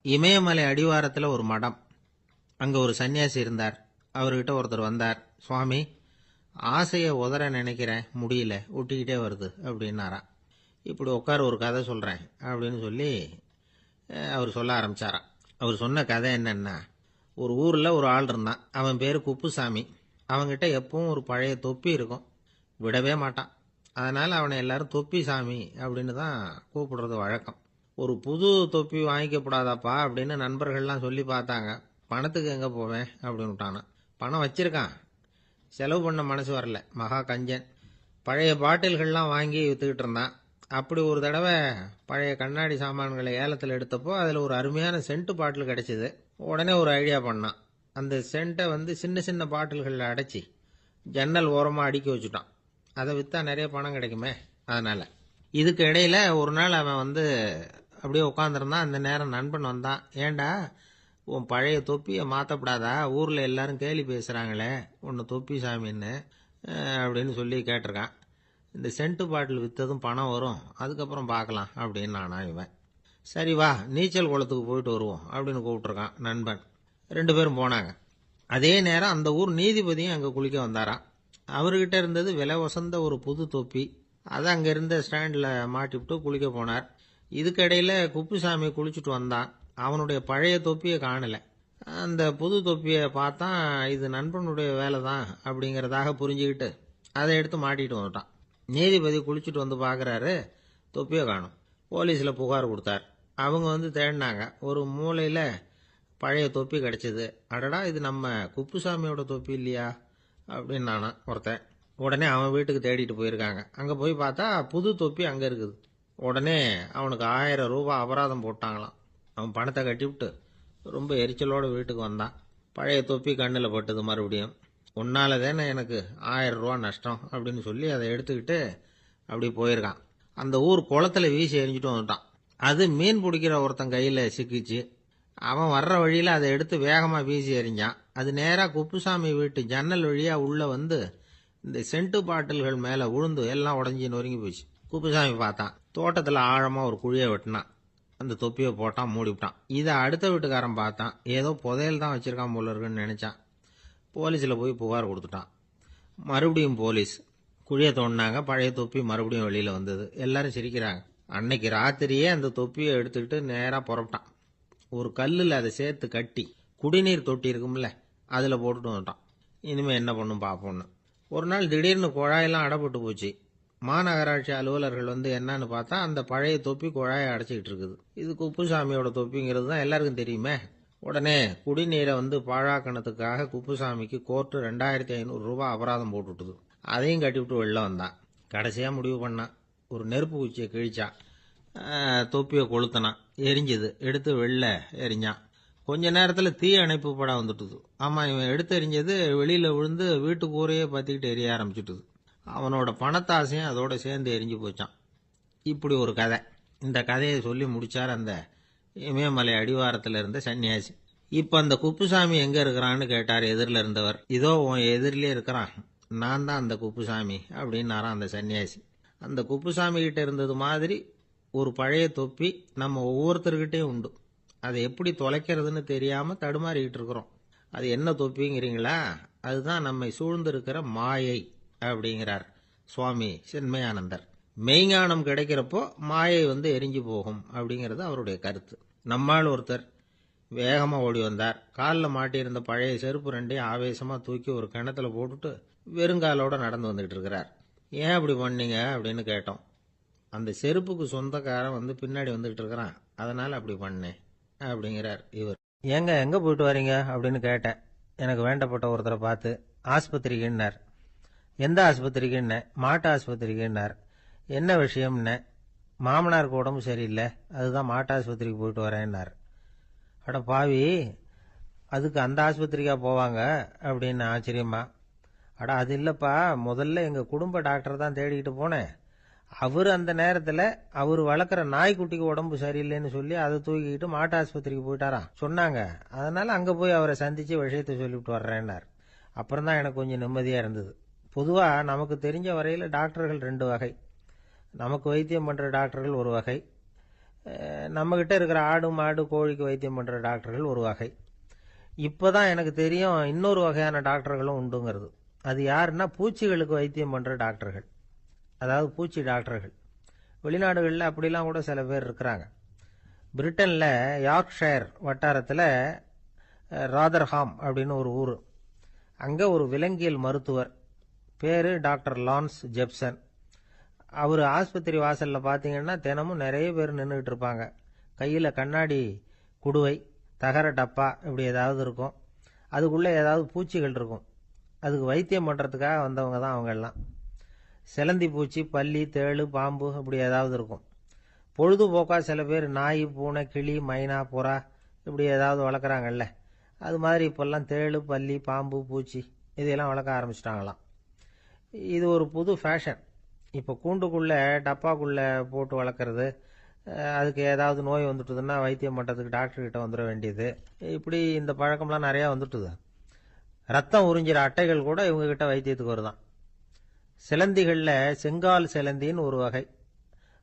இமயமலை அடிவாரத்தில் ஒரு மடம். அங்கே ஒரு சன்னியாசி இருந்தார். அவர்கிட்ட ஒருத்தர் வந்தார். சுவாமி, ஆசையை உதற நினைக்கிறேன், முடியல, ஒட்டிக்கிட்டே வருது அப்படின்னாராம். இப்படி உட்கார, ஒரு கதை சொல்கிறேன் அப்படின்னு சொல்லி அவர் சொல்ல ஆரம்பித்தாராம். அவர் சொன்ன கதை என்னன்னா, ஒரு ஊரில் ஒரு ஆள் இருந்தான். அவன் பேர் குப்புசாமி. அவன்கிட்ட எப்பவும் ஒரு பழைய தொப்பி இருக்கும், விடவே மாட்டான். அதனால் அவனை எல்லாரும் தொப்பி சாமி அப்படின்னு தான் கூப்பிடுறது வழக்கம். ஒரு புது தொப்பி வாங்கிக்கப்படாதாப்பா அப்படின்னு நண்பர்கள்லாம் சொல்லி பார்த்தாங்க. பணத்துக்கு எங்கே போவேன் அப்படின்னு விட்டானான். பணம் வச்சிருக்கான், செலவு பண்ண மனசு வரல. மகா கஞ்சன். பழைய பாட்டில்கள்லாம் வாங்கி விற்றுக்கிட்டு இருந்தான். அப்படி ஒரு தடவை பழைய கண்ணாடி சாமான்களை ஏலத்தில் எடுத்தப்போ அதில் ஒரு அருமையான சென்ட்டு பாட்டில் கிடச்சிது. உடனே ஒரு ஐடியா பண்ணான். அந்த சென்ட்டை சின்ன சின்ன பாட்டில்களில் அடைச்சி ஜன்னல் ஓரமாக அடுக்கி வச்சுட்டான். அதை விற்றா நிறைய பணம் கிடைக்குமே, அதனால். இதுக்கு இடையில ஒரு நாள் அவன் அப்படியே உட்காந்துருந்தான். அந்த நேரம் நண்பன் வந்தான். ஏண்டா, உன் பழைய தொப்பியை மாற்றப்படாதா? ஊரில் எல்லாரும் கேலி பேசுகிறாங்களே உன்னை தொப்பி சாமின்னு அப்படின்னு சொல்லி கேட்டிருக்கான். இந்த சென்ட்டு பாட்டில் விற்றதும் பணம் வரும், அதுக்கப்புறம் பார்க்கலாம் அப்படின்னு நானா இவன். சரி வா, நீச்சல் குளத்துக்கு போயிட்டு வருவோம் அப்படின்னு கூப்பிட்டுருக்கான் நண்பன். 2 பேரும் போனாங்க. அதே நேரம் அந்த ஊர் நீதிபதியும் அங்கே குளிக்க வந்தாராம். அவர்கிட்ட இருந்தது விலை வசந்த ஒரு புது தொப்பி. அதை அங்கே இருந்த ஸ்டாண்டில் மாட்டிவிட்டு குளிக்க போனார். இதுக்கிடையில் குப்புசாமி குளிச்சுட்டு வந்தான். அவனுடைய பழைய தொப்பியை காணலை. அந்த புது தொப்பியை பார்த்தா இது நண்பனுடைய வேலை தான் அப்படிங்கிறதாக புரிஞ்சுக்கிட்டு அதை எடுத்து மாட்டிட்டு வந்துட்டான். நீதிபதி குளிச்சுட்டு வந்து பார்க்குறாரு, தொப்பியை காணும். போலீஸில் புகார் கொடுத்தார். அவங்க தேடினாங்க. ஒரு மூலையில் பழைய தொப்பி கிடச்சிது. அடடா, இது நம்ம குப்புசாமியோட தொப்பி இல்லையா அப்படின்னு நானா ஒருத்தன். உடனே அவன் வீட்டுக்கு தேடிட்டு போயிருக்காங்க. அங்கே போய் பார்த்தா புது தொப்பி அங்கே இருக்குது. உடனே அவனுக்கு 1000 ரூபாய் அபராதம் போட்டாங்களாம். அவன் பணத்தை கட்டிவிட்டு ரொம்ப எரிச்சலோடு வீட்டுக்கு வந்தான். பழைய தொப்பி கண்ணில் பட்டது. மறுபடியும், உன்னால தானே எனக்கு 1000 ரூபா நஷ்டம் அப்படின்னு சொல்லி அதை எடுத்துக்கிட்டு அப்படி போயிருக்கான். அந்த ஊர் குளத்தில் வீசி எரிஞ்சிட்டு வந்துட்டான். அது மீன் பிடிக்கிற ஒருத்தன் கையில் சிக்கிச்சு. அவன் வர்ற வழியில் அதை எடுத்து வேகமாக வீசி எறிஞ்சான். அது நேராக குப்புசாமி வீட்டு ஜன்னல் வழியாக உள்ளே இந்த சென்ட்டு பாட்டில்கள் மேலே விழுந்து எல்லாம் உடஞ்சி நொறுங்கி போச்சு. குப்புசாமி பார்த்தான். தோட்டத்தில் ஆழமாக ஒரு குழியை வெட்டினான். அந்த தொப்பியை போட்டான், மூடிவிட்டான். இதை அடுத்த வீட்டுக்காரன் பார்த்தான். ஏதோ புதையல் தான் வச்சிருக்கான் போல இருக்குன்னு நினச்சான். போலீஸில் போய் புகார் கொடுத்துட்டான். மறுபடியும் போலீஸ் குழியை தோண்டினாங்க. பழைய தொப்பி மறுபடியும் வெளியில் வந்தது. எல்லாரும் சிரிக்கிறாங்க. அன்னைக்கு ராத்திரியே அந்த தொப்பியை எடுத்துக்கிட்டு நேராக புறப்பட்டான். ஒரு கல்லில் அதை சேர்த்து கட்டி குடிநீர் தொட்டி இருக்கும்ல, அதில் போட்டுட்டு வந்துட்டான். இனிமேல் என்ன பண்ணும் பார்ப்போன்னு. ஒரு நாள் திடீர்னு குழாயெல்லாம் அடைப்பட்டு போச்சு. மாநகராட்சி அலுவலர்கள் என்னன்னு பார்த்தா அந்த பழைய தொப்பி குழாயை அடைச்சிக்கிட்டு இருக்குது. இது குப்புசாமியோட தொப்பிங்கிறது தான் எல்லாருக்கும் தெரியுமே. உடனே குடிநீரை பாழாக்கணத்துக்காக குப்புசாமிக்கு கோர்ட்டு 2500 ரூபாய் அபராதம் போட்டுவிட்டுது. அதையும் கட்டிவிட்டு வெளில வந்தான். கடைசியாக முடிவு பண்ணான். ஒரு நெருப்பு குச்சியை கிழிச்சான். தொப்பியை கொளுத்தினான். எரிஞ்சுது. எடுத்து வெளில எரிஞ்சான். கொஞ்ச நேரத்தில் தீ அணைப்பு படம் வந்துட்டுது. ஆமாம், இவன் எடுத்து எரிஞ்சது வெளியில் விழுந்து வீட்டு கூரையே பற்றிக்கிட்டு எரிய ஆரம்பிச்சுட்டுது. அவனோட பணத்தாசையும் அதோட சேர்ந்து எரிஞ்சு போச்சான். இப்படி ஒரு கதை. இந்த கதையை சொல்லி முடிச்சார் அந்த இமயமலை அடிவாரத்தில் இருந்த சன்னியாசி. இப்போ அந்த குப்புசாமி எங்கே இருக்கிறான்னு கேட்டார் எதிரில் இருந்தவர். இதோ உன் எதிரிலே இருக்கிறான், நான் தான் அந்த குப்புசாமி அப்படின்னாரான் அந்த சன்னியாசி. அந்த குப்புசாமி கிட்ட இருந்தது மாதிரி ஒரு பழைய தொப்பி நம்ம ஒவ்வொருத்தர்கிட்டையும் உண்டு. அதை எப்படி தொலைக்கிறதுன்னு தெரியாமல் தடுமாறிக்கிட்டு இருக்கிறோம். அது என்ன தொப்பிங்கிறீங்களா? அதுதான் நம்மை சூழ்ந்திருக்கிற மாயை அப்படிங்கிறார் சுவாமி சின்மயானந்தர். மெய்ஞானம் கிடைக்கிறப்போ மாயை எரிஞ்சு போகும் அப்படிங்கிறது அவருடைய கருத்து. நம்மால் ஒருத்தர் வேகமாக ஓடி வந்தார். காலில் மாட்டியிருந்த பழைய செருப்பு 2ஐயும் ஆவேசமாக தூக்கி ஒரு கிணத்துல போட்டுட்டு வெறுங்காலோட நடந்து வந்துகிட்டு இருக்கிறார். ஏன் அப்படி பண்ணீங்க அப்படின்னு கேட்டோம். அந்த செருப்புக்கு சொந்தக்காரன் பின்னாடி வந்துகிட்டு இருக்கிறான், அதனால அப்படி பண்ணேன் அப்படிங்கிறார் இவர். ஏங்க எங்கே போயிட்டு வரீங்க அப்படின்னு கேட்டேன். எனக்கு வேண்டப்பட்ட ஒருத்தரை பார்த்து. ஆஸ்பத்திரிக்குன்னார். எந்த ஆஸ்பத்திரிக்குன்னே? மாட்டு ஆஸ்பத்திரிக்குன்னார். என்ன விஷயம்னே? மாமனாருக்கு உடம்பு சரியில்லை, அதுதான் மாட்டு ஆஸ்பத்திரிக்கு போயிட்டு வரேன்னார். அட பாவி, அதுக்கு அந்த ஆஸ்பத்திரிக்கா போவாங்க அப்படின்னு ஆச்சரியமா. அட அது இல்லைப்பா, முதல்ல எங்கள் குடும்ப டாக்டர் தான் தேடிக்கிட்டு போனேன். அவர் அந்த நேரத்தில் அவர் வளர்க்குற நாய்க்குட்டிக்கு உடம்பு சரியில்லைன்னு சொல்லி அதை தூக்கிக்கிட்டு மாட்டு ஆஸ்பத்திரிக்கு போயிட்டாராம் சொன்னாங்க. அதனால் அங்கே போய் அவரை சந்தித்து விஷயத்தை சொல்லிவிட்டு வர்றேன்னார். அப்புறம் தான் எனக்கு கொஞ்சம் நிம்மதியாக இருந்தது. பொதுவாக நமக்கு தெரிஞ்ச வரையில் டாக்டர்கள் 2 வகை. நமக்கு வைத்தியம் பண்ணுற டாக்டர்கள் ஒரு வகை, நம்மக்கிட்ட இருக்கிற ஆடு மாடு கோழிக்கு வைத்தியம் பண்ணுற டாக்டர்கள் ஒரு வகை. இப்போ தான் எனக்கு தெரியும் இன்னொரு வகையான டாக்டர்களும் உண்டுங்கிறது. அது யாருன்னா பூச்சிகளுக்கு வைத்தியம் பண்ணுற டாக்டர்கள், அதாவது பூச்சி டாக்டர்கள். வெளிநாடுகளில் அப்படிலாம் கூட சில பேர் இருக்கிறாங்க. பிரிட்டனில் யார்க்ஷயர் வட்டாரத்தில் ராதர்ஹாம் அப்படின்னு ஒரு ஊர். அங்கே ஒரு விலங்கியல் மருத்துவர், பேர் டாக்டர் லான்ஸ் ஜெப்சன். அவர் ஆஸ்பத்திரி வாசலில் பார்த்தீங்கன்னா தினமும் நிறைய பேர் நின்றுக்கிட்டு இருப்பாங்க. கையில் கண்ணாடி குடுவை, தகர டப்பா இப்படி ஏதாவது இருக்கும். அதுக்குள்ளே ஏதாவது பூச்சிகள் இருக்கும். அதுக்கு வைத்தியம் பண்ணுறதுக்காக வந்தவங்க தான் அவங்கெல்லாம். சிலந்தி பூச்சி, பல்லி, தேளு, பாம்பு இப்படி ஏதாவது இருக்கும். பொழுதுபோக்காக சில பேர் நாய், பூனை, கிளி, மைனா, புறா இப்படி ஏதாவது வளர்க்குறாங்கல்ல, அது மாதிரி இப்போல்லாம் தேளு, பல்லி, பாம்பு, பூச்சி இதையெல்லாம் வளர்க்க ஆரம்பிச்சிட்டாங்களாம். இது ஒரு புது ஃபேஷன். இப்போ கூண்டுக்குள்ளே டப்பாக்குள்ளே போட்டு வளர்க்குறது, அதுக்கு ஏதாவது நோய் வந்துட்டுதுன்னா வைத்தியம் பண்ணுறதுக்கு டாக்டர்கிட்ட வந்துட வேண்டியது, இப்படி இந்த பழக்கம்லாம் நிறையா வந்துட்டுது. ரத்தம் உறிஞ்சிற அட்டைகள் கூட இவங்ககிட்ட வைத்தியத்துக்கு வருதான். சிலந்திகளில் செங்கால் சிலந்தின்னு ஒரு வகை.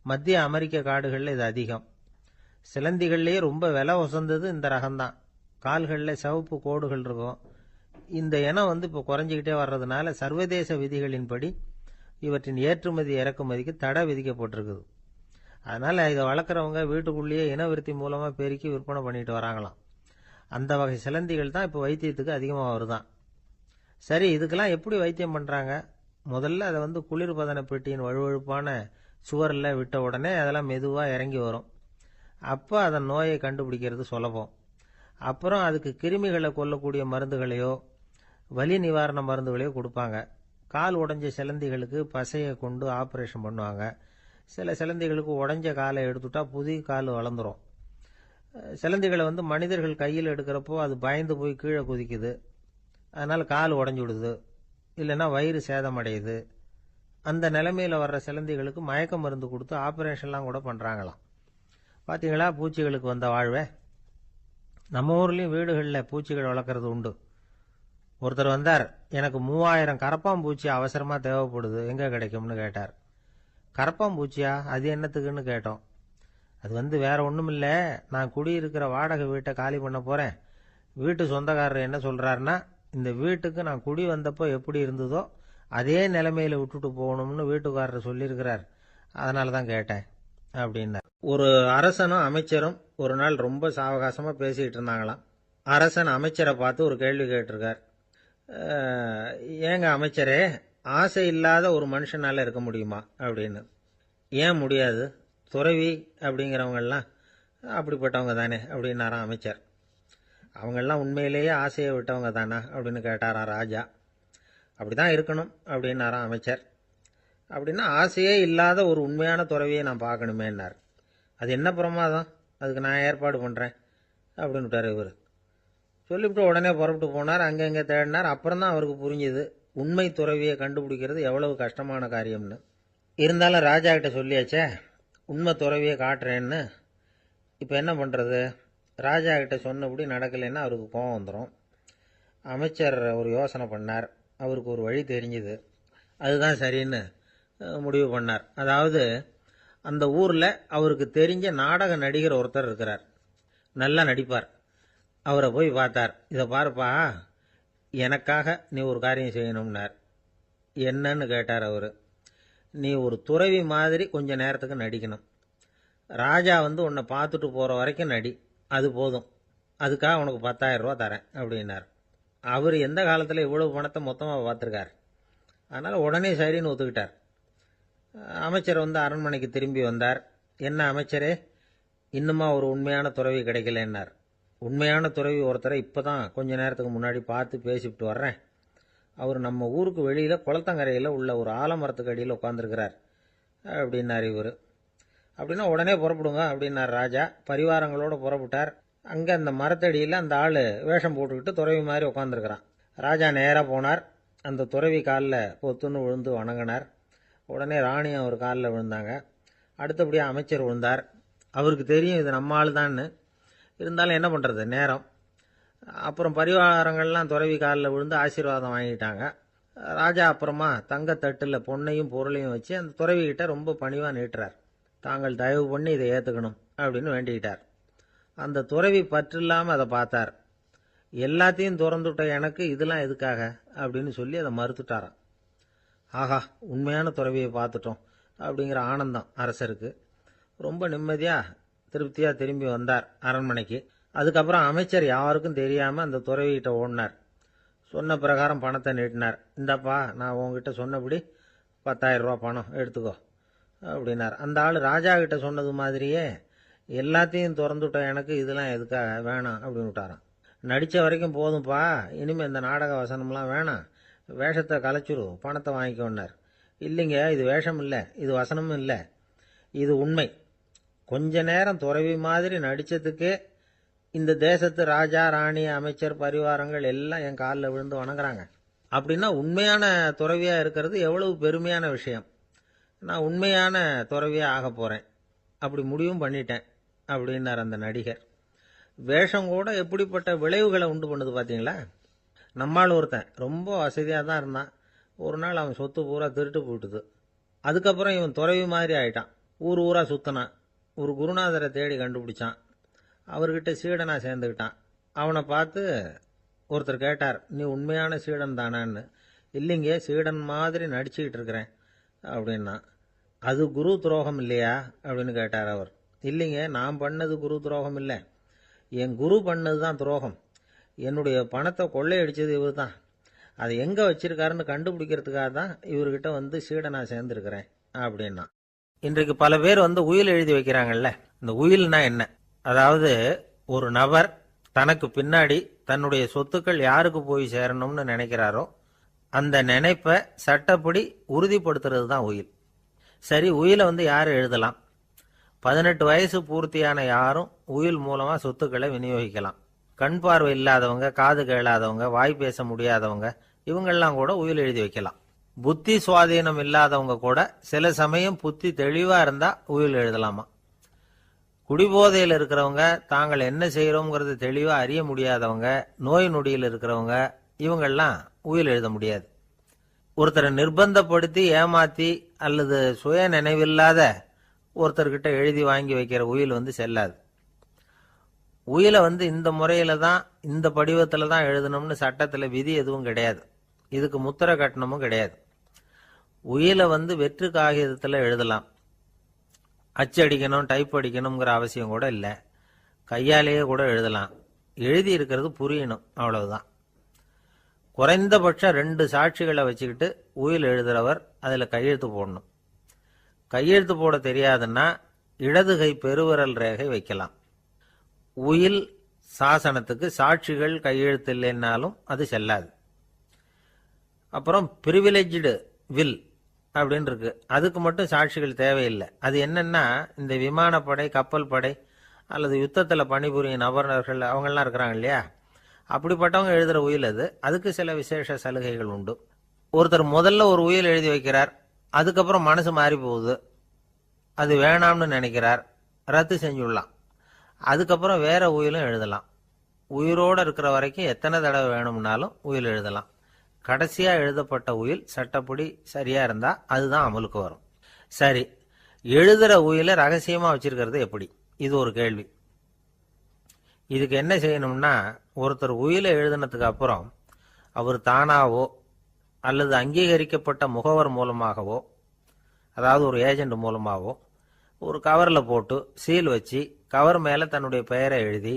மத்திய அமெரிக்க காடுகளில் இது அதிகம். சிலந்திகள்லேயே ரொம்ப விலை உசந்தது இந்த ரகம்தான். கால்களில் சிவப்பு கோடுகள் இருக்கும். இந்த இனம் இப்போ குறைஞ்சிக்கிட்டே வர்றதுனால சர்வதேச விதிகளின்படி இவற்றின் ஏற்றுமதி இறக்குமதிக்கு தடை விதிக்கப்பட்டிருக்குது. அதனால் இதை வளர்க்குறவங்க வீட்டுக்குள்ளேயே இனவிருத்தி மூலமாக பெருக்கி விற்பனை பண்ணிட்டு வராங்களாம். அந்த வகை சிலந்திகள் தான் இப்போ வைத்தியத்துக்கு அதிகமாக வருதான். சரி, இதுக்கெல்லாம் எப்படி வைத்தியம் பண்ணுறாங்க? முதல்ல அதை குளிர்பதன பெட்டியின் வழுவழுப்பான சுவரில் விட்ட உடனே அதெல்லாம் மெதுவாக இறங்கி வரும். அப்போ அதன் நோயை கண்டுபிடிக்கிறது சுலபம். அப்புறம் அதுக்கு கிருமிகளை கொல்லக்கூடிய மருந்துகளையோ வலி நிவாரண மருந்துகளையோ கொடுப்பாங்க. கால் உடைஞ்ச சிலந்திகளுக்கு பசையை கொண்டு ஆப்ரேஷன் பண்ணுவாங்க. சில சிலந்திகளுக்கு உடைஞ்ச காலை எடுத்துட்டா புதிய கால் வளர்ந்துடும். சிலந்திகளை மனிதர்கள் கையில் எடுக்கிறப்போ அது பயந்து போய் கீழே குதிக்குது. அதனால் கால் உடஞ்சி விடுது, இல்லைன்னா வயிறு சேதமடையுது. அந்த நிலைமையில் வர்ற சிலந்திகளுக்கு மயக்க மருந்து கொடுத்து ஆப்ரேஷன்லாம் கூட பண்ணுறாங்களாம். பார்த்தீங்களா பூச்சிகளுக்கு வந்த வாழ்வே. நம்ம ஊர்லேயும் வீடுகளில் பூச்சிகள் வளர்க்குறது உண்டு. ஒருத்தர் வந்தார், எனக்கு 3000 கரப்பாம்பூச்சி அவசரமாக தேவைப்படுது, எங்கே கிடைக்கும்னு கேட்டார். கரப்பாம்பூச்சியா, அது என்னத்துக்குன்னு கேட்டோம். அது வேற ஒன்றும் இல்லை, நான் குடியிருக்கிற வாடகை வீட்டை காலி பண்ண போகிறேன். வீட்டு சொந்தக்காரர் என்ன சொல்கிறாருன்னா, இந்த வீட்டுக்கு நான் குடி வந்தப்போ எப்படி இருந்ததோ அதே நிலைமையில் விட்டுட்டு போகணும்னு வீட்டுக்காரர் சொல்லியிருக்கிறார், அதனால தான் கேட்டேன் அப்படின்னார். ஒரு அரசனும் அமைச்சரும் ஒரு நாள் ரொம்ப சாவகாசமாக பேசிக்கிட்டு இருந்தாங்களாம். அரசன் அமைச்சரை பார்த்து ஒரு கேள்வி கேட்டிருக்கார். ஏங்க அமைச்சரே, ஆசை இல்லாத ஒரு மனுஷனால் இருக்க முடியுமா அப்படின்னு. ஏன் முடியாது, துறவி அப்படிங்கிறவங்கெல்லாம் அப்படிப்பட்டவங்க தானே அப்படின்னாராம் அமைச்சர். அவங்கெல்லாம் உண்மையிலேயே ஆசையை விட்டவங்க தானா அப்படின்னு கேட்டாராம் ராஜா. அப்படி தான் இருக்கணும் அப்படின்னாராம் அமைச்சர். அப்படின்னா ஆசையே இல்லாத ஒரு உண்மையான துறவியை நான் பார்க்கணுமேன்னார். அது என்ன பிரமாதம், அதுக்கு நான் ஏற்பாடு பண்ணுறேன் அப்படின்னு விட்டார் இவர். சொல்லிவிட்டு உடனே புறப்பட்டு போனார். அங்கங்கே தேடினார். அப்புறம் தான் அவருக்கு புரிஞ்சுது உண்மை துறவியை கண்டுபிடிக்கிறது எவ்வளவு கஷ்டமான காரியம்னு. இருந்தாலும் ராஜா கிட்ட சொல்லியாச்சே, உண்மை துறவியை காட்டுறேன்னு. இப்போ என்ன பண்ணுறது? ராஜா கிட்ட சொன்னபடி நடக்கலைன்னா அவருக்கு கோபம் வந்துடும். அமைச்சர் ஒரு யோசனை பண்ணார். அவருக்கு ஒரு வழி தெரிஞ்சுது. அதுதான் சரின்னு முடிவு பண்ணார். அதாவது அந்த ஊரில் அவருக்கு தெரிஞ்ச நாடக நடிகர் ஒருத்தர் இருக்கிறார், நல்லா நடிப்பார். அவரை போய் பார்த்தார். இதை பாருப்பா, எனக்காக நீ ஒரு காரியம் செய்யணும்னார். என்னன்னு கேட்டார் அவர். நீ ஒரு துறவி மாதிரி கொஞ்ச நேரத்துக்கு நடிக்கணும். ராஜா உன்னை பார்த்துட்டு போகிற வரைக்கும் நடி, அது போதும். அதுக்காக உனக்கு 10,000 ரூபா தரேன் அப்படின்னார். அவர் எந்த காலத்தில் இவ்வளவு பணத்தை மொத்தமாக பார்த்துருக்கார். அதனால் உடனே சரின்னு ஒத்துக்கிட்டார். அமைச்சர் அரண்மனைக்கு திரும்பி வந்தார். என்ன அமைச்சரே, இன்னுமா ஒரு உண்மையான துறவி கிடைக்கலன்னார். உண்மையான துறவி ஒருத்தரை இப்போ தான் கொஞ்ச நேரத்துக்கு முன்னாடி பார்த்து பேசிவிட்டு வர்றேன். அவர் நம்ம ஊருக்கு வெளியில் குளத்தங்கரையில் உள்ள ஒரு ஆலமரத்துக்கு அடியில் உட்காந்துருக்கிறார் அப்படின்னார் இவர். அப்படின்னா உடனே புறப்படுங்க அப்படின்னார் ராஜா. பரிவாரங்களோடு புறப்பட்டார். அங்கே அந்த மரத்தடியில் அந்த ஆள் வேஷம் போட்டுக்கிட்டு துறவி மாதிரி உட்காந்துருக்கிறான். ராஜா நேராக போனார். அந்த துறவி காலில் பொத்துன்னு விழுந்து வணங்கினார். உடனே ராணியும் அவர் காலில் விழுந்தாங்க. அடுத்தபடியாக அமைச்சர் விழுந்தார். அவருக்கு தெரியும் இது நம்ம ஆள் தான்னு. இருந்தாலும் என்ன பண்ணுறது, நேரம். அப்புறம் பரிவாரங்கள்லாம் துறவி காலில் விழுந்து ஆசீர்வாதம் வாங்கிட்டாங்க. ராஜா அப்புறமா தங்கத்தட்டில் பொன்னையும் பொருளையும் வச்சு அந்த துறவிகிட்ட ரொம்ப பணிவாக நீட்டுறார். தாங்கள் தயவு பண்ணி இதை ஏற்றுக்கணும் அப்படின்னு வேண்டிக்கிட்டார். அந்த துறவி பற்று இல்லாமல் அதை பார்த்தார். எல்லாத்தையும் திறந்துவிட்ட எனக்கு இதெல்லாம் எதுக்காக அப்படின்னு சொல்லி அதை மறுத்துட்டாராம். ஆஹா, உண்மையான துறவியை பார்த்துட்டோம் அப்படிங்கிற ஆனந்தம் அரசருக்கு. ரொம்ப நிம்மதியாக திருப்தியாக திரும்பி வந்தார் அரண்மனைக்கு. அதுக்கப்புறம் அமைச்சர் யாருக்கும் தெரியாமல் அந்த துறவிகிட்ட ஓடினார். சொன்ன பிரகாரம் பணத்தை நீட்டினார். இந்தப்பா, நான் உங்ககிட்ட சொன்னபடி 10,000 ரூபா பணம் எடுத்துக்கோ அப்படின்னார். அந்த ஆள் ராஜா கிட்ட சொன்னது மாதிரியே எல்லாத்தையும் திறந்துவிட்ட எனக்கு இதெல்லாம் எதுக்காக வேணாம் அப்படின்னு விட்டாராம். நடித்த வரைக்கும் போதும்ப்பா, இனிமேல் இந்த நாடக வசனம்லாம் வேணாம், வேஷத்தை கலைச்சிரு, பணத்தை வாங்கிக்கோன்னார். இல்லைங்க, இது வேஷம் இல்லை, இது வசனமும் இல்லை, இது உண்மை. கொஞ்ச நேரம் துறவி மாதிரி நடித்ததுக்கே இந்த தேசத்து ராஜா, ராணி, அமைச்சர், பரிவாரங்கள் எல்லாம் என் காலில் விழுந்து வணங்குறாங்க. அப்படின்னா உண்மையான துறவியாக இருக்கிறது எவ்வளவு பெருமையான விஷயம். நான் உண்மையான துறவியாக ஆக போகிறேன், அப்படி முடிவும் பண்ணிட்டேன் அப்படின்னார் அந்த நடிகர். வேஷம் கூட எப்படிப்பட்ட விளைவுகளை உண்டு பண்ணுது பார்த்தீங்களா. நம்மால் ஒருத்தன் ரொம்ப வசதியாக தான் இருந்தான். ஒரு நாள் அவன் சொத்து பூரா திருட்டு போயிட்டுது. அதுக்கப்புறம் இவன் துறவி மாதிரி ஆயிட்டான். ஊர் ஊராக சுற்றினான். ஒரு குருநாதரை தேடி கண்டுபிடிச்சான். அவர்கிட்ட சீடனாக சேர்ந்துக்கிட்டான். அவனை பார்த்து ஒருத்தர் கேட்டார், நீ உண்மையான சீடன் தானான்னு. இல்லைங்க, சீடன் மாதிரி நடிச்சுக்கிட்டு இருக்கிறேன் அப்படின்னா. அது குரு துரோகம் இல்லையா அப்படின்னு கேட்டார் அவர். இல்லைங்க, நான் பண்ணது குரு துரோகம் இல்லை, என் குரு பண்ணது தான் துரோகம். என்னுடைய பணத்தை கொள்ளையடிச்சது இவர் தான். அதை எங்கே வச்சிருக்காருன்னு கண்டுபிடிக்கிறதுக்காக தான் இவர்கிட்ட வந்து சீடனாக சேர்ந்துருக்கிறேன் அப்படின்னா. இன்றைக்கு பல பேர் வந்து உயில் எழுதி வைக்கிறாங்கல்ல. இந்த உயில்னா என்ன? அதாவது ஒரு நபர் தனக்கு பின்னாடி தன்னுடைய சொத்துக்கள் யாருக்கு போய் சேரணும்னு நினைக்கிறாரோ அந்த நினைப்பை சட்டப்படி உறுதிப்படுத்துறது தான் உயில். சரி, உயிலை வந்து யார் எழுதலாம்? 18 வயசு பூர்த்தியான யாரும் உயில் மூலமாக சொத்துக்களை விநியோகிக்கலாம். கண் பார்வை இல்லாதவங்க, காது கேளாதவங்க, வாய் பேச முடியாதவங்க, இவங்கெல்லாம் கூட உயில் எழுதி வைக்கலாம். புத்தி சுவாதீனம் இல்லாதவங்க கூட சில சமயம் புத்தி தெளிவாக இருந்தால் உயில் எழுதலாமா. குடிபோதையில் இருக்கிறவங்க, தாங்கள் என்ன செய்கிறோங்கிறது தெளிவாக அறிய முடியாதவங்க, நோய் நொடியில் இருக்கிறவங்க, இவங்கெல்லாம் உயில் எழுத முடியாது. ஒருத்தரை நிர்பந்தப்படுத்தி ஏமாற்றி அல்லது சுய நினைவில்லாத ஒருத்தர்கிட்ட எழுதி வாங்கி வைக்கிற உயில் வந்து செல்லாது. உயிலை வந்து இந்த முறையில் தான், இந்த படிவத்தில் தான் எழுதணும்னு சட்டத்தில் விதி எதுவும் கிடையாது. இதுக்கு முத்திரை கட்டணமும் கிடையாது. உயிலை வந்து வெற்று காகிதத்தில் எழுதலாம். அச்சடிக்கணும், டைப் அடிக்கணுங்கிற அவசியம் கூட இல்லை. கையாலேயே கூட எழுதலாம். எழுதி இருக்கிறது புரியணும், அவ்வளவுதான். குறைந்தபட்சம் 2 சாட்சிகளை வச்சுக்கிட்டு உயில் எழுதுறவர் அதில் கையெழுத்து போடணும். கையெழுத்து போட தெரியாதுன்னா இடது கை பெருவிரல் ரேகை வைக்கலாம். உயில் சாசனத்துக்கு சாட்சிகள் கையெழுத்து இல்லைன்னாலும் அது செல்லாது. அப்புறம் பிரிவிலேஜ்டு வில் அப்படின்னு இருக்கு. அதுக்கு மட்டும் சாட்சிகள் தேவையில்லை. அது என்னன்னா, இந்த விமானப்படை, கப்பல் படை அல்லது யுத்தத்தில் பணிபுரியும் நபர்கள் அவங்கெல்லாம் இருக்கிறாங்க இல்லையா, அப்படிப்பட்டவங்க எழுதுகிற உயில் அது. அதுக்கு சில விசேஷ சலுகைகள் உண்டு. ஒருத்தர் முதல்ல ஒரு உயில் எழுதி வைக்கிறார், அதுக்கப்புறம் மனசு மாறி போகுது, அது வேணாம்னு நினைக்கிறார், ரத்து செஞ்சுடலாம். அதுக்கப்புறம் வேற உயிலும் எழுதலாம். உயிரோடு இருக்கிற வரைக்கும் எத்தனை தடவை வேணும்னாலும் உயில் எழுதலாம். கடைசியாக எழுதப்பட்ட உயில் சட்டப்படி சரியா இருந்தா அதுதான் அமலுக்கு வரும். சரி, எழுதுற உயிலை ரகசியமா வச்சிருக்கிறது எப்படி? இது ஒரு கேள்வி. இதுக்கு என்ன செய்யணும்னா, ஒருத்தர் உயிலை எழுதினதுக்கு அப்புறம் அவர் தானாவோ அல்லது அங்கீகரிக்கப்பட்ட முகவர் மூலமாகவோ, அதாவது ஒரு ஏஜென்ட் மூலமாகவோ, ஒரு கவரில் போட்டு சீல் வச்சு கவர் மேலே தன்னுடைய பெயரை எழுதி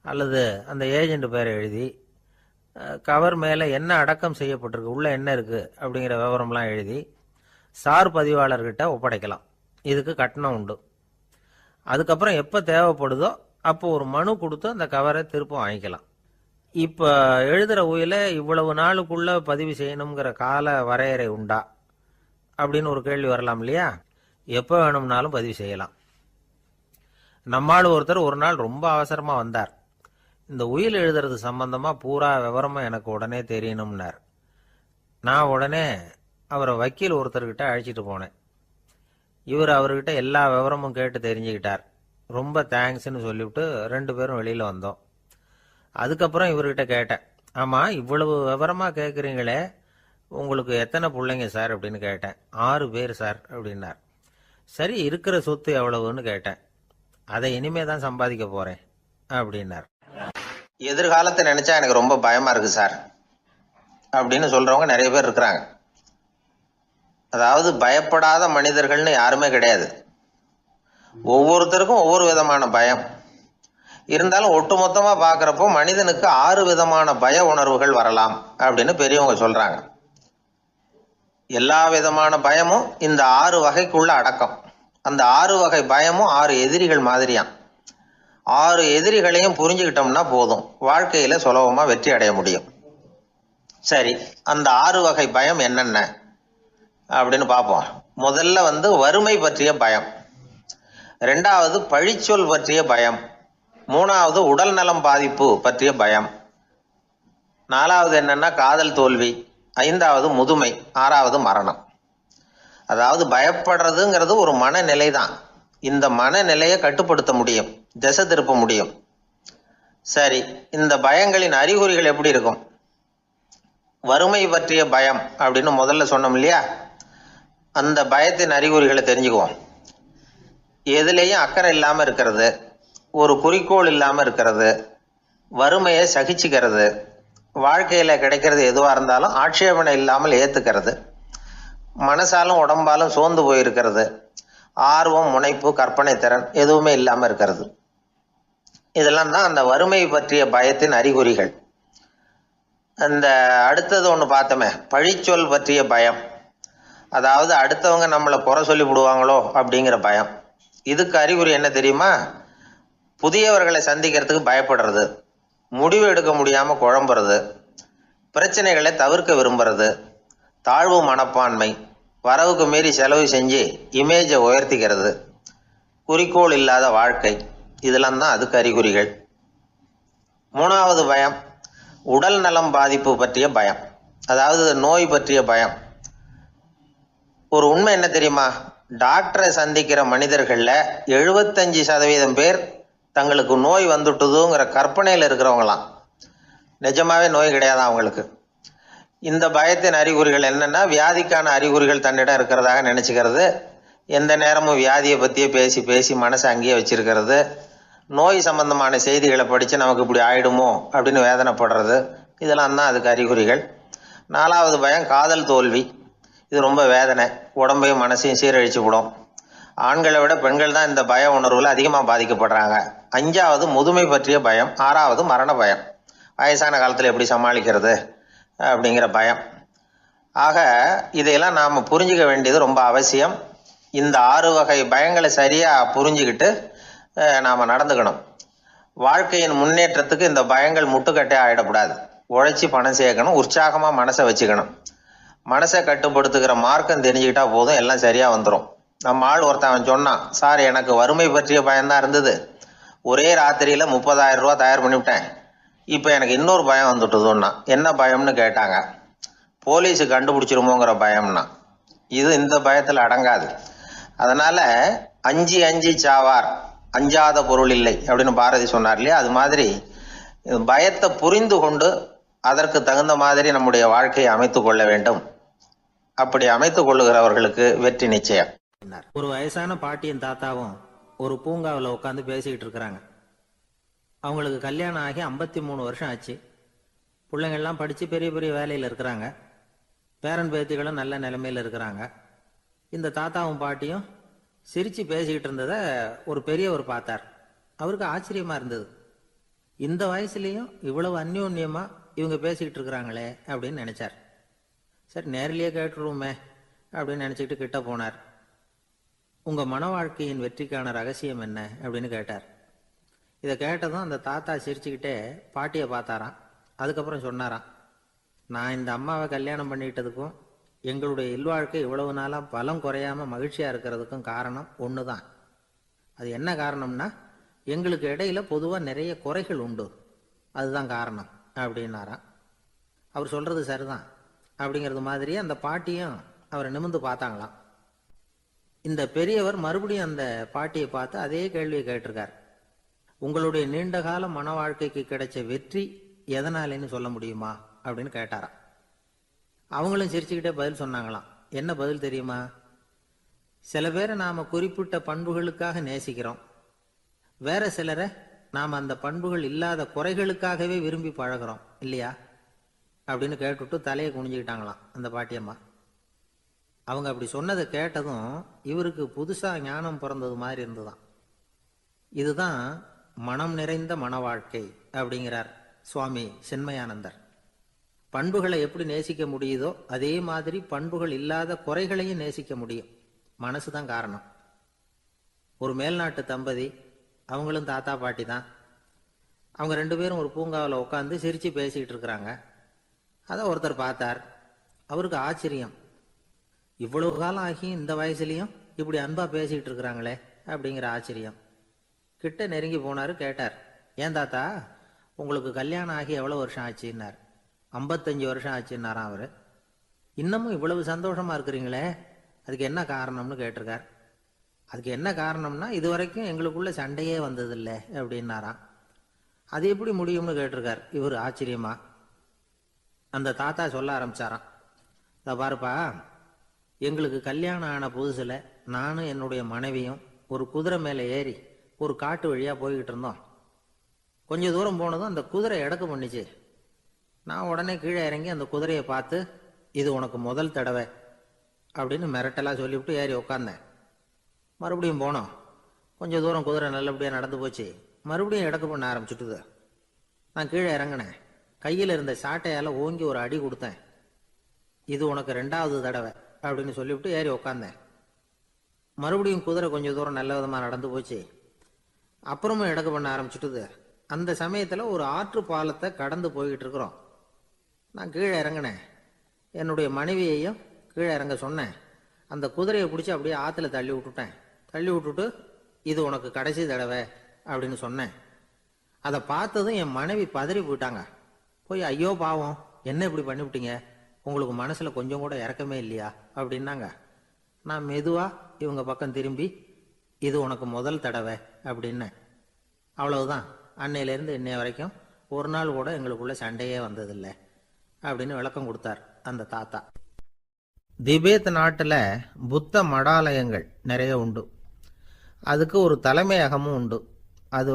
அல்லது அந்த ஏஜென்ட் பெயரை எழுதி கவர் மேலே என்ன அடக்கம் செய்யப்பட்டிருக்கு, உள்ள என்ன இருக்குது அப்படிங்கிற விவரம்லாம் எழுதி சார் பதிவாளர்கிட்ட ஒப்படைக்கலாம். இதுக்கு கட்டணம் உண்டு. அதுக்கப்புறம் எப்போ தேவைப்படுதோ அப்போ ஒரு மனு கொடுத்து அந்த கவரை திரும்ப வாங்கிக்கலாம். இப்போ எழுதுகிற உயில இவ்வளவு நாளுக்குள்ள பதிவு செய்யணுங்கிற கால வரையறை உண்டா அப்படின்னு ஒரு கேள்வி வரலாம் இல்லையா? எப்போ வேணும்னாலும் பதிவு செய்யலாம். நம்மால் ஒருத்தர் ஒரு நாள் ரொம்ப அவசரமாக வந்தார். இந்த உயில் எழுதுறது சம்பந்தமாக பூரா விவரமாக எனக்கு உடனே தெரியணும்னார். நான் உடனே அவரை வக்கீல் ஒருத்தர்கிட்ட அழைச்சிட்டு போனேன். இவர் அவர்கிட்ட எல்லா விவரமும் கேட்டு தெரிஞ்சுக்கிட்டார். ரொம்ப தேங்க்ஸ்ன்னு சொல்லிவிட்டு 2 பேரும் வெளியில் வந்தோம். அதுக்கப்புறம் இவர்கிட்ட கேட்டேன், ஆமாம் இவ்வளவு விவரமாக கேட்குறீங்களே, உங்களுக்கு எத்தனை பிள்ளைங்க சார் அப்படின்னு கேட்டேன். 6 பேர் சார் அப்படின்னார். சரி, இருக்கிற சொத்து எவ்வளவுன்னு கேட்டேன். அதை இனிமே தான் சம்பாதிக்க போறேன் அப்படின்னார். எதிர்காலத்தை நினைச்சா எனக்கு ரொம்ப பயமா இருக்கு சார் அப்படின்னு சொல்றவங்க நிறைய பேர் இருக்கிறாங்க. அதாவது பயப்படாத மனிதர்கள்னு யாருமே கிடையாது. ஒவ்வொருத்தருக்கும் ஒவ்வொரு விதமான பயம் இருந்தாலும் ஒட்டுமொத்தமா பாக்குறப்போ மனிதனுக்கு 6 விதமான பய உணர்வுகள் வரலாம் அப்படின்னு பெரியவங்க சொல்றாங்க. எல்லா விதமான பயமும் இந்த 6 வகைக்குள்ள அடக்கம். அந்த 6 வகை பயமும் 6 எதிரிகள் மாதிரியாம். 6 எதிரிகளையும் புரிஞ்சுக்கிட்டோம்னா போதும், வாழ்க்கையில சுலபமா வெற்றி அடைய முடியும். சரி, அந்த 6 வகை பயம் என்னென்ன அப்படின்னு பார்ப்போம். முதல்ல வறுமை பற்றிய பயம், 2வது பழிச்சொல் பற்றிய பயம், 3வது உடல் நலம் பாதிப்பு பற்றிய பயம், 4வது என்னன்னா காதல் தோல்வி, 5வது முதுமை, 6வது மரணம். அதாவது பயப்படுறதுங்கிறது ஒரு மனநிலை தான். இந்த மனநிலையை கட்டுப்படுத்த முடியும், திசை திருப்ப முடியும். சரி, இந்த பயங்களின் அறிகுறிகள் எப்படி இருக்கும்? வறுமை பற்றிய பயம் அப்படின்னு முதல்ல சொன்னோம் இல்லையா, அந்த பயத்தின் அறிகுறிகளை தெரிஞ்சுக்குவோம். எதுலேயும் அக்கறை இல்லாமல் இருக்கிறது, ஒரு குறிக்கோள் இல்லாமல் இருக்கிறது, வறுமையை சகிச்சுக்கிறது, வாழ்க்கையில் கிடைக்கிறது எதுவாக இருந்தாலும் ஆட்சேபனை இல்லாமல் ஏற்றுக்கிறது, மனசாலும் உடம்பாலும் சோர்ந்து போயிருக்கிறது, ஆர்வம், முனைப்பு, கற்பனை திறன் எதுவுமே இல்லாமல் இருக்கிறது. இதெல்லாம் தான் அந்த வறுமை பற்றிய பயத்தின் அறிகுறிகள். அந்த அடுத்தது ஒன்று பார்த்தோமே, பழிச்சொல் பற்றிய பயம். அதாவது அடுத்தவங்க நம்மளை குறை சொல்லி விடுவாங்களோ அப்படிங்கிற பயம். இதுக்கு அறிகுறி என்ன தெரியுமா? புதியவர்களை சந்திக்கிறதுக்கு பயப்படுறது, முடிவு எடுக்க முடியாமல் குழம்புறது, பிரச்சனைகளை தவிர்க்க விரும்புறது, தாழ்வு மனப்பான்மை, வரவுக்கு மீறி செலவு செஞ்சு இமேஜை உயர்த்திக்கிறது, குறிக்கோள் இல்லாத வாழ்க்கை, இதெல்லாம் தான் அதுக்கு அறிகுறிகள். 3வது பயம் உடல் நலம் பாதிப்பு பற்றிய பயம், அதாவது நோய் பற்றிய பயம். ஒரு உண்மை என்ன தெரியுமா? டாக்டரை சந்திக்கிற மனிதர்களில் 75% பேர் தங்களுக்கு நோய் வந்துட்டுதுங்கிற கற்பனையில் இருக்கிறவங்களாம். நிஜமாவே நோய் கிடையாது அவங்களுக்கு. இந்த பயத்தின் அறிகுறிகள் என்னன்னா, வியாதிக்கான அறிகுறிகள் தன்னிடம் இருக்கிறதாக நினச்சிக்கிறது, எந்த நேரமும் வியாதியை பற்றியே பேசி பேசி மனசை அங்கேயே வச்சிருக்கிறது, நோய் சம்பந்தமான செய்திகளை படித்து நமக்கு இப்படி ஆயிடுமோ அப்படின்னு வேதனைப்படுறது, இதெல்லாம் தான் அதுக்கு அறிகுறிகள். 4வது பயம் காதல் தோல்வி. இது ரொம்ப வேதனை, உடம்பையும் மனசையும் சீரழிச்சு விடும். ஆண்களை விட பெண்கள் தான் இந்த பய உணர்வுல அதிகமாக பாதிக்கப்படுறாங்க. 5வது முதுமை பற்றிய பயம். 6வது மரண பயம், வயசான காலத்தில் எப்படி சமாளிக்கிறது அப்படிங்கிற பயம். ஆக இதையெல்லாம் நாம் புரிஞ்சுக்க வேண்டியது ரொம்ப அவசியம். இந்த 6 வகை பயங்களை சரியாக புரிஞ்சுக்கிட்டு நாம் நடந்துக்கணும். வாழ்க்கையின் முன்னேற்றத்துக்கு இந்த பயங்கள் முட்டுக்கட்டே ஆகிடக்கூடாது. உழைச்சி பணம் சேர்க்கணும், உற்சாகமாக மனசை வச்சுக்கணும். மனசை கட்டுப்படுத்துகிற மார்க்கம் தெரிஞ்சுக்கிட்டா போதும், எல்லாம் சரியாக வந்துடும். நம்ம ஆள் ஒருத்தன் சொன்னான், சார் எனக்கு வறுமை பற்றிய பயம்தான் இருந்தது, ஒரே ராத்திரியில் 30,000 ரூபா தயார் பண்ணிவிட்டேன், இப்போ எனக்கு இன்னொரு பயம் வந்துட்டுதுன்னா. என்ன பயம்னு கேட்டாங்க. போலீஸு கண்டுபிடிச்சிருமோங்கிற பயம்னா. இது இந்த பயத்தில் அடங்காது. அதனால் அஞ்சி அஞ்சி சாவார், அஞ்சாத பொருள் இல்லை அப்படின்னு பாரதி சொன்னார் இல்லையா, அது மாதிரி பயத்தை புரிந்து கொண்டு அதற்கு தகுந்த மாதிரி நம்முடைய வாழ்க்கையை அமைத்து கொள்ள வேண்டும். அப்படி அமைத்துக் கொள்ளுகிறவர்களுக்கு வெற்றி நிச்சயம். ஒரு வயசான பாட்டியும் தாத்தாவும் ஒரு பூங்காவில் உட்காந்து பேசிக்கிட்டு இருக்கிறாங்க. அவங்களுக்கு கல்யாணம் ஆகி 53 வருஷம் ஆச்சு. பிள்ளைங்கள்லாம் படித்து பெரிய பெரிய வேலையில் இருக்கிறாங்க. பேரன் பேத்திகளும் நல்ல நிலைமையில் இருக்கிறாங்க. இந்த தாத்தாவும் பாட்டியும் சிரித்து பேசிக்கிட்டு இருந்ததை ஒரு பெரியவர் பார்த்தார். அவருக்கு ஆச்சரியமாக இருந்தது. இந்த வயசுலேயும் இவ்வளவு அந்யோன்யமாக இவங்க பேசிக்கிட்டு இருக்கிறாங்களே அப்படின்னு நினச்சார். சரி, நேரிலேயே கேட்டுருவோமே அப்படின்னு நினச்சிக்கிட்டு கிட்ட போனார். உங்கள் மன வாழ்க்கையின் வெற்றிக்கான ரகசியம் என்ன அப்படின்னு கேட்டார். இதை கேட்டதும் அந்த தாத்தா சிரிச்சுக்கிட்டே பாட்டியை பார்த்தாராம். அதுக்கப்புறம் சொன்னாராம், நான் இந்த அம்மாவை கல்யாணம் பண்ணிக்கிட்டதுக்கும் எங்களுடைய இல்வாழ்க்கை இவ்வளவு நாளாக பலம் குறையாமல் மகிழ்ச்சியாக இருக்கிறதுக்கும் காரணம் ஒன்று தான். அது என்ன காரணம்னா, எங்களுக்கு இடையில பொதுவாக நிறைய குறைகள் உண்டு, அதுதான் காரணம் அப்படின்னாராம். அவர் சொல்கிறது சரிதான் அப்படிங்கிறது மாதிரி அந்த பாட்டியும் அவரை நிமிர்ந்து பார்த்தாங்களாம். இந்த பெரியவர் மறுபடியும் அந்த பாட்டியை பார்த்து அதே கேள்வியை கேட்டிருக்கார். உங்களுடைய நீண்டகால மன வாழ்க்கைக்கு கிடைச்ச வெற்றி எதனாலேன்னு சொல்ல முடியுமா அப்படின்னு கேட்டாராம். அவங்களும் சிரிச்சுக்கிட்டே பதில் சொன்னாங்களாம். என்ன பதில் தெரியுமா? சில பேரை நாம் குறிப்பிட்ட பண்புகளுக்காக நேசிக்கிறோம், வேற சிலரை நாம் அந்த பண்புகள் இல்லாத குறைகளுக்காகவே விரும்பி பழகிறோம் இல்லையா அப்படின்னு கேட்டுவிட்டு தலையை குனிஞ்சுக்கிட்டாங்களாம் அந்த பாட்டியம்மா. அவங்க அப்படி சொன்னதை கேட்டதும் இவருக்கு புதுசாக ஞானம் பிறந்தது மாதிரி இருந்துதான். இதுதான் மனம் நிறைந்த மன வாழ்க்கை அப்படிங்கிறார் சுவாமி சின்மயானந்தர். பண்புகளை எப்படி நேசிக்க முடியுதோ அதே மாதிரி பண்புகள் இல்லாத குறைகளையும் நேசிக்க முடியும். மனசு தான் காரணம். ஒரு மேல்நாட்டு தம்பதி, அவங்களும் தாத்தா பாட்டி தான். அவங்க 2 பேரும் ஒரு பூங்காவில் உட்காந்து சிரித்து பேசிக்கிட்டு இருக்கிறாங்க. அதை ஒருத்தர் பார்த்தார். அவருக்கு ஆச்சரியம், இவ்வளவு காலம் ஆகி இந்த வயசுலேயும் இப்படி அன்பாக பேசிக்கிட்டு இருக்கிறாங்களே அப்படிங்கிற ஆச்சரியம். கிட்ட நெருங்கி போனார். கேட்டார், ஏன் தாத்தா உங்களுக்கு கல்யாணம் ஆகி எவ்வளோ வருஷம் ஆச்சுன்னார். 55 வருஷம் ஆச்சுன்னாராம் அவர். இன்னமும் இவ்வளவு சந்தோஷமாக இருக்கிறீங்களே, அதுக்கு என்ன காரணம்னு கேட்டிருக்கார். அதுக்கு என்ன காரணம்னா, இது வரைக்கும் எங்களுக்குள்ள சண்டையே வந்ததில்லை அப்படின்னாராம். அது எப்படி முடியும்னு கேட்டிருக்கார் இவர் ஆச்சரியமா. அந்த தாத்தா சொல்ல ஆரம்பிச்சாராம், இதை பாருப்பா, எங்களுக்கு கல்யாணம் ஆன புதுசில் நானும் என்னுடைய மனைவியும் ஒரு குதிரை மேலே ஏறி ஒரு காட்டு வழியாக போய்கிட்டு இருந்தோம். கொஞ்சம் தூரம் போனதும் அந்த குதிரை எடக்கு பண்ணிச்சு. நான் உடனே கீழே இறங்கி அந்த குதிரையை பார்த்து, இது உனக்கு முதல் தடவை அப்படின்னு மிரட்டலாக சொல்லிவிட்டு ஏறி உட்காந்தேன். மறுபடியும் போனோம். கொஞ்சம் தூரம் குதிரை நல்லபடியாக நடந்து போச்சு. மறுபடியும் எடக்கு பண்ண ஆரம்பிச்சுட்டுது. நான் கீழே இறங்கினேன். கையில் இருந்த சாட்டையால் ஓங்கி ஒரு அடி கொடுத்தேன். இது உனக்கு 2வது தடவை அப்படின்னு சொல்லிவிட்டு ஏறி உட்காந்தேன். மறுபடியும் குதிரை கொஞ்சம் தூரம் நல்ல விதமாக நடந்து போச்சு. அப்புறமும் எடக்கு பண்ண ஆரம்பிச்சுட்டுது. அந்த சமயத்தில் ஒரு ஆற்று பாலத்தை கடந்து போய்கிட்டு இருக்கிறோம். நான் கீழே இறங்கினேன். என்னுடைய மனைவியையும் கீழே இறங்க சொன்னேன். அந்த குதிரையை பிடிச்சி அப்படியே ஆற்றுல தள்ளி விட்டுட்டேன். தள்ளி விட்டுட்டு, இது உனக்கு கடைசி தடவை அப்படின்னு சொன்னேன். அதை பார்த்ததும் என் மனைவி பதறி போயிட்டாங்க. போய், ஐயோ பாவம், என்ன இப்படி பண்ணிவிட்டீங்க, உங்களுக்கு மனசில் கொஞ்சம் கூட இறக்கமே இல்லையா அப்படின்னாங்க. நான் மெதுவாக இவங்க பக்கம் திரும்பி, இது உனக்கு முதல் தடவை அப்படின்னேன். அவ்வளவுதான். அன்னையிலேருந்து இன்னைய வரைக்கும் ஒரு நாள் கூட எங்களுக்குள்ள சண்டையே வந்ததில்லை அப்படின்னு விளக்கம் கொடுத்தார் அந்த தாத்தா. திபேத் நாட்டில் புத்த மடாலயங்கள் நிறைய உண்டு. அதுக்கு ஒரு தலைமையகமும் உண்டு. அது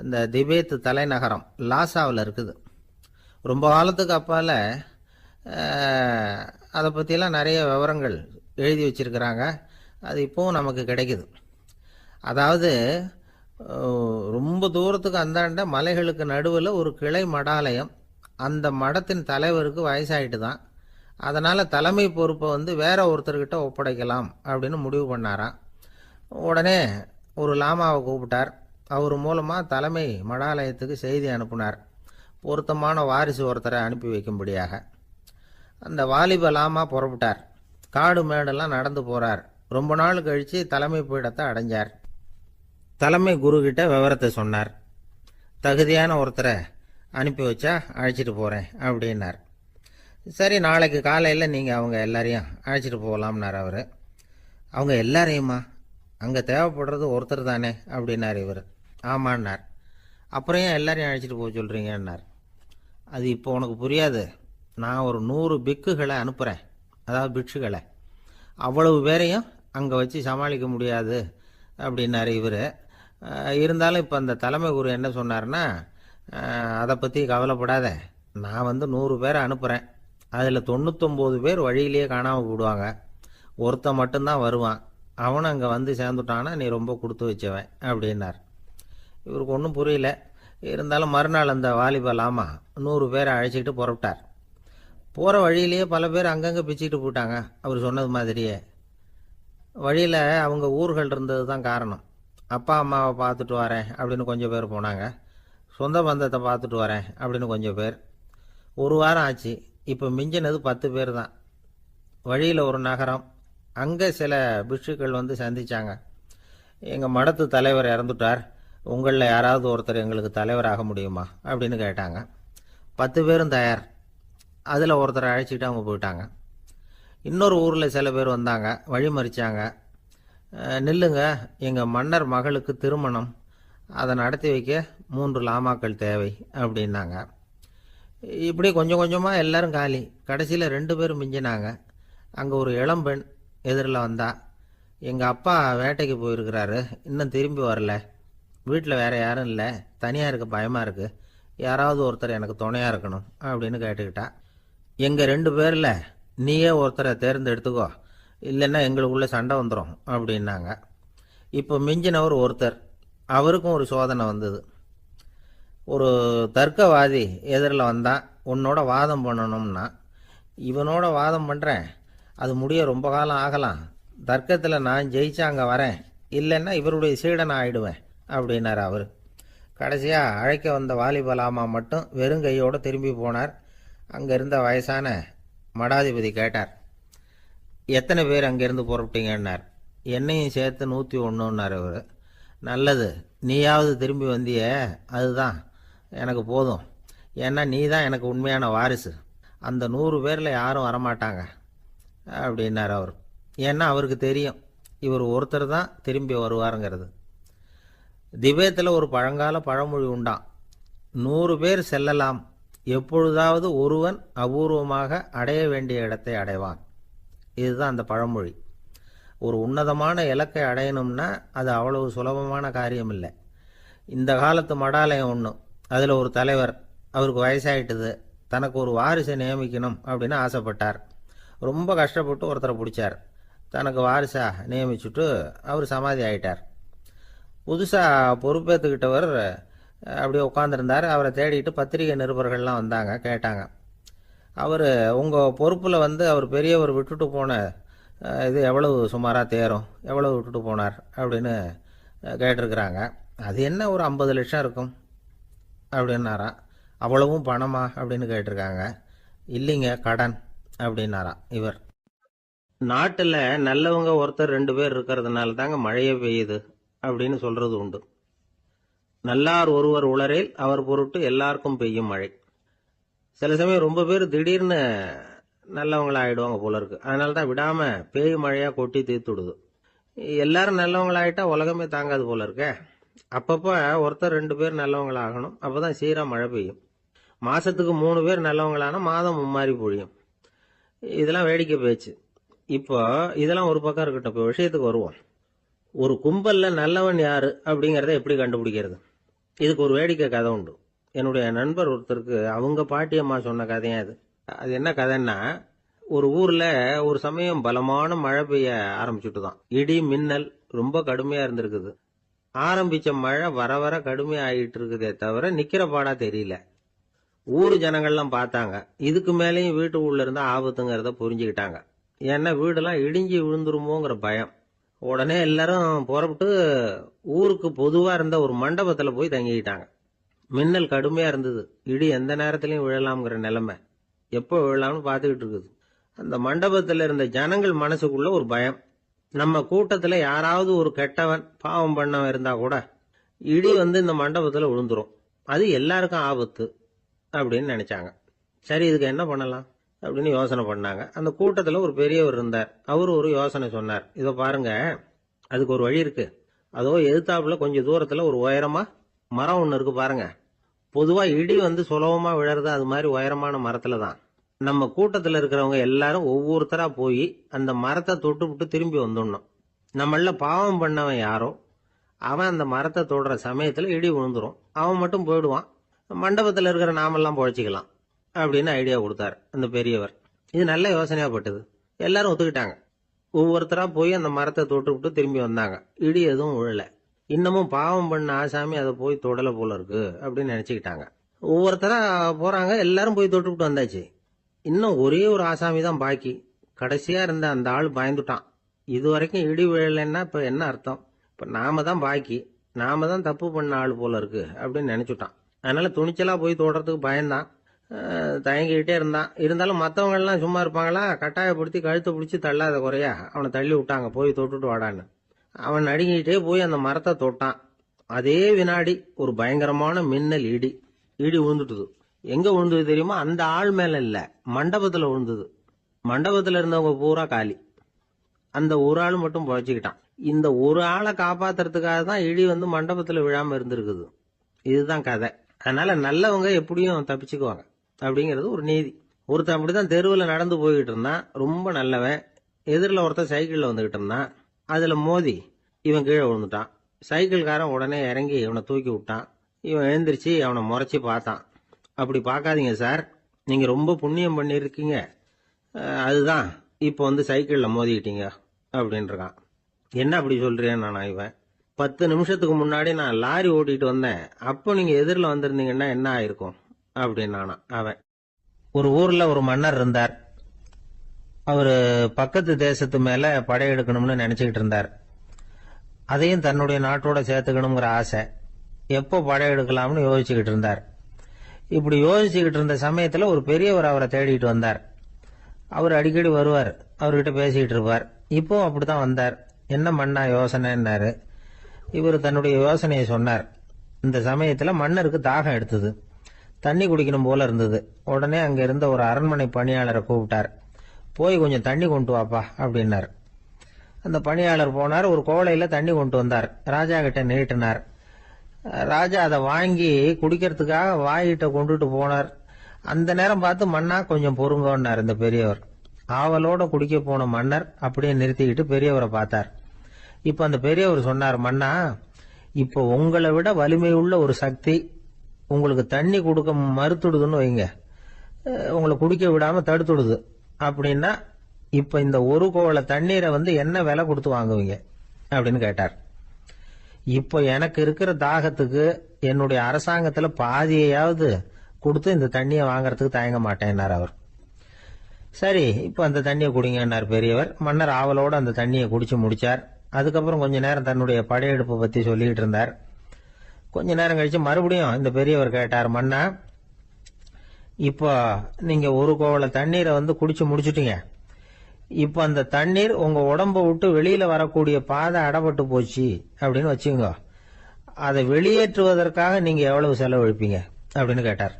இந்த திபேத் தலைநகரம் லாசாவில் இருக்குது. ரொம்ப காலத்துக்கு அப்பால் அதை பற்றியெல்லாம் நிறைய விவரங்கள் எழுதி வச்சிருக்கிறாங்க. அது இப்போவும் நமக்கு கிடைக்குது. அதாவது ரொம்ப தூரத்துக்கு அந்தாண்ட மலைகளுக்கு நடுவில் ஒரு கிளை மடாலயம். அந்த மடத்தின் தலைவருக்கு வயசாயிட்டு தான். அதனால் தலைமை பொறுப்பை வேற ஒருத்தர்கிட்ட ஒப்படைக்கலாம் அப்படின்னு முடிவு பண்ணாராம். உடனே ஒரு லாமாவை கூப்பிட்டார். அவர் மூலமாக தலைமை மடாலயத்துக்கு செய்தி அனுப்புனார், பொருத்தமான வாரிசு ஒருத்தரை அனுப்பி வைக்கும்படியாக. அந்த வாலிப லாமா புறப்பட்டார். காடு மேடெல்லாம் நடந்து போகிறார். ரொம்ப நாள் கழித்து தலைமை பீடத்தை அடைஞ்சார். தலைமை குருக்கிட்ட விவரத்தை சொன்னார். தகுதியான ஒருத்தரை அனுப்பி வச்சா அழைச்சிட்டு போகிறேன் அப்படின்னார். சரி, நாளைக்கு காலையில் நீங்கள் அவங்க எல்லாரையும் அழைச்சிட்டு போகலாம்னார் அவர். அவங்க எல்லாரையுமா? அங்கே தேவைப்படுறது ஒருத்தர் தானே அப்படின்னார் இவர். ஆமான்னார். அப்புறம் ஏன் எல்லாரையும் அழைச்சிட்டு போக சொல்கிறீங்கன்னார். அது இப்போ உனக்கு புரியாது. நான் ஒரு 100 பிக்குகளை அனுப்புகிறேன், அதாவது பிட்சுகளை. அவ்வளவு பேரையும் அங்கே வச்சு சமாளிக்க முடியாது அப்படின்னார் இவர். இருந்தாலும் இப்போ அந்த தலைமை குரு என்ன சொன்னார்னா, அதை பற்றி கவலைப்படாத, நான் 100 பேரை அனுப்புகிறேன். அதில் 99 பேர் வழியிலேயே காணாமல் போடுவாங்க. ஒருத்தன் மட்டும்தான் வருவான். அவனும் அங்கே சேர்ந்துட்டான்னா நீ ரொம்ப கொடுத்து வச்சவன் அப்படின்னார். இவருக்கு ஒன்றும் புரியல. இருந்தாலும் மறுநாள் அந்த வாலிபலாமா 100 பேரை அழைச்சிக்கிட்டு புறப்பட்டார். போகிற வழியிலேயே பல பேர் அங்கங்கே பிச்சுக்கிட்டு போயிட்டாங்க. அவர் சொன்னது மாதிரியே. வழியில் அவங்க ஊர்கள் இருந்தது தான் காரணம். அப்பா அம்மாவை பார்த்துட்டு வரேன் அப்படின்னு கொஞ்சம் பேர் போனாங்க. சொந்த பந்தத்தை பார்த்துட்டு வரேன் அப்படின்னு கொஞ்சம் பேர். ஒரு வாரம் ஆச்சு. இப்போ மிஞ்சினது 10 பேர் தான். வழியில் ஒரு நகரம். அங்கே சில பிட்சுக்கள் சந்தித்தாங்க. எங்கள் மடத்து தலைவர் இறந்துட்டார், உங்களில் யாராவது ஒருத்தர் எங்களுக்கு தலைவராக முடியுமா அப்படின்னு கேட்டாங்க. 10 பேரும் தயார். அதில் ஒருத்தரை அழைச்சிட்டு அவங்க போயிட்டாங்க. இன்னொரு ஊரில் சில பேர் வந்தாங்க, வழிமறிச்சாங்க. நில்லுங்க, எங்கள் மன்னர் மகளுக்கு திருமணம், அதை நடத்தி வைக்க 3 லாமாக்கள் தேவை அப்படின்னாங்க. இப்படி கொஞ்சம் கொஞ்சமாக எல்லாரும் காலி. கடைசியில் 2 பேரும் மிஞ்சினாங்க. அங்கே ஒரு இளம்பெண் எதிரில் வந்தா, எங்கள் அப்பா வேட்டைக்கு போயிருக்கிறாரு, இன்னும் திரும்பி வரல வீட்டில் வேற யாரும் இல்லை, தனியாக இருக்க பயமாக இருக்கு, யாராவது ஒருத்தர் எனக்கு துணையாக இருக்கணும் அப்படின்னு கேட்டுக்கிட்டா. எங்கள் 2 பேரில் நீயே ஒருத்தரை தேர்ந்தெடுத்துக்கோ, இல்லைன்னா எங்களுக்குள்ளே சண்டை வந்துடும் அப்படின்னாங்க. இப்போ மிஞ்சினவர் ஒருத்தர், அவருக்கும் ஒரு சோதனை வந்தது. ஒரு தர்க்கவாதி எதிரில் வந்தான், உன்னோட வாதம் பண்ணணும்னா. இவனோட வாதம் பண்ணுறேன், அது முடிய ரொம்ப காலம் ஆகலாம், தர்க்கத்தில் நான் ஜெயிச்சா அங்கே வரேன், இல்லைன்னா இவருடைய சீடனை ஆயிடுவேன் அப்படின்னார் அவர். கடைசியாக அழைக்க வந்த வாலிபலாமா மட்டும் வெறும் கையோடு திரும்பி போனார். அங்கே இருந்த வயசான மடாதிபதி கேட்டார், எத்தனை பேர் அங்கேருந்து புறப்பட்டீங்கன்னார். என்னையும் சேர்த்து 101ன்னார் அவர். நல்லது, நீயாவது திரும்பி வந்திய, அதுதான் எனக்கு போதும், ஏன்னா நீ தான் எனக்கு உண்மையான வாரிசு, அந்த 100 பேரில் யாரும் வரமாட்டாங்க அப்படின்னார் அவர். ஏன்னா அவருக்கு தெரியும் இவர் ஒருத்தர் தான் திரும்பி வருவாருங்கிறது. திபேத்தில் ஒரு பழங்கால பழமொழி உண்டாம், 100 பேர் செல்லலாம், எப்பொழுதாவது ஒருவன் அபூர்வமாக அடைய வேண்டிய இடத்தை அடைவான். இதுதான் அந்த பழமொழி. ஒரு உன்னதமான இலக்கை அடையணும்னா அது அவ்வளவு சுலபமான காரியம் இல்லை. இந்த காலத்து மடாலயம் ஒன்று, அதில் ஒரு தலைவர், அவருக்கு வயசாயிட்டுது, தனக்கு ஒரு வாரிசை நியமிக்கணும் அப்படின்னு ஆசைப்பட்டார். ரொம்ப கஷ்டப்பட்டு ஒருத்தரை பிடிச்சார், தனக்கு வாரிசாக நியமிச்சுட்டு அவர் சமாதி ஆயிட்டார். புதுசாக பொறுப்பேற்றுக்கிட்டவர் அப்படியே உட்காந்துருந்தார். அவரை தேடிட்டு பத்திரிகை நிருபர்கள்லாம் வந்தாங்க, கேட்டாங்க. அவர் உங்கள் பொறுப்பில் அவர் பெரியவர் விட்டுட்டு போன இது எவ்வளவு சுமாராக தேரும், எவ்வளவு விட்டுட்டு போனார் அப்படின்னு கேட்டிருக்கிறாங்க. அது என்ன ஒரு 50 லட்சம் இருக்கும் அப்படின்னாராம். அவ்வளவும் பணமா அப்படின்னு கேட்டிருக்காங்க. இல்லைங்க, கடன் அப்படின்னாராம் இவர். நாட்டில் நல்லவங்க ஒருத்தர் 2 பேர் இருக்கிறதுனால தாங்க மழையே பெய்யுது அப்படின்னு சொல்றது உண்டு. நல்லார் ஒருவர் உளரேல் அவர் பொருட்டு எல்லாருக்கும் பெய்யும் மழை. சில சமயம் ரொம்ப பேர் திடீர்னு நல்லவங்களா ஆயிடுவாங்க போல இருக்கு, அதனால தான் விடாம பேய் மழையா கொட்டி தீர்த்துடுது. எல்லாரும் நல்லவங்களாயிட்டா உலகமே தாங்காது போல இருக்க. அப்பப்போ ஒருத்தர் 2 பேர் நல்லவங்களாகணும், அப்பதான் சீரா மழை பெய்யும். மாசத்துக்கு 3 பேர் நல்லவங்களானா மாதம் மும்மாரி பொழியும். இதெல்லாம் வேடிக்கை பேச்சு. இப்போ இதெல்லாம் ஒரு பக்கம் இருக்கட்டும், இப்போ விஷயத்துக்கு வருவோம். ஒரு கும்பல்ல நல்லவன் யாரு அப்படிங்கறத எப்படி கண்டுபிடிக்கிறது? இதுக்கு ஒரு வேடிக்கை கதை உண்டு. என்னுடைய நண்பர் ஒருத்தருக்கு அவங்க பாட்டியம்மா சொன்ன கதையா அது. அது என்ன கதைன்னா, ஒரு ஊர்ல ஒரு சமயம் பலமான மழை பெய்ய ஆரம்பிச்சுட்டு தான். இடி மின்னல் ரொம்ப கடுமையா இருந்திருக்குது. ஆரம்பிச்ச மழை வர வர கடுமையா ஆகிட்டு இருக்குதே தவிர நிக்கிற பாடா தெரியல. ஊர் ஜனங்கள்லாம் பார்த்தாங்க, இதுக்கு மேலேயும் வீட்டு உள்ள இருந்தா ஆபத்துங்கிறத புரிஞ்சுக்கிட்டாங்க. ஏன்னா வீடெல்லாம் இடிஞ்சி விழுந்துருமோங்கிற பயம். உடனே எல்லாரும் புறப்பட்டு ஊருக்கு பொதுவா இருந்த ஒரு மண்டபத்துல போய் தங்கிக்கிட்டாங்க. மின்னல் கடுமையா இருந்தது, இடி எந்த நேரத்திலையும் விழலாம்ங்கிற நிலைமை, எப்போ விழலாம்னு பார்த்துக்கிட்டு இருக்குது. அந்த மண்டபத்துல இருந்த ஜனங்கள் மனசுக்குள்ள ஒரு பயம், நம்ம கூட்டத்துல யாராவது ஒரு கெட்டவன் பாவம் பண்ணவன் இருந்தா கூட இடி இந்த மண்டபத்துல விழுந்துரும், அது எல்லாருக்கும் ஆபத்து அப்படின்னு நினைச்சாங்க. சரி, இதுக்கு என்ன பண்ணலாம் அப்படின்னு யோசனை பண்ணாங்க. அந்த கூட்டத்துல ஒரு பெரியவர் இருந்தார். அவரு ஒரு யோசனை சொன்னார். இதோ பாருங்க, அதுக்கு ஒரு வழி இருக்கு. அதோ எதிர்த்தாப்புல கொஞ்சம் தூரத்துல ஒரு உயரமா மரம் ஒண்ணு இருக்கு பாருங்க. பொதுவா இடி சுலபமா விழறது அது மாதிரி உயரமான மரத்துல தான். நம்ம கூட்டத்துல இருக்கிறவங்க எல்லாரும் ஒவ்வொருத்தரா போய் அந்த மரத்தை தொட்டு விட்டு திரும்பி வந்துடணும். நம்மள பாவம் பண்ணவன் யாரோ அவன் அந்த மரத்தை தொடுற சமயத்துல இடி விழுந்துரும், அவன் மட்டும் போயிடுவான், மண்டபத்துல இருக்கிற நாமெல்லாம் பொழைச்சிக்கலாம் அப்படின்னு ஐடியா கொடுத்தாரு அந்த பெரியவர். இது நல்ல யோசனையா பட்டது. எல்லாரும் ஒத்துக்கிட்டாங்க. ஒவ்வொருத்தரா போய் அந்த மரத்தை தொட்டு விட்டு திரும்பி வந்தாங்க. இடி எதுவும் விழல. இன்னமும் பாவம் பண்ண ஆசாமி அதை போய் தொடல போல இருக்கு அப்படின்னு நினைச்சுக்கிட்டாங்க. ஒவ்வொருத்தரா போறாங்க, எல்லாரும் போய் தொட்டு விட்டு வந்தாச்சு. இன்னும் ஒரே ஒரு ஆசாமி தான் பாக்கி. கடைசியா இருந்த அந்த ஆள் பயந்துட்டான். இது வரைக்கும் இடி விழலைன்னா இப்ப என்ன அர்த்தம்? இப்ப நாம தான் பாக்கி, நாம தான் தப்பு பண்ண ஆள் போல இருக்கு அப்படின்னு நினைச்சுட்டான். அதனால துணிச்சலா போய் தொடுறதுக்கு பயந்தான், தயங்கிக்கிட்டே இருந்தான். இருந்தாலும் மற்றவங்க எல்லாம் சும்மா இருப்பாங்களா, கட்டாயப்படுத்தி கழுத்தை பிடிச்சி தள்ளாத குறையா அவனை தள்ளி விட்டாங்க, போய் தொட்டுட்டு வாடான்னு. அவன் நடுங்கிட்டே போய் அந்த மரத்தை தொட்டான். அதே வினாடி ஒரு பயங்கரமான மின்னல் இடி விழுந்துட்டுது. எங்க விழுந்தது தெரியுமா? அந்த ஆள் மேல இல்ல, மண்டபத்துல விழுந்தது. மண்டபத்துல இருந்தவங்க பூரா காலி, அந்த ஒரு ஆள் மட்டும் பொழைச்சிக்கிட்டான். இந்த ஒரு ஆளை காப்பாத்துறதுக்காக தான் இடி மண்டபத்துல விழாம இருந்திருக்குது. இதுதான் கதை. அதனால நல்லவங்க எப்படியும் தப்பிச்சுக்குவாங்க அப்படிங்கிறது ஒரு நீதி. ஒருத்தன் அப்படிதான் தெருவில் நடந்து போய்கிட்டு இருந்தான், ரொம்ப நல்லவன். எதிரில் ஒருத்தன் சைக்கிள்ல வந்துகிட்டு இருந்தான். அதுல மோதி இவன் கீழே விழுந்துட்டான். சைக்கிள்காரன் உடனே இறங்கி இவனை தூக்கி விட்டான். இவன் எழுந்திரிச்சு அவனை முறைச்சி பார்த்தான். அப்படி பார்க்காதீங்க சார், நீங்கள் ரொம்ப புண்ணியம் பண்ணியிருக்கீங்க, அதுதான் இப்போ வந்து சைக்கிளில் மோதிக்கிட்டீங்க அப்படின்றான். என்ன அப்படி சொல்கிறேன் நான்? இவன் 10 நிமிஷத்துக்கு முன்னாடி நான் லாரி ஓட்டிகிட்டு வந்தேன், அப்போ நீங்கள் எதிரில் வந்திருந்தீங்கன்னா என்ன ஆயிருக்கும் அப்படின்னானா அவன். ஒரு ஊரில் ஒரு மன்னர் இருந்தார். அவர் பக்கத்து தேசத்து மேலே படையெடுக்கணும்னு நினச்சிக்கிட்டு இருந்தார். அதையும் தன்னுடைய நாட்டோட சேர்த்துக்கணுங்கிற ஆசை. எப்போ படையெடுக்கலாம்னு யோசிச்சுக்கிட்டு இருந்தார். இப்படி யோசிச்சுக்கிட்டு இருந்த சமயத்தில் ஒரு பெரியவர் அவரை தேடிட்டு வந்தார். அவர் அடிக்கடி வருவார், அவர்கிட்ட பேசிக்கிட்டு இருப்பார். இப்போவும் அப்படித்தான் வந்தார். என்ன மன்னா யோசனைன்னாரு. இவர் தன்னுடைய யோசனையை சொன்னார். இந்த சமயத்தில் மன்னருக்கு தாகம் எடுத்தது, தண்ணி குடிக்கணும் போல இருந்தது. உடனே அங்கே இருந்த ஒரு அரண்மனை பணியாளரை கூப்பிட்டார். போய் கொஞ்சம் தண்ணி கொண்டு வாப்பா அப்படின்னார். அந்த பணியாளர் போனார், ஒரு கோலையில் தண்ணி கொண்டு வந்தார். ராஜா கிட்ட நீட்டினார். ராஜா அதை வாங்கி குடிக்கிறதுக்காக வாயிட்ட கொண்டுட்டு போனார். அந்த நேரம் பார்த்து மன்னா கொஞ்சம் பொறுங்கன்னார் இந்த பெரியவர். ஆவலோட குடிக்க போன மன்னர் அப்படியே நிறுத்திக்கிட்டு பெரியவரை பார்த்தார். இப்ப அந்த பெரியவர் சொன்னார், மன்னா, இப்போ உங்களை விட வலிமை உள்ள ஒரு சக்தி உங்களுக்கு தண்ணி கொடுக்க மறுத்துடுதுன்னு வைங்க, உங்களை குடிக்க விடாம தடுத்துடுது அப்படின்னா, இப்ப இந்த ஒரு கோவள தண்ணீரை வந்து என்ன விலை கொடுத்து வாங்குவீங்க அப்படின்னு கேட்டார். இப்போ எனக்கு இருக்கிற தாகத்துக்கு என்னுடைய அரசாங்கத்துல பாதியையாவது கொடுத்து இந்த தண்ணியை வாங்கறதுக்கு தயங்க மாட்டேன்னார் அவர். சரி, இப்ப அந்த தண்ணியை குடிங்கன்னார் பெரியவர். மன்னர் ஆவலோடு அந்த தண்ணியை குடிச்சு முடிச்சார். அதுக்கப்புறம் கொஞ்ச நேரம் தன்னுடைய படையெடுப்பை பத்தி சொல்லிட்டு இருந்தார். கொஞ்ச நேரம் கழிச்சு மறுபடியும் இந்த பெரியவர் கேட்டார், மன்னா, இப்போ நீங்க ஒரு கோவள தண்ணீரை வந்து குடிச்சு முடிச்சுட்டீங்க. இப்ப அந்த தண்ணீர் உங்க உடம்ப விட்டு வெளியில வரக்கூடிய பாதை அடப்பட்டு போச்சு அப்படின்னு வச்சுங்க, அதை வெளியேற்றுவதற்காக நீங்க எவ்வளவு செலவழிப்பீங்க அப்படின்னு கேட்டார்.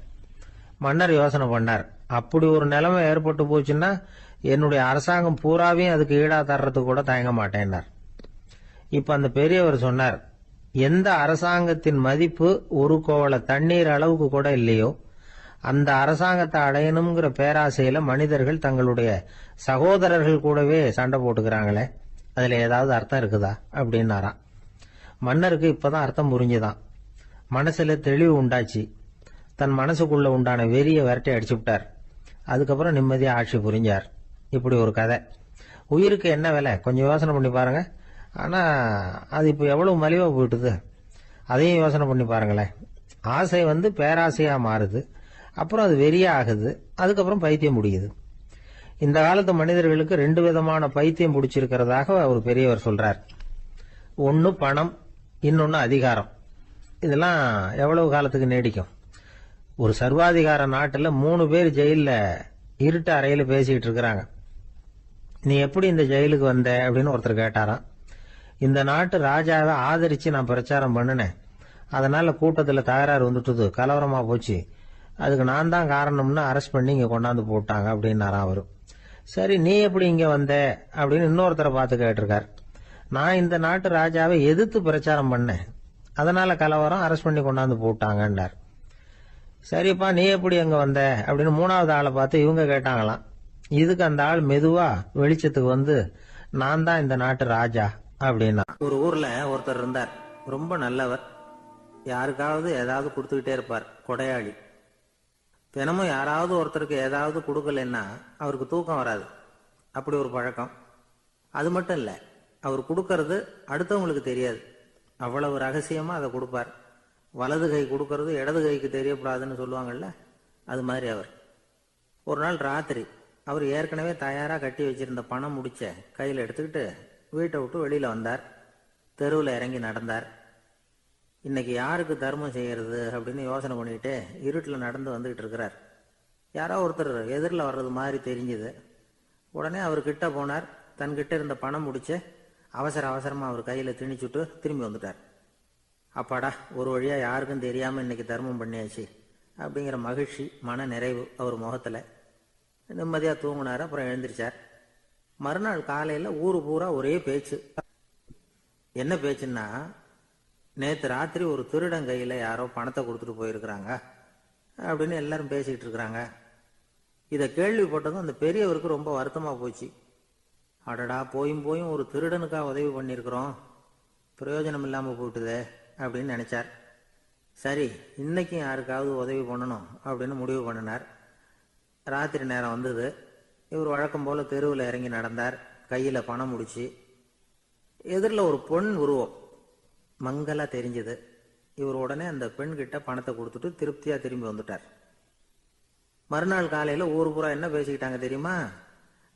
மன்னர் யோசனை பண்ணார். அப்படி ஒரு நிலைமை ஏற்பட்டு போச்சுன்னா என்னுடைய அரசாங்கம் பூராவையும் அதுக்கு ஈடா தர்றதுக்கு கூட தயங்க மாட்டேன்னார். இப்ப அந்த பெரியவர் சொன்னார், எந்த அரசாங்கத்தின் மதிப்பு ஒரு கோவள தண்ணீர் அளவுக்கு கூட இல்லையோ அந்த அரசாங்கத்தை அடையணுங்கிற பேராசையில மனிதர்கள் தங்களுடைய சகோதரர்கள் கூடவே சண்டை போட்டுக்கிறாங்களே, அதுல ஏதாவது அர்த்தம் இருக்குதா அப்படின்னாராம். மன்னருக்கு இப்பதான் அர்த்தம் புரிஞ்சுதான். மனசுல தெளிவு உண்டாச்சு. தன் மனசுக்குள்ள உண்டான வெறிய விரட்டி அடிச்சு விட்டார். அதுக்கப்புறம் நிம்மதியா ஆட்சி புரிஞ்சார். இப்படி ஒரு கதை. உயிருக்கு என்ன விலை கொஞ்சம் யோசனை பண்ணி பாருங்க. ஆனா அது இப்ப எவ்வளவு மலிவா போயிட்டுது, அதையும் யோசனை பண்ணி பாருங்களேன். ஆசை வந்து பேராசையா மாறுது, அப்புறம் அது வெறியா ஆகுது, அதுக்கப்புறம் பைத்தியம் முடியுது. இந்த காலத்து மனிதர்களுக்கு 2 விதமான பைத்தியம் பிடிச்சிருக்கிறதாக ஒரு பெரியவர் சொல்றார். ஒன்னு பணம், இன்னொன்னு அதிகாரம். இதெல்லாம் எவ்வளவு காலத்துக்கு நீடிக்கும்? ஒரு சர்வாதிகார நாட்டில் 3 பேர் ஜெயில இருட்டு அறையில பேசிக்கிட்டு இருக்கிறாங்க. நீ எப்படி இந்த ஜெயிலுக்கு வந்த அப்படின்னு ஒருத்தர் கேட்டாராம். இந்த நாட்டு ராஜாவை ஆதரிச்சு நான் பிரச்சாரம் பண்ணினேன், அதனால கூட்டத்தில் தகராறு வந்துட்டுது, கலவரமா போச்சு, அதுக்கு நான் தான் காரணம்னு அரெஸ்ட் பண்ணி இங்க கொண்டாந்து போட்டாங்க அப்படின்னாராம் அவரு. சரி, நீ எப்படி இங்க வந்த அப்படின்னு இன்னொருத்தரை பார்த்து கேட்டிருக்கார். நான் இந்த நாட்டு ராஜாவை எதிர்த்து பிரச்சாரம் பண்ணேன், அதனால கலவரம், அரெஸ்ட் பண்ணி கொண்டாந்து போட்டாங்கன்னார். சரிப்பா, நீ எப்படி அங்க வந்த அப்படின்னு 3வது ஆளை பார்த்து இவங்க கேட்டாங்களாம். இதுக்கு அந்த ஆள் மெதுவா வெளிச்சத்துக்கு வந்து, நான் தான் இந்த நாட்டு ராஜா அப்படின்னா. ஒரு ஊர்ல ஒருத்தர் இருந்தார், ரொம்ப நல்லவர். யாருக்காவது ஏதாவது கொடுத்துக்கிட்டே இருப்பார், கொடையாளி. தினமும் யாராவது ஒருத்தருக்கு ஏதாவது கொடுக்கலன்னா அவருக்கு தூக்கம் வராது, அப்படி ஒரு பழக்கம். அது மட்டும் இல்லை, அவர் கொடுக்கறது அடுத்தவங்களுக்கு தெரியாது, அவ்வளவு ரகசியமா அதை கொடுப்பார். வலது கை கொடுக்கறது இடது கைக்கு தெரியக்கூடாதுன்னு சொல்லுவாங்கல்ல, அது மாதிரி அவர். ஒரு நாள் ராத்திரி அவர் ஏற்கனவே தயாராக கட்டி வச்சிருந்த பணம் முடிச்ச கையில் எடுத்துக்கிட்டு வீட்டை விட்டு வெளியில் வந்தார். தெருவில் இறங்கி நடந்தார். இன்னைக்கு யாருக்கு தர்மம் செய்யறது அப்படின்னு யோசனை பண்ணிட்டு இருட்டில் நடந்து வந்துகிட்டு இருக்கிறார். யாரோ ஒருத்தர் எதிரில் வர்றது மாதிரி தெரிஞ்சுது. உடனே அவர் கிட்ட போனார். தன்கிட்ட இருந்த பணம் முடிச்சு அவசரமாக அவர் கையில் திணிச்சுட்டு திரும்பி வந்துட்டார். அப்பாடா, ஒரு வழியா யாருக்கும் தெரியாம இன்னைக்கு தர்மம் பண்ணியாச்சு அப்படிங்கிற மகிழ்ச்சி, மன நிறைவு அவர் முகத்துல. நிம்மதியா தூங்கினார். அப்புறம் எழுந்திரிச்சார். மறுநாள் காலையில ஊரு பூரா ஒரே பேச்சு. என்ன பேச்சுன்னா, நேற்று ராத்திரி ஒரு திருடன் கையில யாரோ பணத்தை கொடுத்துட்டு போயிருக்கிறாங்க அப்படின்னு எல்லாரும் பேசிக்கிட்டு இருக்கிறாங்க. இதை கேள்விப்பட்டதும் அந்த பெரியவருக்கு ரொம்ப வருத்தமா போச்சு. அடடா, போயும் ஒரு திருடனுக்கா உதவி பண்ணியிருக்கிறோம், பிரயோஜனம் இல்லாமல் போயிட்டுதே அப்படின்னு நினச்சார். சரி, இன்றைக்கும் யாருக்காவது உதவி பண்ணணும் அப்படின்னு முடிவு பண்ணினார். ராத்திரி நேரம் வந்தது. இவர் வழக்கம் போல் தெருவில் இறங்கி நடந்தார். கையில் பணம் முடிச்சு. எதிரில் ஒரு பெண் உருவம் மங்கலாக தெரிஞ்சது. இவர் உடனே அந்த பெண்கிட்ட பணத்தை கொடுத்துட்டு திருப்தியாக திரும்பி வந்துட்டார். மறுநாள் காலையில் ஊர் பூரா என்ன பேசிக்கிட்டாங்க தெரியுமா?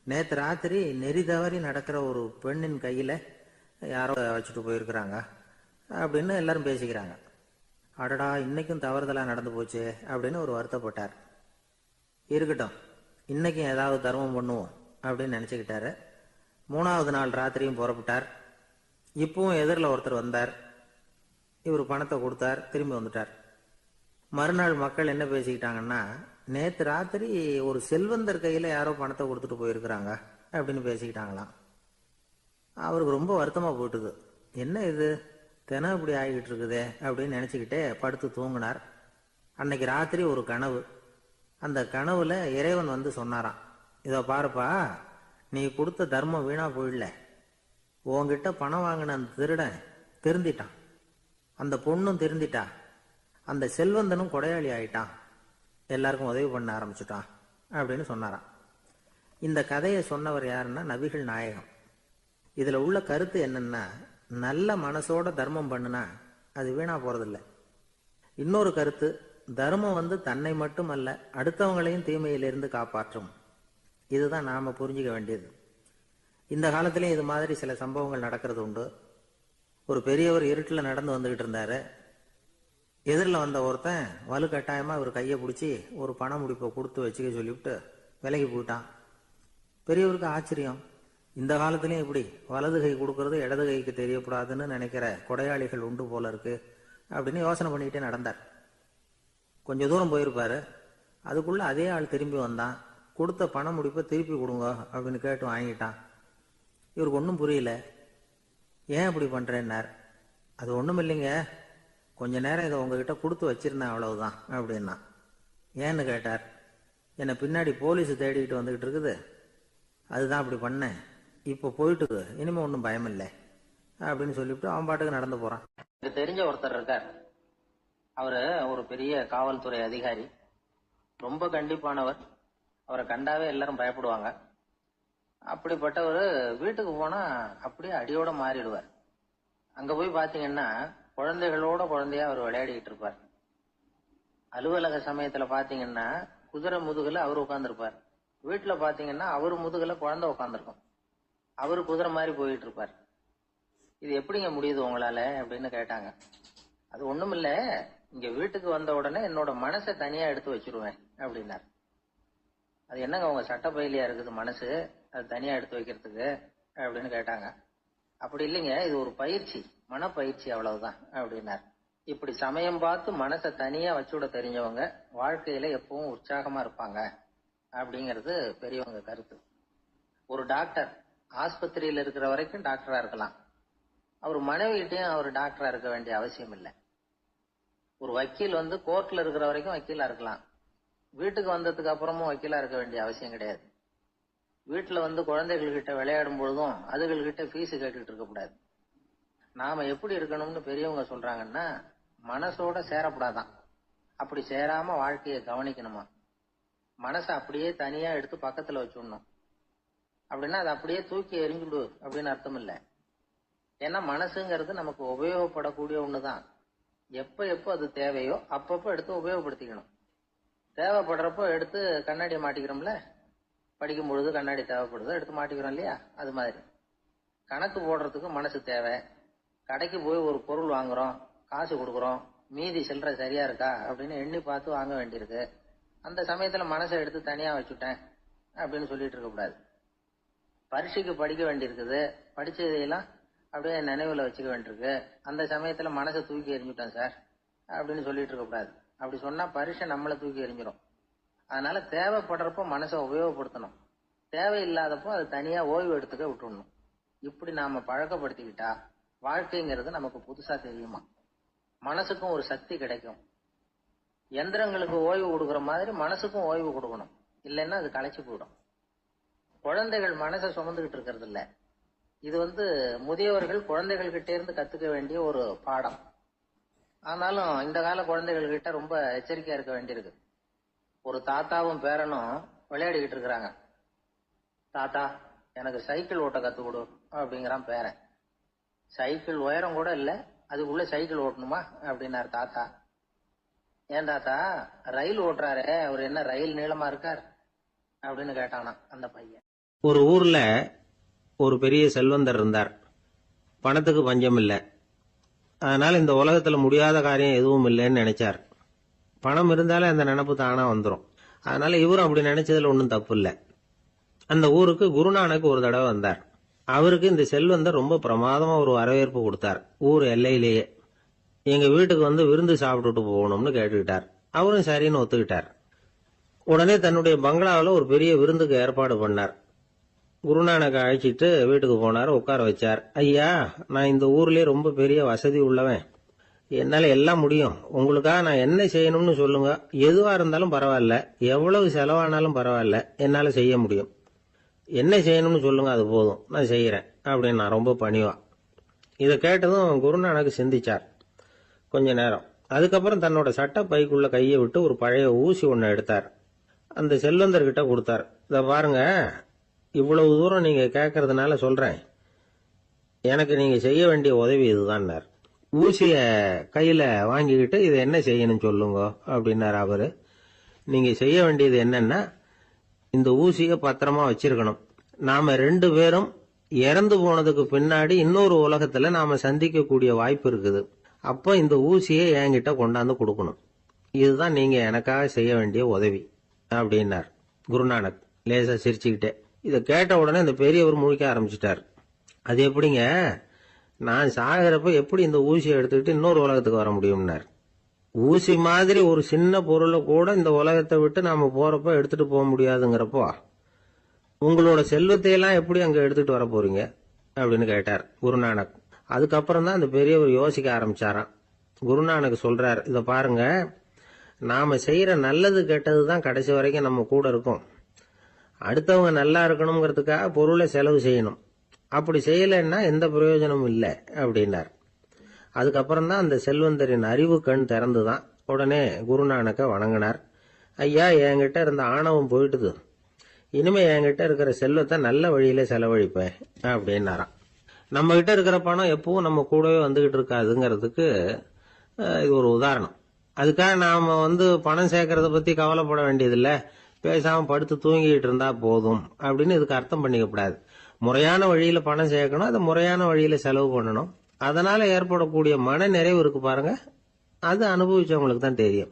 நேற்று ராத்திரி நெறி தவறி நடக்கிற ஒரு பெண்ணின் கையில் யாரோ வச்சுட்டு போயிருக்கிறாங்க அப்படின்னு எல்லாரும் பேசிக்கிறாங்க. அடடா, இன்னைக்கும் தவறுதலாக நடந்து போச்சு அப்படின்னு ஒரு வருத்தப்பட்டார். இருக்கட்டும், இன்னைக்கும் ஏதாவது தர்மம் பண்ணுவோம் அப்படின்னு நினச்சிக்கிட்டாரு. 3வது நாள் ராத்திரியும் புறப்பட்டார். இப்பவும் எதிரில் ஒருத்தர் வந்தார். இவர் பணத்தை கொடுத்தார், திரும்பி வந்துட்டார். மறுநாள் மக்கள் என்ன பேசிக்கிட்டாங்கன்னா, நேற்று ராத்திரி ஒரு செல்வந்தர் கையில் யாரோ பணத்தை கொடுத்துட்டு போயிருக்கிறாங்க அப்படின்னு பேசிக்கிட்டாங்களாம். அவருக்கு ரொம்ப வருத்தமாக போயிட்டுது. என்ன இது தினம் இப்படி ஆகிக்கிட்டு இருக்குதே அப்படின்னு நினச்சிக்கிட்டே படுத்து தூங்கினார். அன்னைக்கு ராத்திரி ஒரு கனவு. அந்த கனவுல இறைவன் வந்து சொன்னாராம், இதோ பாருப்பா, நீ கொடுத்த தர்மம் வீணா போயிடல. உன்கிட்ட பணம் வாங்கின அந்த திருடன் திருந்திட்டான், அந்த பொண்ணும் திருந்திட்டா, அந்த செல்வந்தனும் கொடையாளி ஆயிட்டான், எல்லாருக்கும் உதவி பண்ண ஆரம்பிச்சுட்டான் அப்படின்னு சொன்னாராம். இந்த கதையை சொன்னவர் யாருன்னா நபிகள் நாயகம். இதில் உள்ள கருத்து என்னன்னா, நல்ல மனசோட தர்மம் பண்ணுனா அது வீணா போறதில்லை. இன்னொரு கருத்து, தர்மம் வந்து தன்னை மட்டும் அல்ல, அடுத்தவங்களையும் தீமையிலிருந்து காப்பாற்றும். இதுதான் நாம புரிஞ்சுக்க வேண்டியது. இந்த காலத்திலையும் இது மாதிரி சில சம்பவங்கள் நடக்கிறது உண்டு. ஒரு பெரியவர் இருட்டில் நடந்து வந்துகிட்டு இருந்தாரு. எதிரில் வந்த ஒருத்தன் வலுக்கட்டாயமாக இவர் கையை பிடிச்சி ஒரு பண முடிப்பை கொடுத்து வச்சுக்க சொல்லிவிட்டு விலகி போயிட்டான். பெரியவருக்கு ஆச்சரியம். இந்த காலத்துலேயும் இப்படி வலது கை கொடுக்கறது இடது கைக்கு தெரியக்கூடாதுன்னு நினைக்கிற கொடையாளிகள் உண்டு போல இருக்கு அப்படின்னு யோசனை பண்ணிக்கிட்டே நடந்தார். கொஞ்சம் தூரம் போயிருப்பாரு. அதுக்குள்ள அதே ஆள் திரும்பி வந்தான். கொடுத்த பண முடிப்பை திருப்பி கொடுங்க அப்படின்னு கேட்டு வாங்கிட்டான். இவருக்கு ஒன்றும் புரியல. ஏன் இப்படி பண்ணுறேன்னார். அது ஒன்றும் இல்லைங்க, கொஞ்ச நேரம் இதை உங்ககிட்ட கொடுத்து வச்சிருந்தேன், அவ்வளவுதான் அப்படின்னா. ஏன்னு கேட்டார். என்னை பின்னாடி போலீஸ் தேடிக்கிட்டு வந்துக்கிட்டு இருக்குது, அதுதான் அப்படி பண்ணேன். இப்போ போயிட்டு இனிமே ஒன்றும் பயம் இல்லை அப்படின்னு சொல்லிவிட்டு அவன் பாட்டுக்கு நடந்து போறான். எனக்கு தெரிஞ்ச ஒருத்தர் இருக்கார். அவரு ஒரு பெரிய காவல்துறை அதிகாரி, ரொம்ப கண்டிப்பானவர். அவரை கண்டாவே எல்லாரும் பயப்படுவாங்க. அப்படிப்பட்டவர் வீட்டுக்கு போனா அப்படியே அடியோட மாறிடுவார். அங்க போய் பாத்தீங்கன்னா குழந்தைகளோட குழந்தையா அவர் விளையாடிக்கிட்டு இருப்பார். அலுவலக சமயத்துல பாத்தீங்கன்னா குதிரை முதுகுல அவர் உட்கார்ந்துருப்பார். வீட்டுல பாத்தீங்கன்னா அவர் முதுகுல குழந்தை உட்காந்துருக்கும். அவரு குதிரை மாதிரி போயிட்டு இருப்பார். இது எப்படிங்க முடியுது உங்களால அப்படின்னு கேட்டாங்க. அது ஒண்ணுமில்ல, இங்க வீட்டுக்கு வந்த உடனே என்னோட மனசை தனியா எடுத்து வச்சிருவேன் அப்படின்னார். அது என்னங்க உங்க சட்ட பயிலியா இருக்குது மனசு, அது தனியா எடுத்து வைக்கிறதுக்கு அப்படின்னு கேட்டாங்க. அப்படி இல்லைங்க, இது ஒரு பயிற்சி, மனப்பயிற்சி, அவ்வளவுதான் அப்படின்னார். இப்படி சமயம் பார்த்து மனசை தனியா வச்சுவிட தெரிஞ்சவங்க வாழ்க்கையில எப்பவும் உற்சாகமா இருப்பாங்க அப்படிங்கிறது பெரியவங்க கருத்து. ஒரு டாக்டர் ஆஸ்பத்திரியில இருக்கிற வரைக்கும் டாக்டரா இருக்கலாம். அவர் மனைவிகிட்டையும் அவர் டாக்டரா இருக்க வேண்டிய அவசியம் இல்லை. ஒரு வக்கீல் வந்து கோர்ட்ல இருக்கிற வரைக்கும் வக்கீலா இருக்கலாம். வீட்டுக்கு வந்ததுக்கு அப்புறமும் வக்கீலா இருக்க வேண்டிய அவசியம் கிடையாது. வீட்டுல வந்து குழந்தைகள்கிட்ட விளையாடும் பொழுதும் அதுகள்கிட்ட ஃபீஸ் கேட்டுட்டு இருக்க கூடாது. நாம எப்படி இருக்கணும்னு பெரியவங்க சொல்றாங்கன்னா, மனசோட சேரப்படாதான். அப்படி சேராம வாழ்க்கையை கவனிக்கணுமா. மனசை அப்படியே தனியா எடுத்து பக்கத்துல வச்சுடணும். அப்படின்னா அதை அப்படியே தூக்கி எறிஞ்சுடு அப்படின்னு அர்த்தம் இல்லை. ஏன்னா மனசுங்கிறது நமக்கு உபயோகப்படக்கூடிய ஒண்ணுதான். எப்ப எப்போ அது தேவையோ அப்பப்போ எடுத்து உபயோகப்படுத்திக்கணும். தேவைப்படுறப்போ எடுத்து கண்ணாடியை மாட்டிக்கிறோம்ல, படிக்கும் பொழுது கண்ணாடி தேவைப்படுதோ எடுத்து மாட்டிக்கிறோம் இல்லையா, அது மாதிரி கணக்கு போடுறதுக்கு மனசு தேவை. கடைக்கு போய் ஒரு பொருள் வாங்குறோம், காசு கொடுக்குறோம், மீதி சில்லறை சரியா இருக்கா அப்படின்னு எண்ணி பார்த்து வாங்க வேண்டியிருக்கு. அந்த சமயத்துல மனசை எடுத்து தனியா வச்சுட்டேன் அப்படின்னு சொல்லிட்டு இருக்க கூடாது. பரீட்சைக்கு படிக்க வேண்டியிருக்குது, படிச்சதையெல்லாம் அப்படியே நினைவுல வச்சுக்க வேண்டியிருக்கு. அந்த சமயத்துல மனசை தூக்கி எறிஞ்சுட்டேன் சார் அப்படின்னு சொல்லிட்டு இருக்க கூடாது. அப்படி சொன்னா பரீட்சை நம்மளை தூக்கி எறிஞ்சிடும். அதனால தேவைப்படுறப்போ மனசை உபயோகப்படுத்தணும், தேவையில்லாதப்போ அது தனியா ஓய்வு எடுத்துக்க விட்டுடணும். இப்படி நாம பழக்கப்படுத்திக்கிட்டா வாழ்க்கைங்கிறது நமக்கு புதுசா தெரியுமா. மனசுக்கும் ஒரு சக்தி கிடைக்கும். எந்திரங்களுக்கு ஓய்வு கொடுக்குற மாதிரி மனசுக்கும் ஓய்வு கொடுக்கணும், இல்லைன்னா அது களைச்சு போயிடும். குழந்தைகள் மனசை சுமந்துகிட்டு இருக்கிறது இல்ல, இது முதியவர்கள் குழந்தைகள் கிட்ட இருந்து கத்துக்க வேண்டிய ஒரு பாடம். ஆனாலும் இந்த கால குழந்தைகள் கிட்ட ரொம்ப எச்சரிக்கையா இருக்க வேண்டியிருக்கு. ஒரு தாத்தாவும் பேரனும் விளையாடிக்கிட்டு இருக்கிறாங்க. தாத்தா, எனக்கு சைக்கிள் ஓட்ட கத்து கொடு அப்படிங்கிறான் பேரன். சைக்கிள் உயரம் கூட இல்ல, அதுக்குள்ள சைக்கிள் ஓட்டணுமா அப்படின்னாரு தாத்தா. ஏன் தாத்தா, ரயில் ஓட்டுறாரு, அவர் என்ன ரயில் நீளமா இருக்கார் அப்படின்னு கேட்டானா அந்த பையன். ஒரு ஊர்ல ஒரு பெரிய செல்வந்தர் இருந்தார். பணத்துக்கு பஞ்சம் இல்லை. அதனால இந்த உலகத்துல முடியாத காரியம் எதுவும் இல்லைன்னு நினைச்சார். பணம் இருந்தாலே அந்த நினைப்பு தானா வந்துடும். அதனால இவரும் அப்படி நினைச்சதுல ஒன்றும் தப்பு இல்லை. அந்த ஊருக்கு குருநானக் ஒரு தடவை வந்தார். அவருக்கு இந்த செல்வந்தர் ரொம்ப பிரமாதமா ஒரு வரவேற்பு கொடுத்தார். ஊர் எல்லையிலேயே எங்க வீட்டுக்கு விருந்து சாப்பிட்டுட்டு போகணும்னு கேட்டுக்கிட்டார். அவரும் சரின்னு ஒத்துக்கிட்டார். உடனே தன்னுடைய பங்களாவில் ஒரு பெரிய விருந்துக்கு ஏற்பாடு பண்ணார். குருநானக் அழைச்சிட்டு வீட்டுக்கு போனார், உட்கார வச்சார். ஐயா, நான் இந்த ஊர்லயே ரொம்ப பெரிய வசதி உள்ளவன், என்னால எல்லாம் முடியும். உங்களுக்காக நான் என்ன செய்யணும்னு சொல்லுங்க, எதுவா இருந்தாலும் பரவாயில்ல, எவ்வளவு செலவானாலும் பரவாயில்ல, என்னால செய்ய முடியும். என்ன செய்யணும்னு சொல்லுங்க, அது போதும், நான் செய்யறேன் அப்படின்னு நான் ரொம்ப பணிவா. இதை கேட்டதும் குருநானக் சிந்திச்சார் கொஞ்ச நேரம். அதுக்கப்புறம் தன்னோட சட்ட பைக்குள்ள கையை விட்டு ஒரு பழைய ஊசி ஒன்னு எடுத்தார். அந்த செல்வந்தர்கிட்ட கொடுத்தார். இத பாருங்க, இவ்வளவு தூரம் நீங்க கேட்கறதுனால சொல்றேன், எனக்கு நீங்க செய்ய வேண்டிய உதவி இதுதான். ஊசிய கையில வாங்கிக்கிட்டு இதை என்ன செய்யணும் சொல்லுங்க அப்படின்னாரு அவரு. நீங்க செய்ய வேண்டியது என்னன்னா, இந்த ஊசிய பத்திரமா வச்சிருக்கணும். நாம 2 பேரும் இறந்து போனதுக்கு பின்னாடி இன்னொரு உலகத்துல நாம சந்திக்கக்கூடிய வாய்ப்பு இருக்குது. அப்ப இந்த ஊசியை என்கிட்ட கொண்டாந்து கொடுக்கணும். இதுதான் நீங்க எனக்காக செய்ய வேண்டிய உதவி அப்படின்னார் குருநானக் லேசா சிரிச்சுக்கிட்டே. இதை கேட்ட உடனே இந்த பெரியவர் முழிக்க ஆரம்பிச்சிட்டார். அது எப்படிங்க, நான் சாகிறப்ப எப்படி இந்த ஊசியை எடுத்துக்கிட்டு இன்னொரு உலகத்துக்கு வர முடியும்னார். ஊசி மாதிரி ஒரு சின்ன பொருளை கூட இந்த உலகத்தை விட்டு நாம போறப்ப எடுத்துட்டு போக முடியாதுங்கிறப்போ உங்களோட செல்வத்தையெல்லாம் எப்படி அங்க எடுத்துட்டு வர போறீங்க அப்படின்னு கேட்டார் குருநானக். அதுக்கப்புறம் தான் அந்த பெரியவர் யோசிக்க ஆரம்பிச்சாராம். குருநானக் சொல்றார், இத பாருங்க, நாம செய்யற நல்லது கெட்டதுதான் கடைசி வரைக்கும் நம்ம கூட இருக்கும். அடுத்தவங்க நல்லா இருக்கணுங்கிறதுக்காக பொருளை செலவு செய்யணும். அப்படி செய்யலைன்னா எந்த பிரயோஜனமும் இல்லை அப்படின்னார். அதுக்கப்புறம் தான் அந்த செல்வந்தரின் அறிவு கண் திறந்துதான். உடனே குருநானக்க வணங்கினார். ஐயா, என்கிட்ட இருந்த ஆணவம் போயிட்டுது, இனிமே என்கிட்ட இருக்கிற செல்வத்தை நல்ல வழியில செலவழிப்பேன் அப்படின்னாராம். நம்ம கிட்ட இருக்கிற பணம் எப்பவும் நம்ம கூடவே வந்துகிட்டு இருக்காதுங்கிறதுக்கு இது ஒரு உதாரணம். அதுக்காக நாம பணம் சேர்க்கறத பத்தி கவலைப்பட வேண்டியதில்லை, பேசாம படுத்து தூங்கிட்டு இருந்தா போதும் அப்படின்னு இதுக்கு அர்த்தம் பண்ணிக்கப்படாது. முறையான வழியில பணம் சேர்க்கணும், அதை முறையான வழியில செலவு பண்ணணும். அதனால ஏற்படக்கூடிய மன நிறைவு இருக்கு பாருங்க, அது அனுபவிச்சவங்களுக்கு தான் தெரியும்.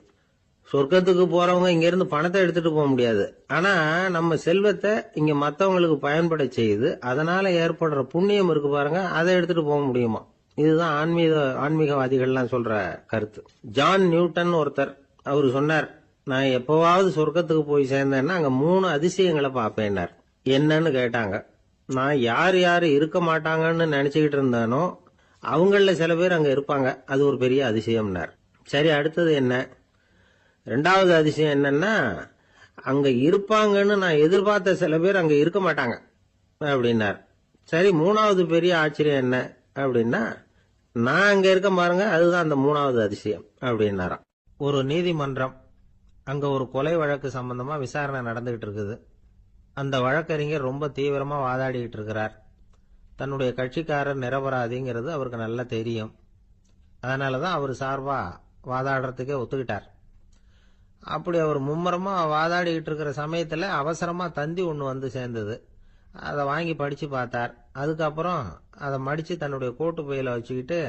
சொர்க்கத்துக்கு போறவங்க இங்க இருந்து பணத்தை எடுத்துட்டு போக முடியாது. ஆனா நம்ம செல்வத்தை இங்க மத்தவங்களுக்கு பயன்பட செய்து அதனால ஏற்படுற புண்ணியம் இருக்கு பாருங்க, அதை எடுத்துட்டு போக முடியுமா. இதுதான் ஆன்மீகவாதிகள்லாம் சொல்ற கருத்து. ஜான் நியூட்டன் ஒருத்தர், அவரு சொன்னார், நான் எப்பவாவது சொர்க்கத்துக்கு போய் சேர்ந்தேன்னா அங்க 3 அதிசயங்களை பார்ப்பேன்னார். என்னன்னு கேட்டாங்க. நான் யார் யாரு இருக்க மாட்டாங்கன்னு நினைச்சுக்கிட்டு இருந்தானோ அவங்கள சில பேர் அங்க இருப்பாங்க, அது ஒரு பெரிய அதிசயம்னார். சரி, அடுத்தது என்ன? 2வது அதிசயம் என்னன்னா, அங்க இருப்பாங்கன்னு நான் எதிர்பார்த்த சில பேர் அங்க இருக்க மாட்டாங்க அப்படின்னார். சரி, 3வது பெரிய ஆச்சரியம் என்ன அப்படின்னா, நான் அங்க இருக்க பாருங்க, அதுதான் அந்த 3வது அதிசயம் அப்படின்னாராம். ஒரு நீதிமன்றம், அங்க ஒரு கொலை வழக்கு சம்பந்தமா விசாரணை நடந்துகிட்டு இருக்குது. அந்த வழக்கறிஞர் ரொம்ப தீவிரமா வாதாடிட்டு இருக்கிறார். தன்னுடைய கட்சிக்காரர் நிரபராதிங்கிறது அவருக்கு நல்லா தெரியும். அதனாலதான் அவர் சார்பா வாதாடுறதுக்கே ஒத்துக்கிட்டார். அப்படி அவர் மும்முரமா வாதாடிக்கிட்டு இருக்கிற சமயத்துல அவசரமா தந்தி ஒண்ணு சேர்ந்தது. அதை வாங்கி படிச்சு பார்த்தார். அதுக்கப்புறம் அதை மடிச்சு தன்னுடைய கோட்டு பையில வச்சுக்கிட்டு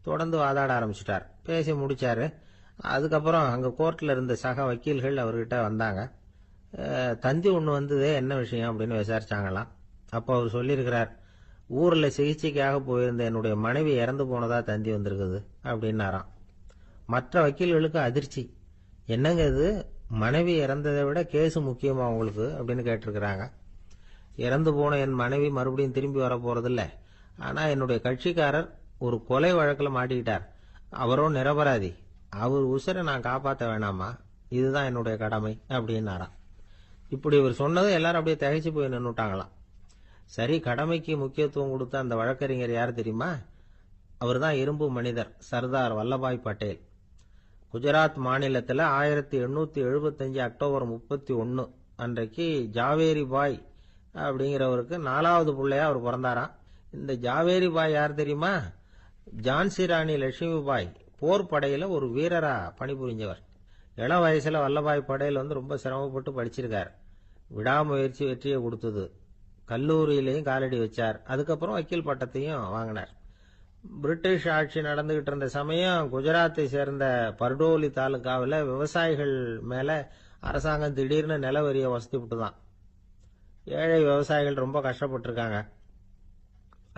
தொடர்ந்து வாதாட ஆரம்பிச்சிட்டார். பேசி முடிச்சாரு. அதுக்கப்புறம் அங்க கோர்ட்ல இருந்த சக வக்கீல்கள் அவர்கிட்ட வந்தாங்க. தந்தி ஒண்ணு வந்ததே, என்ன விஷயம் அப்படின்னு விசாரிச்சாங்களாம். அப்போ அவர் சொல்லியிருக்கிறார், ஊர்ல சிகிச்சைக்காக போயிருந்த என்னுடைய மனைவி இறந்து போனதா தந்தி வந்திருக்குது அப்படின்னாராம். மற்ற வக்கீல்களுக்கு அதிர்ச்சி. என்னங்க இது, மனைவி இறந்ததை விட கேஸ் முக்கியமா உங்களுக்கு அப்படின்னு கேட்டிருக்கிறாங்க. இறந்து போன என் மனைவி மறுபடியும் திரும்பி வர போறதில்ல, ஆனா என்னுடைய கட்சிக்காரர் ஒரு கொலை வழக்குல மாட்டிக்கிட்டார், அவரும் நிரபராதி, அவர் உசுரை நான் காப்பாற்ற வேணாமா, இதுதான் என்னுடைய கடமை அப்படின்னாராம். இப்படி இவர் சொன்னதும் எல்லாரும் அப்படியே திகைச்சு போய் நின்னுட்டாங்களாம். சரி, கடமைக்கு முக்கியத்துவம் கொடுத்த அந்த வழக்கறிஞர் யார் தெரியுமா? அவர் தான் இரும்பு மனிதர் சர்தார் வல்லபாய் பட்டேல். குஜராத் மாநிலத்தில் 1875 அக்டோபர் 31 அன்றைக்கு ஜாவேரி பாய் அப்படிங்கிறவருக்கு 4வது பிள்ளையா அவர் பிறந்தாராம். இந்த ஜாவேரி பாய் யார் தெரியுமா? ஜான்சி ராணி லட்சுமி பாய் போர் படையில ஒரு வீரரா பணிபுரிஞ்சவர். இளம் வயசுல வல்லபாய் படேல் ரொம்ப சிரமப்பட்டு படிச்சிருக்கார். விடாமுயற்சி வெற்றியை கொடுத்தது. கல்லூரியிலையும் காலடி வச்சார். அதுக்கப்புறம் வக்கீல் பட்டத்தையும் வாங்கினார். பிரிட்டிஷ் ஆட்சி நடந்துகிட்டு இருந்த சமயம் குஜராத்தை சேர்ந்த பர்டோலி தாலுகாவில் விவசாயிகள் மேல அரசாங்கம் திடீர்னு நில வரியை வசதி விட்டுதான். ஏழை விவசாயிகள் ரொம்ப கஷ்டப்பட்டிருக்காங்க.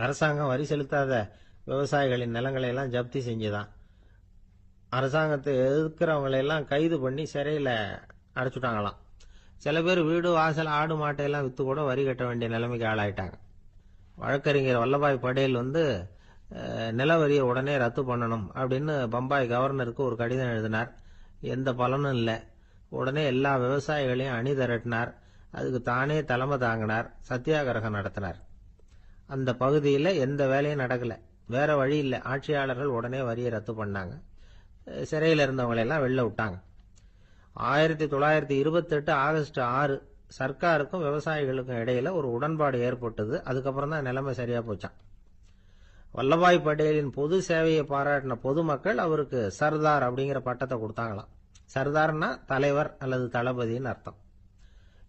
அரசாங்கம் வரி செலுத்தாத விவசாயிகளின் நிலங்களை எல்லாம் ஜப்தி செஞ்சுதான். அரசாங்கத்தை எதிர்க்கிறவங்களை எல்லாம் கைது பண்ணி சிறையில் அடைச்சுட்டாங்களாம். சில பேர் வீடு வாசல் ஆடு மாட்டையெல்லாம் வித்து கூட வரி கட்ட வேண்டிய நிலைமைக்கு ஆளாயிட்டாங்க. வழக்கறிஞர் வல்லபாய் படேல் நில வரியை உடனே ரத்து பண்ணணும் அப்படின்னு பம்பாய் கவர்னருக்கு ஒரு கடிதம் எழுதினார். எந்த பலனும் இல்லை. உடனே எல்லா விவசாயிகளையும் அணி திரட்டினார். அதுக்கு தானே தலைமை தாங்கினார். சத்தியாகிரகம் நடத்தினார். அந்த பகுதியில் எந்த வேலையும் நடக்கல. வேற வழி இல்லை. ஆட்சியாளர்கள் உடனே வரியை ரத்து பண்ணாங்க. சிறையில் இருந்தவங்களெல்லாம் வெளில விட்டாங்க. 1928 ஆகஸ்ட் 6 சர்க்காருக்கும் விவசாயிகளுக்கும் இடையில ஒரு உடன்பாடு ஏற்பட்டது. அதுக்கப்புறம் தான் நிலைமை சரியா போச்சான். வல்லபாய் பட்டேலின் பொது சேவையை பாராட்டின பொதுமக்கள் அவருக்கு சர்தார் அப்படிங்கிற பட்டத்தை கொடுத்தாங்களாம். சர்தார்னா தலைவர் அல்லது தளபதினு அர்த்தம்.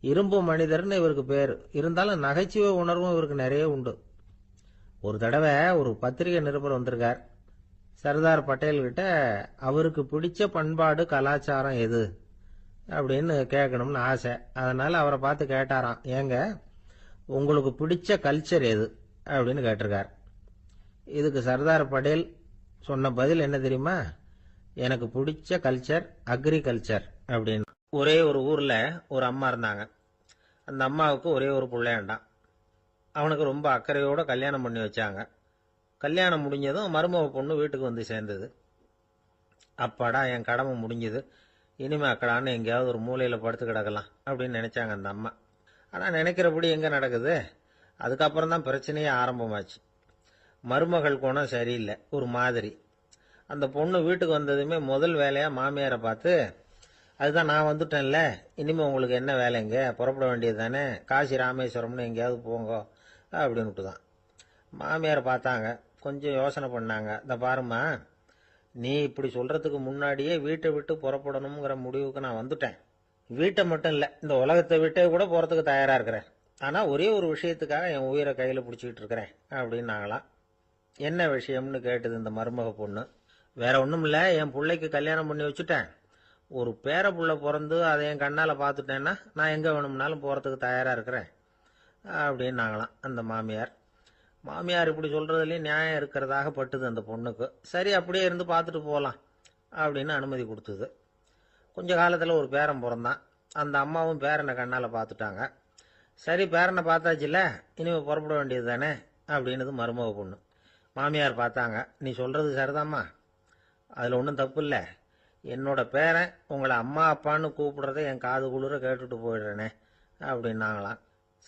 இரும்பு மனிதர்னு இவருக்கு பேரு. இருந்தாலும் நகைச்சுவை உணர்வும் இவருக்கு நிறைய உண்டு. ஒரு தடவை ஒரு பத்திரிகை நிருபர் வந்திருக்கார். சர்தார் பட்டேல் கிட்ட அவருக்கு பிடிச்ச பண்பாடு கலாச்சாரம் எது அப்படின்னு கேட்கணும்னு ஆசை. அதனால அவரை பார்த்து கேட்டாராம், ஏங்க உங்களுக்கு பிடிச்ச கல்ச்சர் எது அப்படின்னு கேட்டிருக்கார். இதுக்கு சர்தார் பட்டேல் சொன்ன பதில் என்ன தெரியுமா? எனக்கு பிடிச்ச கல்ச்சர் அக்ரிகல்ச்சர் அப்படின்னு. ஒரே ஒரு ஊர்ல ஒரு அம்மா இருந்தாங்க. அந்த அம்மாவுக்கு ஒரே ஒரு பிள்ளையாண்டான். அவனுக்கு ரொம்ப அக்கறையோட கல்யாணம் பண்ணி வச்சாங்க. கல்யாணம் முடிஞ்சதும் மருமக பொண்ணு வீட்டுக்கு வந்து சேர்ந்தது. அப்பாடா, என் கடமை முடிஞ்சது, இனிமே அக்கடான்னு எங்கேயாவது ஒரு மூலையில் படுத்து கிடக்கலாம் அப்படின்னு நினைச்சாங்க அந்த அம்மா. ஆனால் நினைக்கிறபடி எங்கே நடக்குது? அதுக்கப்புறம் தான் பிரச்சனையே ஆரம்பமாச்சு. மருமகள் குணம் சரியில்லை, ஒரு மாதிரி. அந்த பொண்ணு வீட்டுக்கு வந்ததுமே முதல் வேலையாக மாமியாரை பார்த்து, அதுதான் நான் வந்துட்டேன்ல, இனிமே உங்களுக்கு என்ன வேலைங்க, புறப்பட வேண்டியது தானே, காசி ராமேஸ்வரம்னு எங்கேயாவது போங்க அப்படின்னுட்டு தான். மாமியார் பார்த்தாங்க, கொஞ்சம் யோசனை பண்ணாங்க. இந்த பாருமா, நீ இப்படி சொல்றதுக்கு முன்னாடியே வீட்டை விட்டு புறப்படணுங்கிற முடிவுக்கு நான் வந்துட்டேன். வீட்டை மட்டும் இல்லை, இந்த உலகத்தை விட்டே கூட போறதுக்கு தயாரா இருக்கிறேன். ஆனா ஒரே ஒரு விஷயத்துக்காக என் உயிரை கையில பிடிச்சிக்கிட்டு இருக்கிறேன் அப்படின்னாங்களாம். என்ன விஷயம்னு கேட்டது இந்த மருமக பொண்ணு. வேற ஒண்ணும் இல்ல, என் பிள்ளைக்கு கல்யாணம் பண்ணி வச்சுட்டேன். ஒரு பேர புள்ள பிறந்து அதை என் கண்ணால பார்த்துட்டேன்னா நான் எங்க வேணும்னாலும் போறதுக்கு தயாரா இருக்கிறேன் அப்படின்னாங்களாம் அந்த மாமியார். மாமியார் இப்படி சொல்றதுலயும் நியாயம் இருக்கிறதாக பட்டுது அந்த பொண்ணுக்கு. சரி, அப்படியே இருந்து பார்த்துட்டு போகலாம் அப்படின்னு அனுமதி கொடுத்தது. கொஞ்ச காலத்துல ஒரு பேரன் பிறந்தான். அந்த அம்மாவும் பேரனை கண்ணால பார்த்துட்டாங்க. சரி, பேரனை பார்த்தாச்சுல, இனிமே புறப்பட வேண்டியது தானே அப்படின்னது மருமக பொண்ணு. மாமியார் பார்த்தாங்க, நீ சொல்றது சரிதாம்மா, அதுல ஒன்றும் தப்பு இல்லை. என்னோட பேரன் உங்களை அம்மா அப்பான்னு கூப்பிடுறத என் காது குளிர கேட்டுட்டு போயிடுறேனே அப்படின்னாங்களாம்.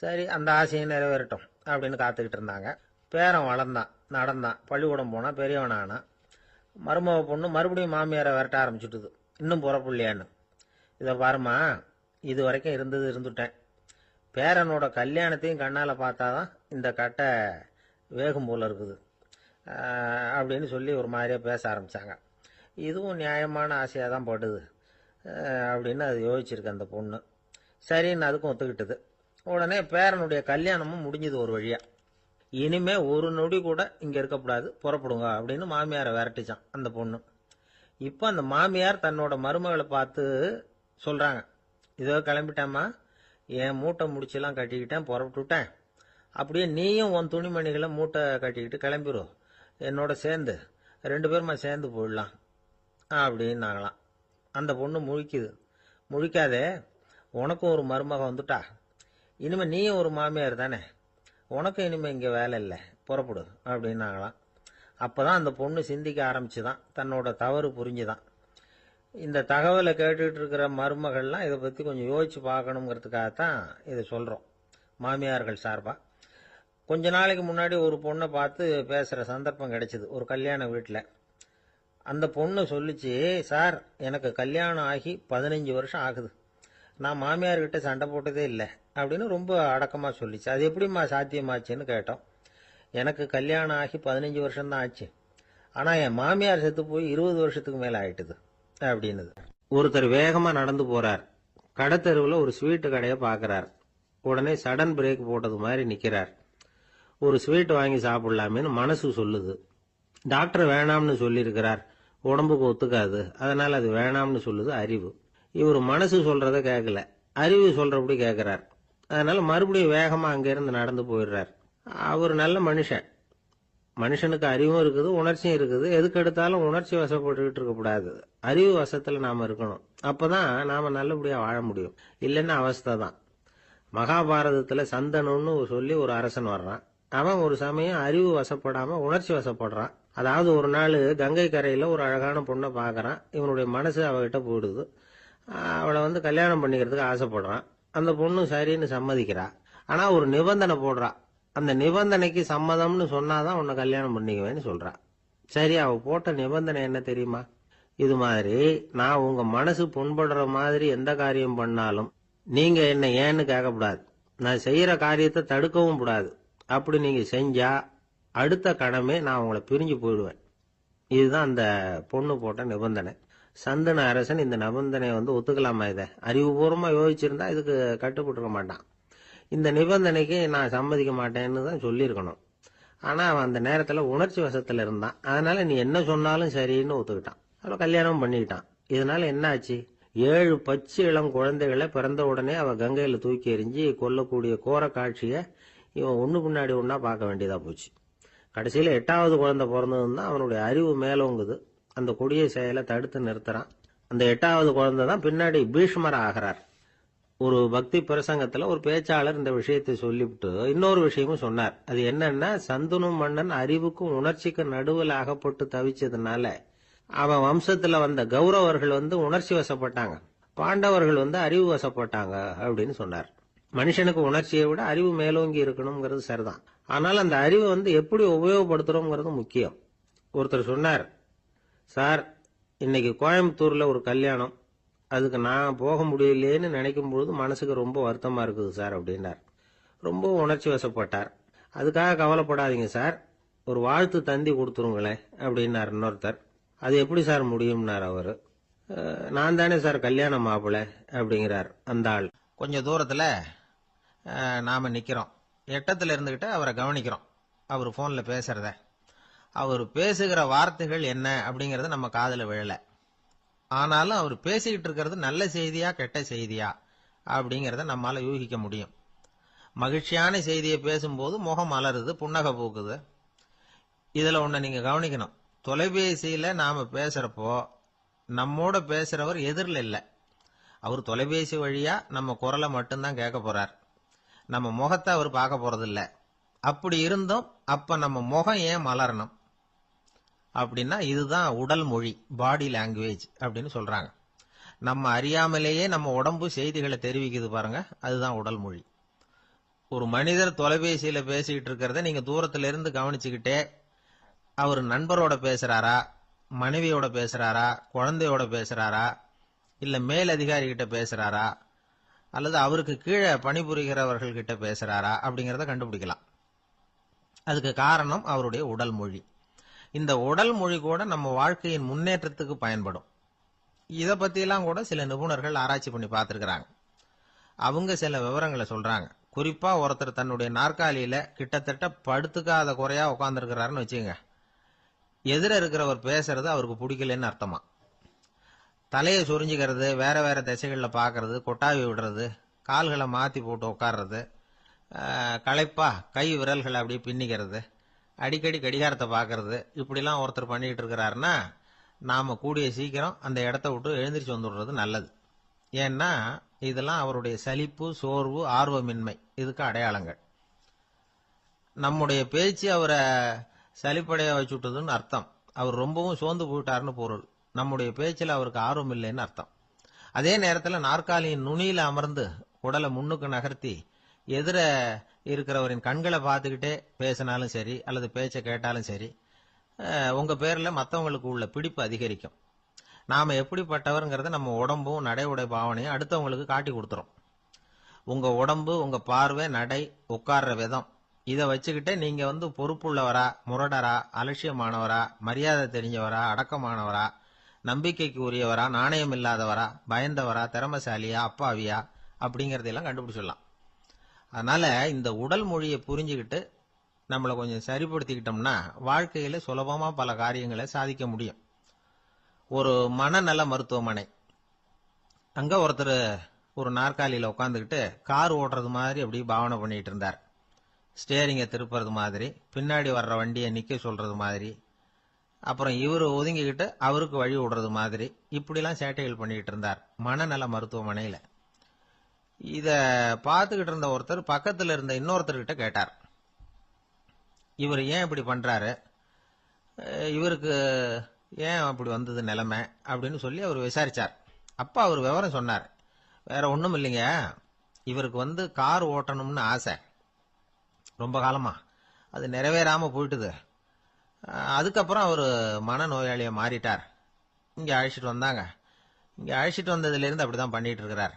சரி, அந்த ஆசையும் நிறைவேறட்டும் அப்படின்னு காத்துக்கிட்டு இருந்தாங்க. பேரன் வளர்ந்தான், நடந்தான், பள்ளிக்கூடம் போனா, பெரியவனானா. மருமக பொண்ணு மறுபடியும் மாமியாரை விரட்ட ஆரம்பிச்சுட்டுது, இன்னும் புறப்புள்ளையான்னு. இதை பாருமா, இது வரைக்கும் இருந்துட்டேன். பேரனோட கல்யாணத்தையும் கண்ணால பார்த்தாதான் இந்த கட்டை வேகும் போல இருக்குது அப்படின்னு சொல்லி ஒரு மாதிரியா பேச ஆரம்பிச்சாங்க. இதுவும் நியாயமான ஆசையாக தான் படுது அப்படின்னு அது யோசிச்சிருக்கு அந்த பொண்ணு. சரின்னு அதுக்கும் ஒத்துக்கிட்டது. உடனே பேரனுடைய கல்யாணமும் முடிஞ்சது ஒரு வழியா. இனிமே ஒரு நொடி கூட இங்க இருக்கக்கூடாது, புறப்படுங்க அப்படின்னு மாமியாரை விரட்டிச்சான் அந்த பொண்ணு. இப்ப அந்த மாமியார் தன்னோட மருமகளை பார்த்து சொல்றாங்க, இதோ கிளம்பிட்டேம்மா, என் மூட்டை முடிச்செல்லாம் கட்டிக்கிட்டேன், புறப்பட்டுட்டேன். அப்படியே நீயும் உன் துணிமணிகளை மூட்டை கட்டிக்கிட்டு கிளம்பிடும், என்னோட சேர்ந்து 2 பேருமா சேர்ந்து போயிடலாம் அப்படின்னாங்களாம். அந்த பொண்ணு முழிக்குது. முழிக்காதே, உனக்கும் ஒரு மருமக வந்துட்டா, இனிமே நீயும் ஒரு மாமியார் தானே, உனக்கும் இனிமே இங்க வேலை இல்லை, புறப்படு அப்படின்னாங்களாம். அப்பதான் அந்த பொண்ணு சிந்திக்க ஆரம்பிச்சுதான், தன்னோட தவறு புரிஞ்சுதான். இந்த தகவலை கேட்டுட்டு இருக்கிற மருமகள்லாம் இதை பத்தி கொஞ்சம் யோசிச்சு பார்க்கணுங்கிறதுக்காகத்தான் இதை சொல்றோம் மாமியார்கள் சார்பா. கொஞ்ச நாளைக்கு முன்னாடி ஒரு பொண்ணை பார்த்து பேசுகிற சந்தர்ப்பம் கிடைச்சிது ஒரு கல்யாண வீட்டில். அந்த பொண்ணு சொல்லிச்சு, சார் எனக்கு கல்யாணம் ஆகி 15 வருஷம் ஆகுது, நான் மாமியார்கிட்ட சண்டை போட்டதே இல்லை அப்படின்னு ரொம்ப அடக்கமாக சொல்லிச்சு. அது எப்படிம்மா சாத்தியமாச்சுன்னு கேட்டோம். எனக்கு கல்யாணம் ஆகி 15 வருஷம்தான் ஆச்சு, ஆனால் என் மாமியார் செத்து போய் 20 வருஷத்துக்கு மேலே ஆயிட்டுது அப்படின்னுது. ஒருத்தர் வேகமாக நடந்து போகிறார். கடத்தெருவில் ஒரு ஸ்வீட்டு கடையை பார்க்குறார். உடனே சடன் பிரேக் போட்டது மாதிரி நிற்கிறார். ஒரு ஸ்வீட் வாங்கி சாப்பிடலாமேன்னு மனசு சொல்லுது. டாக்டர் வேணாம்னு சொல்லியிருக்கிறார், உடம்புக்கு ஒத்துக்காது, அதனால் அது வேணாம்னு சொல்லுது அறிவு. இவர் மனசு சொல்கிறத கேட்கல, அறிவு சொல்கிறபடி கேட்குறார். அதனால் மறுபடியும் வேகமாக அங்கேருந்து நடந்து போயிடுறார். அவர் நல்ல மனுஷன். மனுஷனுக்கு அறிவும் இருக்குது, உணர்ச்சியும் இருக்குது. எதுக்கு எடுத்தாலும் உணர்ச்சி வசப்பட்டுக்கிட்டு இருக்கக்கூடாது, அறிவு வசத்தில் நாம் இருக்கணும். அப்போ தான் நாம் நல்லபடியாக வாழ முடியும். இல்லைன்னா அவஸ்தை தான். மகாபாரதத்தில் சந்தனுன்னு சொல்லி ஒரு அரசன் வர்றான். அவன் ஒரு சமயம் அறிவு வசப்படாமல் உணர்ச்சி வசப்படுறான். அதாவது ஒரு நாள் கங்கை கரையில் ஒரு அழகான பொண்ணை பார்க்குறான். இவனுடைய மனசு அவகிட்ட போயிடுது. அவளை கல்யாணம் பண்ணிக்கிறதுக்கு ஆசைப்படுறான். அந்த பொண்ணு சரின்னு சம்மதிக்கிறா. ஆனால் ஒரு நிபந்தனை போடுறா. அந்த நிபந்தனைக்கு சம்மதம்னு சொன்னாதான் உன்னை கல்யாணம் பண்ணிக்குவேன்னு சொல்றா. சரி, அவ போட்ட நிபந்தனை என்ன தெரியுமா? இது மாதிரி, நான் உங்க மனசு புண்படுற மாதிரி எந்த காரியம் பண்ணாலும் நீங்க என்ன ஏன்னு கேட்கக்கூடாது, நான் செய்யற காரியத்தை தடுக்கவும் கூடாது. அப்படி நீங்க செஞ்சா அடுத்த கணமே நான் உங்களை பிரிஞ்சு போயிடுவேன். இதுதான் அந்த பொண்ணு போட்ட நிபந்தனை. சந்தன அரசன் இந்த நிபந்தனையை ஒத்துக்கலாமா? இதை அறிவுபூர்வமா யோசிச்சிருந்தா இதுக்கு கட்டுப்பட்டுருக்க மாட்டான். இந்த நிபந்தனைக்கு நான் சம்மதிக்க மாட்டேன்னு தான் சொல்லியிருக்கணும். ஆனா அவன் அந்த நேரத்துல உணர்ச்சி வசத்துல இருந்தான். அதனால நீ என்ன சொன்னாலும் சரின்னு ஒத்துக்கிட்டான். அவன் கல்யாணம் பண்ணிக்கிட்டான். இதனால என்ன ஆச்சு? 7 பச்சை இளம் குழந்தைகளை பிறந்த உடனே அவ கங்கையில தூக்கி எறிஞ்சு கொல்லக்கூடிய கோர காட்சியை இவன் ஒண்ணு பின்னாடி ஒன்னா பார்க்க வேண்டியதா போச்சு. கடைசியில 8வது குழந்தை பிறந்ததுன்னு தான் அவனுடைய அறிவு மேலோங்குது. அந்த கொடிய செயலை தடுத்து நிறுத்துறான். அந்த 8வது குழந்தை தான் பின்னாடி பீஷ்மர் ஆகிறார். ஒரு பக்தி பிரசங்கத்துல ஒரு பேச்சாளர் இந்த விஷயத்தை சொல்லிவிட்டு இன்னொரு விஷயமும் சொன்னார். அது என்னன்னா, சந்தனு மன்னன் அறிவுக்கும் உணர்ச்சிக்கும் நடுவில் அகப்பட்டு தவிச்சதுனால அவன் வம்சத்துல வந்த கௌரவர்கள் உணர்ச்சி வசப்பட்டாங்க, பாண்டவர்கள் அறிவு வசப்பட்டாங்க அப்படின்னு சொன்னார். மனுஷனுக்கு உணர்ச்சியை விட அறிவு மேலோங்கி இருக்கணுங்கிறது சரிதான். ஆனால் அந்த அறிவை எப்படி உபயோகப்படுத்துறோங்கிறது முக்கியம். ஒருத்தர் சொன்னார், சார் இன்னைக்கு கோயம்புத்தூர்ல ஒரு கல்யாணம், அதுக்கு நான் போக முடியலேன்னு நினைக்கும் பொழுது மனசுக்கு ரொம்ப வருத்தமா இருக்குது சார் அப்படின்னார். ரொம்ப உணர்ச்சி வசப்பட்டார். அதுக்காக கவலைப்படாதீங்க சார், ஒரு வாழ்த்து தந்தி கொடுத்துருங்களேன் அப்படின்னார் இன்னொருத்தர். அது எப்படி சார் முடியும்னார் அவரு. நான் தானே சார் கல்யாண மாப்பிள்ளை அப்படிங்கிறார் அந்த ஆள். கொஞ்சம் தூரத்துல நாம நிக்கிறோம். எட்டத்துல இருந்துகிட்டு அவரை கவனிக்கிறோம். அவர் போன்ல பேசுறத, அவர் பேசுகிற வார்த்தைகள் என்ன அப்படிங்கறது நம்ம காதுல விழல. ஆனாலும் அவர் பேசிக்கிட்டு இருக்கிறது நல்ல செய்தியா கெட்ட செய்தியா அப்படிங்கறத நம்மால யூகிக்க முடியும். மகிழ்ச்சியான செய்தியை பேசும்போது முகம் மலருது, புன்னகை பூக்குது. இதுல ஒண்ணு நீங்க கவனிக்கணும். தொலைபேசியில நாம பேசுறப்போ நம்மோட பேசுறவர் எதிரில் இல்ல. அவர் தொலைபேசி வழியா நம்ம குரலை மட்டும்தான் கேட்க போறார். நம்ம முகத்தை அவர் பார்க்க போறது இல்ல. அப்படி இருந்தும் அப்ப நம்ம முகம் ஏன் மலரணும் அப்படின்னா, இதுதான் உடல் மொழி, பாடி லாங்குவேஜ் அப்படின்னு சொல்றாங்க. நம்ம அறியாமலேயே நம்ம உடம்பு செய்திகளை தெரிவிக்குது பாருங்க, அதுதான் உடல் மொழி. ஒரு மனிதர் தொலைபேசியில பேசிக்கிட்டு இருக்கிறத நீங்க தூரத்துல இருந்து கவனிச்சுக்கிட்டே, அவர் நண்பரோட பேசுறாரா, மனைவியோட பேசுறாரா, குழந்தையோட பேசுறாரா, இல்ல மேல் அதிகாரி கிட்ட பேசுறாரா, அல்லது அவருக்கு கீழே பணிபுரிகிறவர்கள் கிட்ட பேசுறாரா அப்படிங்கறத கண்டுபிடிக்கலாம். அதுக்கு காரணம் அவருடைய உடல் மொழி. இந்த உடல் மொழி கூட நம்ம வாழ்க்கையின் முன்னேற்றத்துக்கு பயன்படும். இத பத்தியெல்லாம் கூட சில நிபுணர்கள் ஆராய்ச்சி பண்ணி பார்த்திருக்கிறாங்க. அவங்க சில விவரங்களை சொல்றாங்க. குறிப்பா ஒருத்தர் தன்னுடைய நாற்காலியில கிட்டத்தட்ட படுத்துக்காத குறையா உட்கார்ந்துருக்கிறாருன்னு வச்சுங்க. எதிர இருக்கிறவர் பேசுறது அவருக்கு பிடிக்கலன்னு அர்த்தமா. தலையை சொரிஞ்சுக்கிறது, வேற வேற திசைகள்ல பாக்குறது, கொட்டாவி விடுறது, கால்களை மாத்தி போட்டு உட்கார்றது, களைப்பா கை விரல்களை அப்படியே பின்னிக்கிறது, அடிக்கடி கடிகாரத்தை பாக்குறது, இப்படிலாம் ஒருத்தர் பண்ணிட்டு இருக்கிறாருன்னா நாம கூடிய சீக்கிரம் அந்த இடத்த விட்டு எழுந்திரிச்சு வந்துடுறது நல்லது. ஏன்னா இதெல்லாம் அவருடைய சலிப்பு, சோர்வு, ஆர்வமின்மை இதுக்கு அடையாளங்கள். நம்முடைய பேச்சு அவரை சலிப்படைய வச்சுட்டதுன்னு அர்த்தம். அவர் ரொம்பவும் சோர்ந்து போயிட்டாருன்னு பொருள். நம்முடைய பேச்சில் அவருக்கு ஆர்வம் இல்லைன்னு அர்த்தம். அதே நேரத்தில் நாற்காலியின் நுனியில அமர்ந்து உடலை முன்னுக்கு நகர்த்தி எதிர இருக்கிறவரின் கண்களை பார்த்துக்கிட்டே பேசினாலும் சரி அல்லது பேச்சை கேட்டாலும் சரி உங்க பேர்ல மற்றவங்களுக்கு உள்ள பிடிப்பு அதிகரிக்கும். நாம எப்படிப்பட்டவர்ங்கிறத நம்ம உடம்பும் நடை உடை பாவனையும் அடுத்தவங்களுக்கு காட்டி கொடுத்துரும். உங்க உடம்பு, உங்க பார்வை, நடை, உட்கார்ற விதம் இதை வச்சுக்கிட்டே நீங்க பொறுப்புள்ளவரா, முரடரா, அலட்சியமானவரா, மரியாதை தெரிஞ்சவரா, அடக்கமானவரா, நம்பிக்கைக்கு உரியவரா, நாணயம் இல்லாதவரா, பயந்தவரா, திறமசாலியா, அப்பாவியா அப்படிங்கறதெல்லாம் கண்டுபிடிச்சிடலாம். அதனால இந்த உடல் மொழியை புரிஞ்சுக்கிட்டு நம்மளை கொஞ்சம் சரிப்படுத்திக்கிட்டோம்னா வாழ்க்கையில சுலபமா பல காரியங்களை சாதிக்க முடியும். ஒரு மனநல மருத்துவமனை, அங்க ஒருத்தர் ஒரு நாற்காலியில உட்காந்துக்கிட்டு கார் ஓட்டுறது மாதிரி அப்படி பாவனை பண்ணிட்டு இருந்தார். ஸ்டேரிங்கை திருப்புறது மாதிரி, பின்னாடி வர்ற வண்டியை நிக்க சொல்றது மாதிரி, அப்புறம் இவரு ஒதுங்கிக்கிட்டு அவருக்கு வழி விடுறது மாதிரி, இப்படிலாம் சேட்டைகள் பண்ணிட்டு இருந்தார் மனநல மருத்துவமனையில. இத பார்த்துக்கிட்டு இருந்த ஒருத்தர் பக்கத்துல இருந்த இன்னொருத்தர்கிட்ட கேட்டார், இவர் ஏன் இப்படி பண்றாரு, இவருக்கு ஏன் அப்படி வந்தது நிலைமை அப்படின்னு சொல்லி அவர் விசாரிச்சார். அப்ப அவர் விவரம் சொன்னார். வேற ஒண்ணும் இல்லைங்க, இவருக்கு கார் ஓட்டணும்னு ஆசை ரொம்ப காலமா, அது நிறைவேறாம போயிட்டுது. அதுக்கப்புறம் அவர் மனநோயாளியா மாறிட்டார். இங்க அழைச்சிட்டு வந்தாங்க. இங்க அழைச்சிட்டு வந்ததுல இருந்து அப்படிதான் பண்ணிட்டு இருக்கிறார்.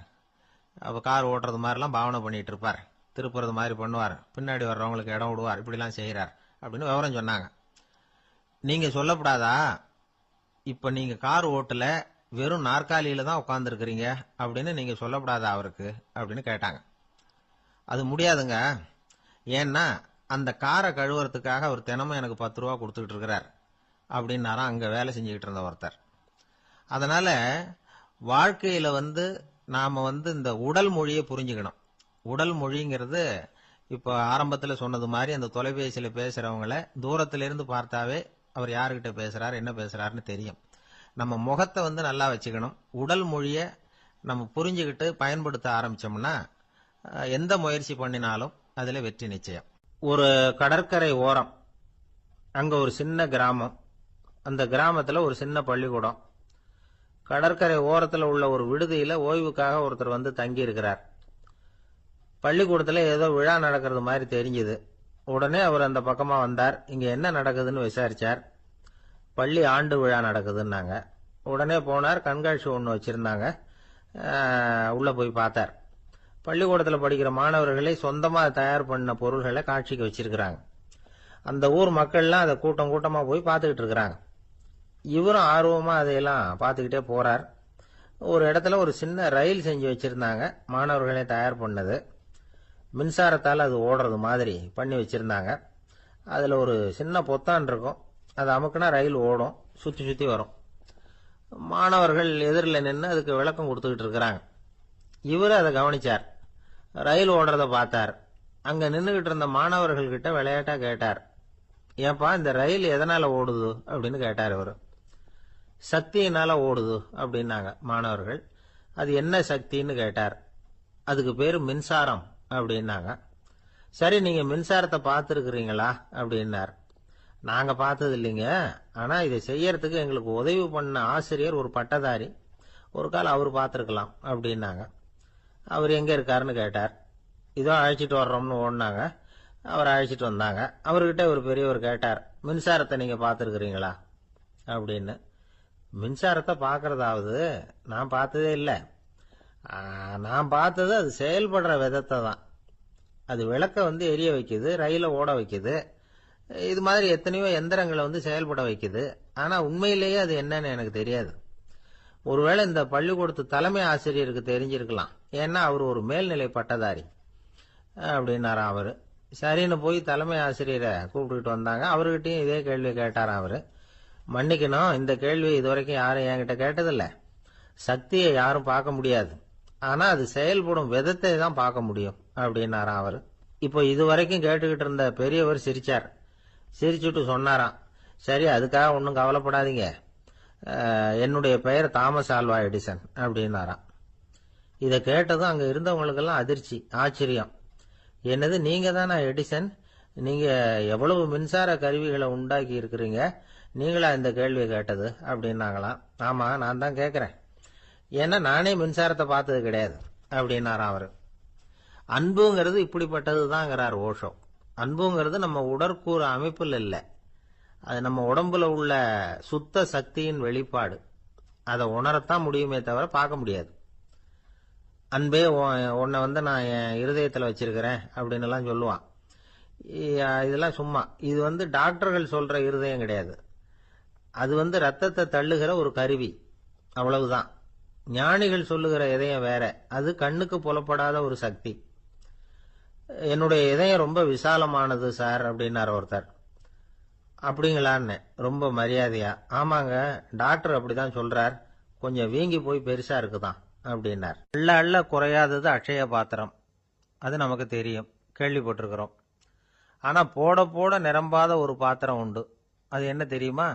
அப்ப கார் ஓட்டுறது மாதிரிலாம் பாவனை பண்ணிட்டு இருப்பார், திருப்புறது மாதிரி பண்ணுவார், பின்னாடி வர்றவங்களுக்கு இடம் விடுவார், இப்படிலாம் செய்யறார் அப்படின்னு விவரம் சொன்னாங்க. நீங்க சொல்லப்படாதா, இப்ப நீங்க கார் ஓட்டல, வெறும் நாற்காலியில தான் உட்கார்ந்து இருக்கிறீங்க அப்படின்னு நீங்க சொல்லப்படாதா அவருக்கு அப்படின்னு கேட்டாங்க. அது முடியாதுங்க, ஏன்னா அந்த காரை கழுவுறதுக்காக அவர் தினமும் எனக்கு 10 ரூபா கொடுத்துக்கிட்டு இருக்கிறார் அப்படின்னாராம் அங்க வேலை செஞ்சுக்கிட்டு இருந்த ஒருத்தர். அதனால வாழ்க்கையில நாம இந்த உடல் மொழியை புரிஞ்சுக்கணும். உடல் மொழிங்கிறது இப்ப ஆரம்பத்துல சொன்னது மாதிரி அந்த தொலைபேசியில பேசுறவங்கள தூரத்துல இருந்து பார்த்தாவே அவர் யாருகிட்ட பேசுறாரு, என்ன பேசுறாருன்னு தெரியும். நம்ம முகத்தை நல்லா வச்சுக்கணும். உடல் மொழியை நம்ம புரிஞ்சுக்கிட்டு பயன்படுத்த ஆரம்பிச்சோம்னா எந்த முயற்சி பண்ணினாலும் அதுல வெற்றி நிச்சயம். ஒரு கடற்கரை ஓரம், அங்க ஒரு சின்ன கிராமம், அந்த கிராமத்துல ஒரு சின்ன பள்ளிக்கூடம். கடற்கரை ஓரத்துல உள்ள ஒரு விடுதியில ஓய்வுக்காக ஒருத்தர் தங்கி இருக்கிறார். பள்ளிக்கூடத்துல ஏதோ விழா நடக்கிறது மாதிரி தெரிஞ்சுது. உடனே அவர் அந்த பக்கமா வந்தார். இங்க என்ன நடக்குதுன்னு விசாரிச்சார். பள்ளி ஆண்டு விழா நடக்குதுன்னாங்க. உடனே போனார். கண்காட்சி ஒன்று வச்சிருந்தாங்க. உள்ள போய் பார்த்தார். பள்ளிக்கூடத்துல படிக்கிற மாணவர்களை சொந்தமா தயார் பண்ண பொருள்களை காட்சிக்கு வச்சிருக்கிறாங்க. அந்த ஊர் மக்கள்லாம் அதை கூட்டம் கூட்டமா போய் பார்த்துக்கிட்டு இருக்கிறாங்க. இவரும் ஆர்வமா அதையெல்லாம் பார்த்துக்கிட்டே போறார். ஒரு இடத்துல ஒரு சின்ன ரயில் செஞ்சு வச்சிருந்தாங்க, மாணவர்களை தயார் பண்ணது. மின்சாரத்தால் அது ஓடுறது மாதிரி பண்ணி வச்சிருந்தாங்க. அதுல ஒரு சின்ன பொத்தான் இருக்கும், அதை அமுக்குனா ரயில் ஓடும், சுத்தி சுத்தி வரும். மாணவர்கள் எதிரில் நின்று அதுக்கு விளக்கம் கொடுத்துக்கிட்டு இருக்கிறாங்க. இவரு அதை கவனிச்சார். ரயில் ஓடுறத பார்த்தார். அங்க நின்றுகிட்டு இருந்த மாணவர்கள் கிட்ட விளையாட்டா கேட்டார், ஏப்பா இந்த ரயில் எதனால ஓடுது அப்படின்னு கேட்டார். இவரு சக்தியினால ஓடுது அப்படின்னாங்க மாணவர்கள். அது என்ன சக்தின்னு கேட்டார். அதுக்கு பேரு மின்சாரம் அப்படின்னாங்க. சரி, நீங்க மின்சாரத்தை பார்த்துருக்கிறீங்களா அப்படின்னார். நாங்க பார்த்தது இல்லைங்க, ஆனா இதை செய்யறதுக்கு எங்களுக்கு உதவி பண்ண ஆசிரியர் ஒரு பட்டதாரி, ஒரு காலம் அவர் பார்த்துருக்கலாம் அப்படின்னாங்க. அவர் எங்க இருக்காருன்னு கேட்டார். இதோ அழைச்சிட்டு வர்றோம்னு ஓடினாங்க. அவர் அழைச்சிட்டு வந்தாங்க. அவர்கிட்ட ஒரு பெரியவர் கேட்டார், மின்சாரத்தை நீங்க பார்த்துருக்கிறீங்களா அப்படின்னு. மின்சாரத்தை பார்க்கறதாவது நான் பார்த்ததே இல்லை. நான் பார்த்தது அது செயல்படுற விதத்தை தான். அது விளக்க எரிய வைக்குது, ரயில ஓட வைக்குது, இது மாதிரி எத்தனையோ எந்திரங்களை செயல்பட வைக்குது. ஆனா உண்மையிலேயே அது என்னன்னு எனக்கு தெரியாது. ஒருவேளை இந்த பள்ளிக்கூடத்து தலைமை ஆசிரியருக்கு தெரிஞ்சிருக்கலாம், ஏன்னா அவர் ஒரு மேல்நிலை பட்டதாரி அப்படின்னாராம் அவரு. சரின்னு போய் தலைமை ஆசிரியரை கூப்பிட்டுக்கிட்டு வந்தாங்க. அவர்கிட்டயும் இதே கேள்வி கேட்டாராம் அவரு. மன்னிக்கணும், இந்த கேள்வி இதுவரைக்கும் யாரும் என்கிட்ட கேட்டதில்ல. சக்தியை யாரும் பார்க்க முடியாது, ஆனா அது செயல்படும் விதத்தை தான் பார்க்க முடியும் அப்படின்னாராம் அவரு. இப்போ இதுவரைக்கும் கேட்டுக்கிட்டு இருந்த பெரியவர் சிரிச்சார். சிரிச்சுட்டு சொன்னாராம், சரி அதுக்காக ஒன்றும் கவலைப்படாதீங்க, என்னுடைய பெயர் தாமஸ் ஆல்வா எடிசன் அப்படின்னாராம். இதை கேட்டதும் அங்க இருந்தவங்களுக்கெல்லாம் அதிர்ச்சி, ஆச்சரியம். என்னது, நீங்க தானா எடிசன்? நீங்க எவ்வளவு மின்சார கருவிகளை உண்டாக்கி இருக்கிறீங்க, நீங்களா இந்த கேள்வியை கேட்டது அப்படின்னாங்களாம். ஆமா, நான் தான் கேட்கிறேன், ஏன்னா நானே மின்சாரத்தை பார்த்தது கிடையாது அப்படின்னாராம் அவரு. அன்புங்கிறது இப்படிப்பட்டது தாங்கிறார் ஓஷோ. அன்புங்கிறது நம்ம உடற்கூறு அமைப்பில் இல்லை, அது நம்ம உடம்புல உள்ள சுத்த சக்தியின் வெளிப்பாடு. அதை உணரத்தான் முடியுமே தவிர பார்க்க முடியாது. அன்பே உன்னை நான் என் இருதயத்தில் வச்சிருக்கிறேன் அப்படின்னு எல்லாம் சொல்லுவான். இதெல்லாம் சும்மா. இது டாக்டர்கள் சொல்ற இருதயம் கிடையாது. அது ரத்தத்தை தள்ளுகிற ஒரு கருவி, அவ்வளவுதான். ஞானிகள் சொல்லுகிற இதயம் வேற, அது கண்ணுக்கு புலப்படாத ஒரு சக்தி. என்னுடைய இதயம் ரொம்ப விசாலமானது சார் அப்படின்னார் ஒருத்தர். அப்படிங்களான்னு ரொம்ப மரியாதையா, ஆமாங்க டாக்டர் அப்படிதான் சொல்றார், கொஞ்சம் வீங்கி போய் பெருசா இருக்குதான் அப்படின்னார். அள்ள அள்ள குறையாதது அட்சய பாத்திரம், அது நமக்கு தெரியும், கேள்விப்பட்டிருக்கிறோம். ஆனா போட போட நிரம்பாத ஒரு பாத்திரம் உண்டு. அது என்ன தெரியுமா?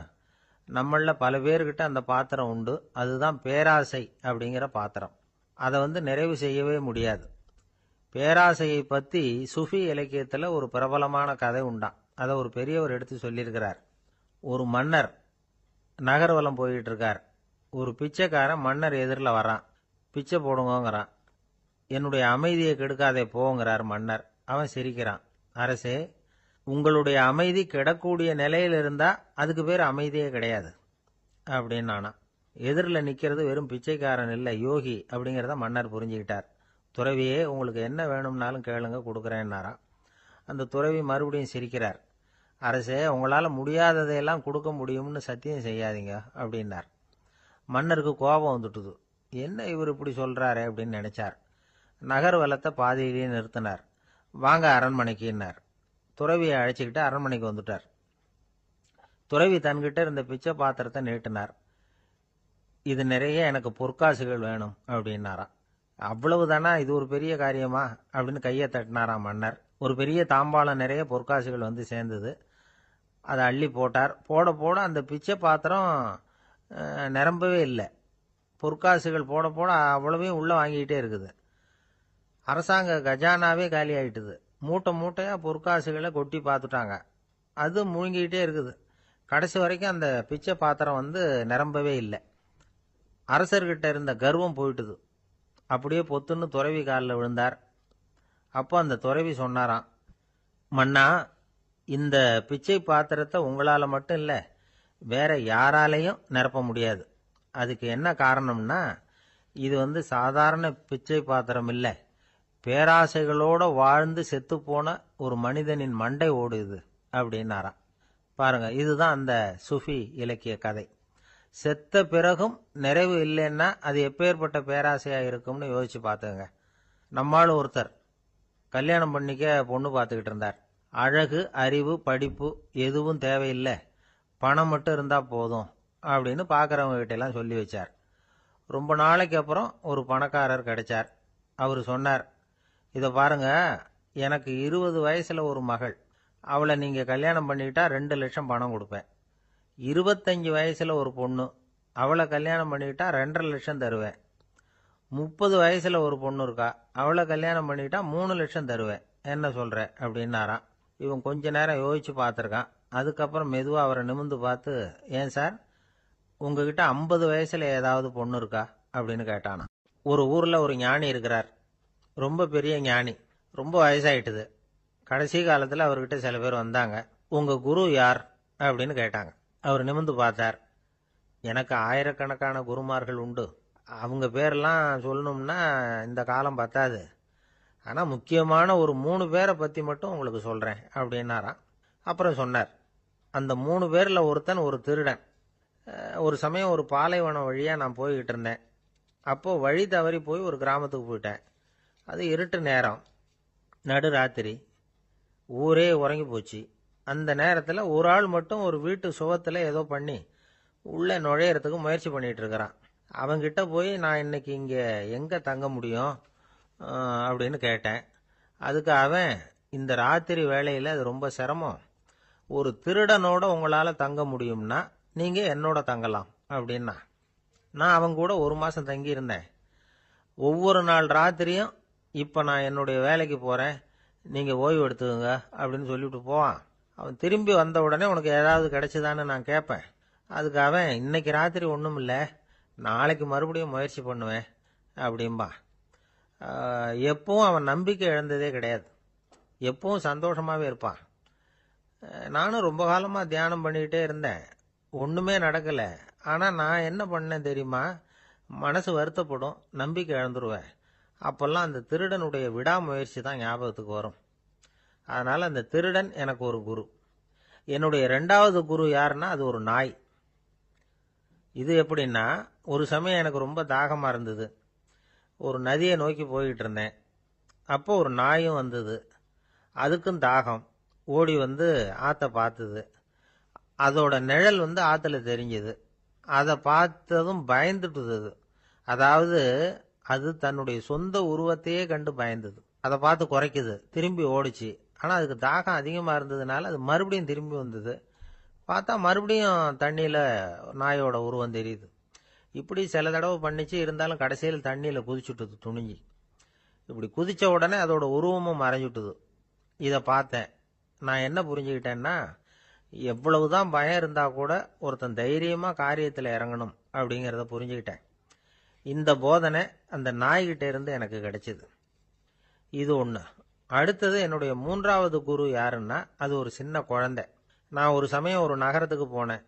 நம்மள பல பேர்கிட்ட அந்த பாத்திரம் உண்டு. அதுதான் பேராசை அப்படிங்கிற பாத்திரம். அதை நிறைவு செய்யவே முடியாது. பேராசையை பத்தி சுஃபி இலக்கியத்துல ஒரு பிரபலமான கதை உண்டாம். அதை ஒரு பெரியவர் எடுத்து சொல்லியிருக்கிறார். ஒரு மன்னர் நகர்வலம் போயிட்டு இருக்கார். ஒரு பிச்சைக்காரன் மன்னர் எதிரில் வரான். பிச்சை போடுங்கிறான். என்னுடைய அமைதியை கெடுக்காதே போங்கிறார் மன்னர். அவன் சிரிக்கிறான். அரசே, உங்களுடைய அமைதி கெடக்கூடிய நிலையில் இருந்தா அதுக்கு பேர் அமைதியே கிடையாது அப்படின்னு நானா. எதிரில் நிக்கிறது வெறும் பிச்சைக்காரன் இல்லை, யோகி அப்படிங்கிறத மன்னர் புரிஞ்சுக்கிட்டார். துறவியே, உங்களுக்கு என்ன வேணும்னாலும் கேளுங்க, கொடுக்குறேன்னாராம். அந்த துறவி மறுபடியும் சிரிக்கிறார். அரசே, உங்களால் முடியாததையெல்லாம் கொடுக்க முடியும்னு சத்தியம் செய்யாதீங்க அப்படின்னார். மன்னருக்கு கோபம் வந்துட்டுது. என்ன இவர் இப்படி சொல்றாரு அப்படின்னு நினைச்சார். நகர்வலத்தை பாதியிலேயே நிறுத்தினார். வாங்க அரண்மனைக்குன்னார். துறவியை அழைச்சிக்கிட்டு அரண்மனைக்கு வந்துட்டார். துறவி தன்கிட்ட இருந்த பிச்சை பாத்திரத்தை நீட்டினார். இது நிறைய எனக்கு பொற்காசுகள் வேணும் அப்படின்னாராம். அவ்வளவுதானா, இது ஒரு பெரிய காரியமா அப்படின்னு கையை தட்டினாராம் மன்னர். ஒரு பெரிய தாம்பாளம் நிறைய பொற்காசுகள் சேர்ந்தது. அதை அள்ளி போட்டார். போட போட அந்த பிச்சை பாத்திரம் நிரம்பவே இல்லை. பொற்காசுகள் போட போட அவ்வளவையும் உள்ள வாங்கிக்கிட்டே இருக்குது. அரசாங்க கஜானாவே காலி ஆயிட்டுது. மூட்டை மூட்டையா பொற்காசுகளை கொட்டி பார்த்துட்டாங்க. அது முழுங்கிக்கிட்டே இருக்குது. கடைசி வரைக்கும் அந்த பிச்சை பாத்திரம் நிரம்பவே இல்லை. அரசர்கிட்ட இருந்த கர்வம் போயிட்டுது. அப்படியே பொத்துன்னு துறவி காலில் விழுந்தார். அப்போ அந்த துறவி சொன்னாராம், மன்னா, இந்த பிச்சை பாத்திரத்தை உங்களால மட்டும் இல்லை, வேற யாராலையும் நிரப்ப முடியாது. அதுக்கு என்ன காரணம்னா, இது சாதாரண பிச்சை பாத்திரம் இல்லை, பேராசைகளோட வாழ்ந்து செத்துப்போன ஒரு மனிதனின் மண்டை ஓடுது அப்படின்னாராம். பாருங்க, இதுதான் அந்த சுஃபி இலக்கிய கதை. செத்த பிறகும் நிறைவு இல்லைன்னா அது எப்பேற்பட்ட பேராசையா இருக்கும்னு யோசிச்சு பார்த்துங்க. நம்மால் ஒருத்தர் கல்யாணம் பண்ணிக்க பொண்ணு பார்த்துக்கிட்டு இருந்தார். அழகு, அறிவு, படிப்பு எதுவும் தேவையில்லை, பணம் மட்டும் இருந்தா போதும் அப்படின்னு பார்க்கறவங்க கிட்ட எல்லாம் சொல்லி வச்சார். ரொம்ப நாளைக்கு அப்புறம் ஒரு பணக்காரர் கிடைச்சார். அவர் சொன்னார், இதை பாருங்க, எனக்கு 20 வயசுல ஒரு மகள், அவளை நீங்க கல்யாணம் பண்ணிக்கிட்டா 2 லட்சம் பணம் கொடுப்பேன். 25 வயசுல ஒரு பொண்ணு, அவளை கல்யாணம் பண்ணிக்கிட்டா 2.5 லட்சம் தருவேன். 30 வயசுல ஒரு பொண்ணு இருக்கா, அவளை கல்யாணம் பண்ணிக்கிட்டா 3 லட்சம் தருவேன். என்ன சொல்ற அப்படின்னாராம். இவன் கொஞ்ச நேரம் யோசிச்சு பார்த்துருக்கான். அதுக்கப்புறம் மெதுவா அவரை நிமிந்து பார்த்து, ஏன் சார், உங்ககிட்ட 50 வயசுல ஏதாவது பொண்ணு இருக்கா அப்படின்னு கேட்டானா. ஒரு ஊர்ல ஒரு ஞானி இருக்கிறார். ரொம்ப பெரிய ஞானி. ரொம்ப வயசாயிட்டுது. கடைசி காலத்துல அவர்கிட்ட சில பேர் வந்தாங்க. உங்க குரு யார் அப்படின்னு கேட்டாங்க. அவர் நிமிந்து பார்த்தார். எனக்கு ஆயிரக்கணக்கான குருமார்கள் உண்டு, அவங்க பேரெல்லாம் சொல்லணும்னா இந்த காலம் பத்தாது. ஆனா முக்கியமான ஒரு 3 பேரை பத்தி மட்டும் உங்களுக்கு சொல்றேன் அப்படின்னாராம். அப்புறம் சொன்னார், அந்த 3 பேர்ல ஒருத்தன் ஒரு திருடன். ஒரு சமயம் ஒரு பாலைவனம் வழியா நான் போய்கிட்டு இருந்தேன். அப்போ வழி தவறி போய் ஒரு கிராமத்துக்கு போயிட்டேன். அது இருட்டு நேரம், நடு ராத்திரி, ஊரே உறங்கி போச்சு. அந்த நேரத்தில் ஒரு ஆள் மட்டும் ஒரு வீட்டு சுவத்தில் ஏதோ பண்ணி உள்ளே நுழையறதுக்கு முயற்சி பண்ணிட்டு இருக்கிறான். அவங்கிட்ட போய், நான் இன்னைக்கு இங்கே எங்கே தங்க முடியும் அப்படின்னு கேட்டேன். அதுக்கு அவன், இந்த ராத்திரி வேளையில் அது ரொம்ப சிரமம், ஒரு திருடனோட உங்களால் தங்க முடியும்னா நீங்கள் என்னோட தங்கலாம் அப்படின்னா. நான் அவங்க கூட 1 மாதம் தங்கியிருந்தேன். ஒவ்வொரு நாள் ராத்திரியும், இப்போ நான் என்னுடைய வேலைக்கு போகிறேன், நீங்கள் ஓய்வு எடுத்துக்கோங்க அப்படின்னு சொல்லிவிட்டு போவான். அவன் திரும்பி வந்த உடனே உனக்கு ஏதாவது கிடைச்சதான்னு நான் கேட்பேன். அதுக்கு அவன், இன்னைக்கு ராத்திரி ஒன்றும் இல்லை, நாளைக்கு மறுபடியும் முயற்சி பண்ணுவேன் அப்படின்பா. எப்பவும் அவன் நம்பிக்கை இழந்ததே கிடையாது. எப்பவும் சந்தோஷமாகவே இருப்பான். நானும் ரொம்ப காலமாக தியானம் பண்ணிக்கிட்டே இருந்தேன். ஒன்றுமே நடக்கலை. ஆனால் நான் என்ன பண்ணேன் தெரியுமா? மனசு வருத்தப்படும், நம்பிக்கை இழந்துருவேன். அப்போல்லாம் அந்த திருடனுடைய விடாமுயற்சி தான் ஞாபகத்துக்கு வரும். அதனால் அந்த திருடன் எனக்கு ஒரு குரு. என்னுடைய 2வது குரு யாருன்னா அது ஒரு நாய். இது எப்படின்னா, ஒரு சமயம் எனக்கு ரொம்ப தாகமாக இருந்தது. ஒரு நதியை நோக்கி போய்கிட்டு இருந்தேன். அப்போ ஒரு நாயும் வந்தது. அதுக்கும் தாகம். ஓடி வந்து ஆற்றை பார்த்தது. அதோட நிழல் வந்து ஆற்றுல தெரிஞ்சுது. அதை பார்த்ததும் பயந்துட்டுது அது. அதாவது அது தன்னுடைய சொந்த உருவத்தையே கண்டு பயந்தது. அதை பார்த்து குறைக்குது, திரும்பி ஓடிச்சு. ஆனால் அதுக்கு தாகம் அதிகமாக இருந்ததுனால அது மறுபடியும் திரும்பி வந்தது. பார்த்தா மறுபடியும் தண்ணியில் நாயோட உருவம் தெரியுது. இப்படி சில தடவை பண்ணிச்சு. இருந்தாலும் கடைசியில் தண்ணியில் குதிச்சுட்டுது துணிஞ்சி. இப்படி குதித்த உடனே அதோட உருவமும் மறைஞ்சுட்டுது. இதை பார்த்தேன். நான் என்ன புரிஞ்சுக்கிட்டேன்னா, எவ்வளவுதான் பயம் இருந்தால் கூட ஒருத்தன் தைரியமாக காரியத்தில் இறங்கணும் அப்படிங்கிறத புரிஞ்சுக்கிட்டேன். இந்த போதனை அந்த நாய்கிட்ட இருந்து எனக்கு கிடைச்சிது. இது ஒன்று. அடுத்தது என்னுடைய 3வது குரு யாருன்னா அது ஒரு சின்ன குழந்தை. நான் ஒரு சமயம் ஒரு நகரத்துக்கு போனேன்.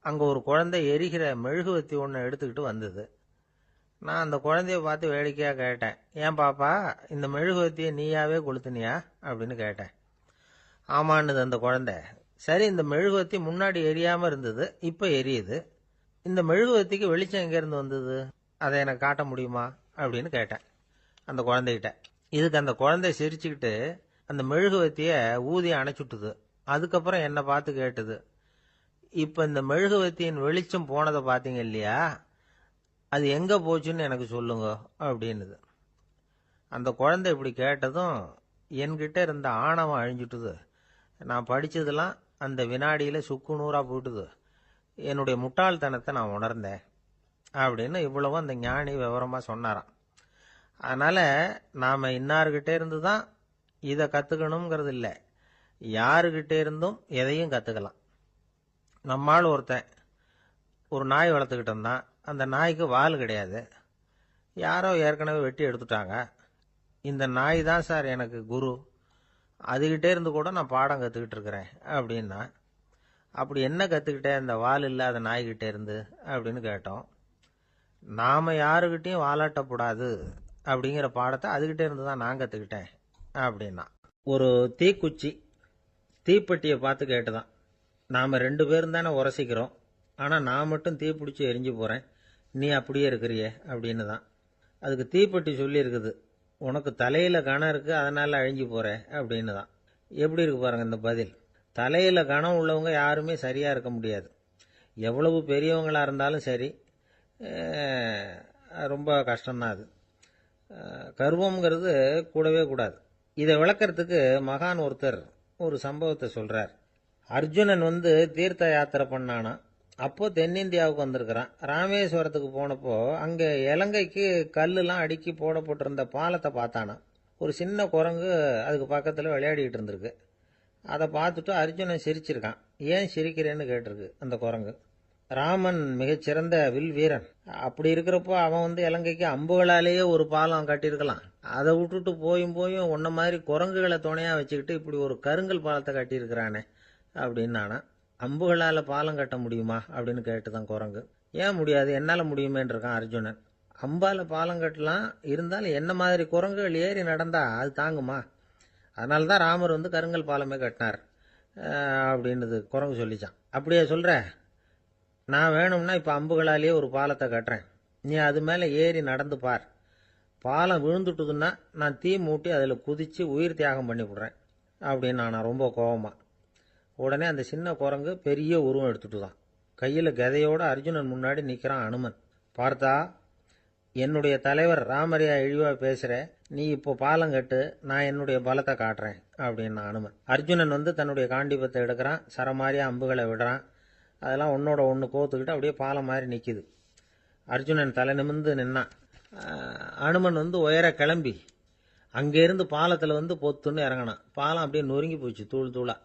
அங்கே ஒரு குழந்தை எரிகிற மெழுகுவத்தி ஒன்று எடுத்துக்கிட்டு வந்தது. நான் அந்த குழந்தைய பார்த்து வேடிக்கையாக கேட்டேன், ஏன் பாப்பா இந்த மெழுகுவத்தியை நீயாவே கொளுத்துனியா அப்படின்னு கேட்டேன். ஆமான்னுது அந்த குழந்தை. சரி, இந்த மெழுகுவத்தி முன்னாடி எரியாமல் இருந்தது, இப்போ எரியுது. இந்த மெழுகுவத்திக்கு வெளிச்சம் எங்கேருந்து வந்தது? அதை எனக்கு காட்ட முடியுமா அப்படின்னு கேட்டேன் அந்த குழந்தைகிட்ட. இதுக்கு அந்த குழந்தை சிரிச்சுக்கிட்டு அந்த மெழுகுவத்தியை ஊதி அணைச்சுட்டுது. அதுக்கப்புறம் என்னை பார்த்து கேட்டுது, இப்போ இந்த மெழுகுவத்தியின் வெளிச்சம் போனதை பார்த்தீங்க இல்லையா, அது எங்கே போச்சுன்னு எனக்கு சொல்லுங்க அப்படின்னுது. அந்த குழந்தை இப்படி கேட்டதும் என்கிட்ட இருந்த ஆணவம் அழிஞ்சுட்டுது. நான் படித்ததெல்லாம் அந்த வினாடியில் சுக்கு நூறாக போயிட்டுது. என்னுடைய முட்டாள்தனத்தை நான் உணர்ந்தேன் அப்படின்னு இவ்வளவும் அந்த ஞானி விவரமாக சொன்னாராம். அதனால் நாம் இன்னார்கிட்ட இருந்து தான் இதை கற்றுக்கணுங்கிறது இல்லை, யாருக்கிட்ட இருந்தும் எதையும் கற்றுக்கலாம். நம்மால் ஒருத்தன் ஒரு நாய் வளர்த்துக்கிட்டு இருந்தான். அந்த நாய்க்கு வால் கிடையாது. யாரோ ஏற்கனவே வெட்டி எடுத்துட்டாங்க. இந்த நாய் தான் சார் எனக்கு குரு, அதுகிட்டே இருந்து கூட நான் பாடம் கற்றுக்கிட்டு இருக்கிறேன் அப்படின்னா. அப்படி என்ன கற்றுக்கிட்டேன் இந்த வால் இல்லாத நாய்கிட்டே இருந்து அப்படின்னு கேட்டோம். நாம் யாருக்கிட்டையும் வாலாட்டக்கூடாது அப்படிங்கிற பாடத்தை அதுகிட்டே இருந்து தான் நான் கற்றுக்கிட்டேன் அப்படின்னா. ஒரு தீக்குச்சி தீப்பெட்டியை பார்த்து கேட்டுதான், நாம் 2 பேரும் தானே உரசிக்கிறோம், ஆனால் நான் மட்டும் தீப்பிடிச்சி எரிஞ்சு போகிறேன், நீ அப்படியே இருக்கிறியே அப்படின்னு தான். அதுக்கு தீப்பெட்டி சொல்லியிருக்குது, உனக்கு தலையில் கணம் இருக்குது அதனால் அழிஞ்சு போகிற அப்படின்னு தான். எப்படி இருக்கு பாருங்கள் இந்த பதில். தலையில் கணம் உள்ளவங்க யாருமே சரியாக இருக்க முடியாது. எவ்வளவு பெரியவங்களாக இருந்தாலும் சரி, ரொம்ப கஷ்டம்தான் அது. கர்வம்ங்கிறது கூடவே கூடாது. இதை விளக்கறதுக்கு மகான் ஒருத்தர் ஒரு சம்பவத்தை சொல்கிறார். அர்ஜுனன் வந்து தீர்த்த யாத்திரை பண்ணானா. அப்போ தென்னிந்தியாவுக்கு வந்திருக்கிறான். ராமேஸ்வரத்துக்கு போனப்போ அங்கே இலங்கைக்கு கல்லுலாம் அடுக்கி போடப்பட்டிருந்த பாலத்தை பார்த்தானா. ஒரு சின்ன குரங்கு அதுக்கு பக்கத்தில் விளையாடிக்கிட்டு இருந்திருக்கு. அதை பார்த்துட்டு அர்ஜுனன் சிரிச்சிருக்கான். ஏன் சிரிக்கிறேன்னு கேட்டிருக்கு அந்த குரங்கு. ராமன் மிகச்சிறந்த வில் வீரன். அப்படி இருக்கிறப்போ அவன் வந்து இலங்கைக்கு அம்புகளாலேயே ஒரு பாலம் கட்டியிருக்கலாம். அதை விட்டுட்டு போயும் உன்ன மாதிரி குரங்குகளை துணையாக வச்சுக்கிட்டு இப்படி ஒரு கருங்கல் பாலத்தை கட்டியிருக்கிறானே அப்படின்னானா. அம்புகளால் பாலம் கட்ட முடியுமா அப்படின்னு கேட்டுதான் குரங்கு. ஏன் முடியாது, என்னால் முடியுமேன்னு இருக்கான் அர்ஜுனன். அம்பால் பாலம் கட்டலாம், இருந்தாலும் என்ன மாதிரி குரங்குகள் ஏறி நடந்தா அது தாங்குமா? அதனால தான் ராமர் வந்து கருங்கல் பாலமே கட்டினார் அப்படின்னுது குரங்கு சொல்லிச்சான். அப்படியே சொல்கிற, நான் வேணும்னா இப்போ அம்புகளாலேயே ஒரு பாலத்தை கட்டுறேன், நீ அது மேலே ஏறி நடந்து பார். பாலம் விழுந்துட்டுதுன்னா நான் தீ மூட்டி அதில் குதித்து உயிர் தியாகம் பண்ணி விடுறேன் அப்படின்னு நான் ரொம்ப கோபமாக. உடனே அந்த சின்ன குரங்கு பெரிய உருவம் எடுத்துட்டு தான் கையில் கதையோடு அர்ஜுனன் முன்னாடி நிற்கிறான் அனுமன். பார்த்தா, என்னுடைய தலைவர் ராமரையா இழிவாக பேசுகிற, நீ இப்போ பாலம் கட்டு, நான் என்னுடைய பலத்தை காட்டுறேன் அப்படின்னு அனுமன். அர்ஜுனன் வந்து தன்னுடைய காண்டிபத்தை எடுக்கிறான், சரமாரியாக அம்புகளை விடுறான். அதெல்லாம் ஒன்றோட ஒன்று கோத்துக்கிட்டு அப்படியே பாலம் மாதிரி நிற்கிது. அர்ஜுனன் தலை நிமிர்ந்து நின்னான். அனுமன் வந்து உயர கிளம்பி அங்கேருந்து பாலத்தில் வந்து பொத்துன்னு இறங்கினான். பாலம் அப்படியே நொறுங்கி போச்சு தூள் தூளா.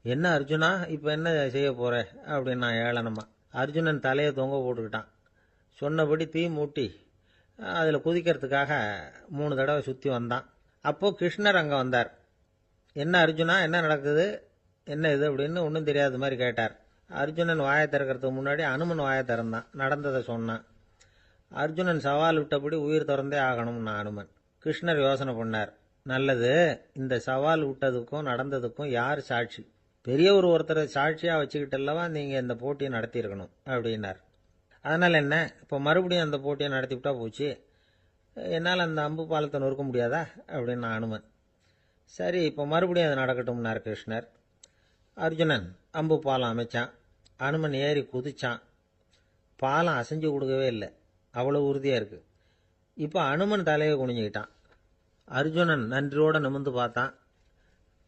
என்ன அர்ஜுனா, இப்போ என்ன செய்ய போகிற அப்படின்னா ஏளனமா. அர்ஜுனன் தலையை தொங்க போட்டுக்கிட்டான். சொன்னபடி தீ மூட்டி அதில் குதிக்கிறதுக்காக 3 தடவை சுற்றி வந்தான். அப்போது கிருஷ்ணர் அங்கே வந்தார். என்ன அர்ஜுனா, என்ன நடக்குது, என்ன இது அப்படின்னு ஒன்றும் தெரியாத மாதிரி கேட்டார். அர்ஜுனன் வாயை திறக்கிறதுக்கு முன்னாடி அனுமன் வாயை திறந்தான், நடந்ததை சொன்னான். அர்ஜுனன் சவால் விட்டபடி உயிர் திறந்தே ஆகணும்னா அனுமன். கிருஷ்ணர் யோசனை பண்ணார், நல்லது, இந்த சவால் விட்டதுக்கும் நடந்ததுக்கும் யார் சாட்சி? பெரியவர் ஒருத்தரை சாட்சியாக வச்சுக்கிட்டல்லவா நீங்கள் இந்த போட்டியை நடத்தியிருக்கணும் அப்படின்னார். அதனால் என்ன, இப்போ மறுபடியும் அந்த போட்டியை நடத்தி விட்டா போச்சு, என்னால் அந்த அம்பு பாலத்தை நொறுக்க முடியாதா அப்படின்னா அனுமன். சரி, இப்போ மறுபடியும் அது நடக்கட்டும்னார் கிருஷ்ணர். அர்ஜுனன் அம்பு பாலம் அமைச்சான். அனுமன் ஏறி குதிச்சான். பாலம் அசைஞ்சு கொடுக்கவே இல்லை, அவ்வளோ உறுதியாக இருக்குது. இப்போ அனுமன் தலையை குனிஞ்சிக்கிட்டான். அர்ஜுனன் நன்றியோடு நிமிர்ந்து பார்த்தான்.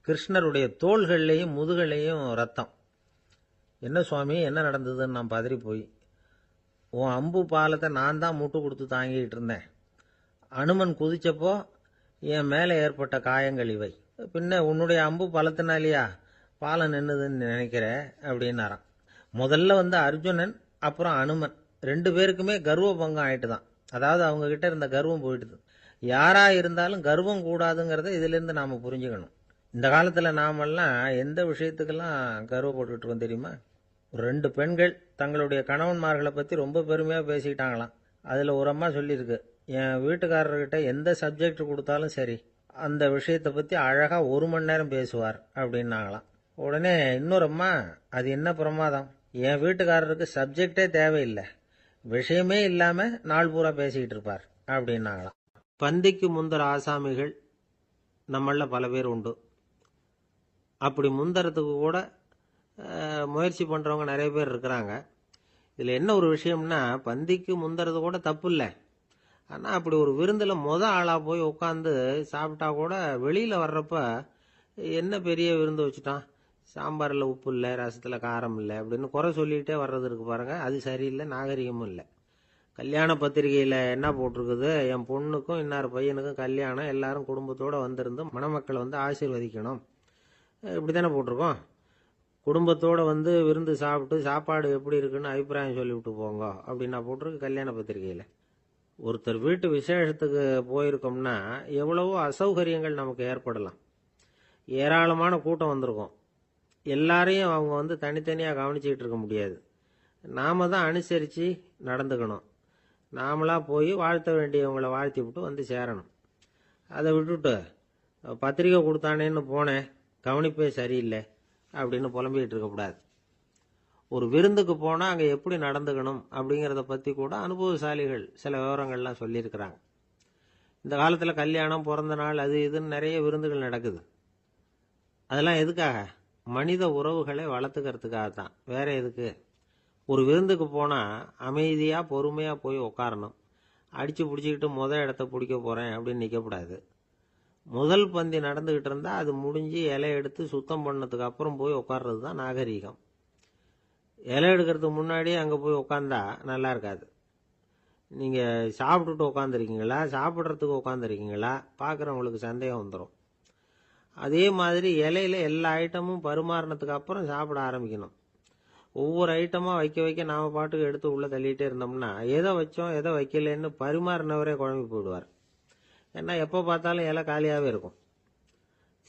கிருஷ்ணருடைய தோள்கள்லேயும் முதுகள்லேயும் ரத்தம். என்ன சுவாமி, என்ன நடந்ததுன்னு நான் பதறி போய், உன் அம்பு பாலத்தை நான் தான் முட்டு கொடுத்து தாங்கிக்கிட்டு இருந்தேன். அனுமன் குதிச்சப்போ என் மேலே ஏற்பட்ட காயங்கள் இவை. பின்ன உன்னுடைய அம்பு பலத்தினாலேயா பாலம் நின்றுதுன்னு நினைக்கிற அப்படின்னாராம். முதல்ல அர்ஜுனன், அப்புறம் அனுமன் 2 பேருக்குமே கர்வ பங்கம் ஆயிட்டு தான். அதாவது அவங்க கிட்ட இருந்த கர்வம் போயிட்டுது. யாரா இருந்தாலும் கர்வம் கூடாதுங்கிறத இதிலிருந்து நாம புரிஞ்சுக்கணும். இந்த காலத்தில் நாமெல்லாம் எந்த விஷயத்துக்கெல்லாம் கர்வப்பட்டுக்கிட்டு இருக்கோம் தெரியுமா? 2 பெண்கள் தங்களுடைய கணவன்மார்களை பற்றி ரொம்ப பெருமையாக பேசிக்கிட்டாங்களாம். அதில் ஒரு அம்மா சொல்லியிருக்கு, என் வீட்டுக்காரர்கிட்ட எந்த சப்ஜெக்ட் கொடுத்தாலும் சரி அந்த விஷயத்தை பற்றி அழகாக 1 மணி நேரம் பேசுவார் அப்படின்னாங்களாம். உடனே இன்னொரு அம்மா, அது என்ன பிரமாதம், என் வீட்டுக்காரருக்கு சப்ஜெக்டே தேவையில்லை, விஷயமே இல்லாமல் நாள் பூரா பேசிக்கிட்டு இருப்பார் அப்படின்னாங்களாம். பந்திக்கு முந்தர ஆசாமிகள் நம்மள பல பேர் உண்டு. அப்படி முந்தறதுக்கு கூட முயற்சி பண்ணுறவங்க நிறைய பேர் இருக்கிறாங்க. இதில் என்ன ஒரு விஷயம்னா, பந்திக்கு முந்தறது கூட தப்பு இல்லை. ஆனால் அப்படி ஒரு விருந்தில் ஆளாக போய் உட்காந்து சாப்பிட்டா கூட வெளியில் வர்றப்ப என்ன பெரிய விருந்து வச்சுட்டான், சாம்பாரில் உப்பு இல்லை, ரசத்தில் காரம் இல்லை அப்படின்னு குறை சொல்லிகிட்டே வர்றது இருக்கு பாருங்க, அது சரியில்லை, நாகரிகமும் இல்லை. கல்யாண பத்திரிகையில் என்ன போட்டிருக்குது, என் பொண்ணுக்கும் இன்னார் பையனுக்கும் கல்யாணம், எல்லாரும் குடும்பத்தோடு வந்திருந்து மணமக்களை ஆசீர்வதிக்கணும், இப்படி தானே போட்டிருக்கோம். குடும்பத்தோடு விருந்து சாப்பிட்டு சாப்பாடு எப்படி இருக்குன்னு அபிப்பிராயம் சொல்லிவிட்டு போங்க அப்படின்னா போட்டிருக்கு கல்யாண பத்திரிகையில். ஒருத்தர் வீட்டு விசேஷத்துக்கு போயிருக்கோம்னா எவ்வளவோ அசௌகரியங்கள் நமக்கு ஏற்படலாம். ஏராளமான கூட்டம் வந்திருக்கும். எல்லாரையும் அவங்க தனித்தனியாக கவனிச்சிக்கிட்டு இருக்க முடியாது. நாம தான் அனுசரித்து நடந்துக்கணும். நாமளாக போய் வாழ்த்த வேண்டியவங்களை வாழ்த்தி விட்டு சேரணும். அதை விட்டுட்டு பத்திரிக்கை கொடுத்தானேன்னு போனேன், கவனிப்பே சரியில்லை அப்படின்னு புலம்பிக்கிட்டு இருக்கக்கூடாது. ஒரு விருந்துக்கு போனால் அங்கே எப்படி நடந்துக்கணும் அப்படிங்கிறத பற்றி கூட அனுபவசாலிகள் சில விவரங்கள்லாம் சொல்லியிருக்கிறாங்க. இந்த காலத்தில் கல்யாணம், பிறந்த நாள், அது இதுன்னு நிறைய விருந்துகள் நடக்குது. அதெல்லாம் எதுக்காக? மனித உறவுகளை வளர்த்துக்கிறதுக்காக தான், வேற எதுக்கு? ஒரு விருந்துக்கு போனால் அமைதியாக பொறுமையாக போய் உட்காரணும். அடித்து பிடிச்சிக்கிட்டு இடத்த பிடிக்க போகிறேன் அப்படின்னு நிற்கக்கூடாது. முதல் பந்தி நடந்துக்கிட்டு இருந்தால் அது முடிஞ்சு இலை எடுத்து சுத்தம் பண்ணதுக்கு அப்புறம் போய் உட்கார்றது தான் நாகரீகம். இலை எடுக்கிறதுக்கு முன்னாடியே அங்கே போய் உட்காந்தா நல்லா இருக்காது. நீங்கள் சாப்பிட்டுட்டு உட்காந்துருக்கீங்களா, சாப்பிட்றதுக்கு உட்காந்துருக்கீங்களா, பார்க்குறவங்களுக்கு சந்தேகம் வந்துடும். அதே மாதிரி இலையில எல்லா ஐட்டமும் பரிமாறினதுக்கு அப்புறம் சாப்பிட ஆரம்பிக்கணும். ஒவ்வொரு ஐட்டமாக வைக்க வைக்க நாம் பாட்டுக்கு எடுத்து உள்ளே தள்ளிகிட்டே இருந்தோம்னா எதை வச்சோம் எதை வைக்கலன்னு பரிமாறினவரே குழம்பி போயிடுவார். ஏன்னா எப்போ பார்த்தாலும் இலை காலியாகவே இருக்கும்.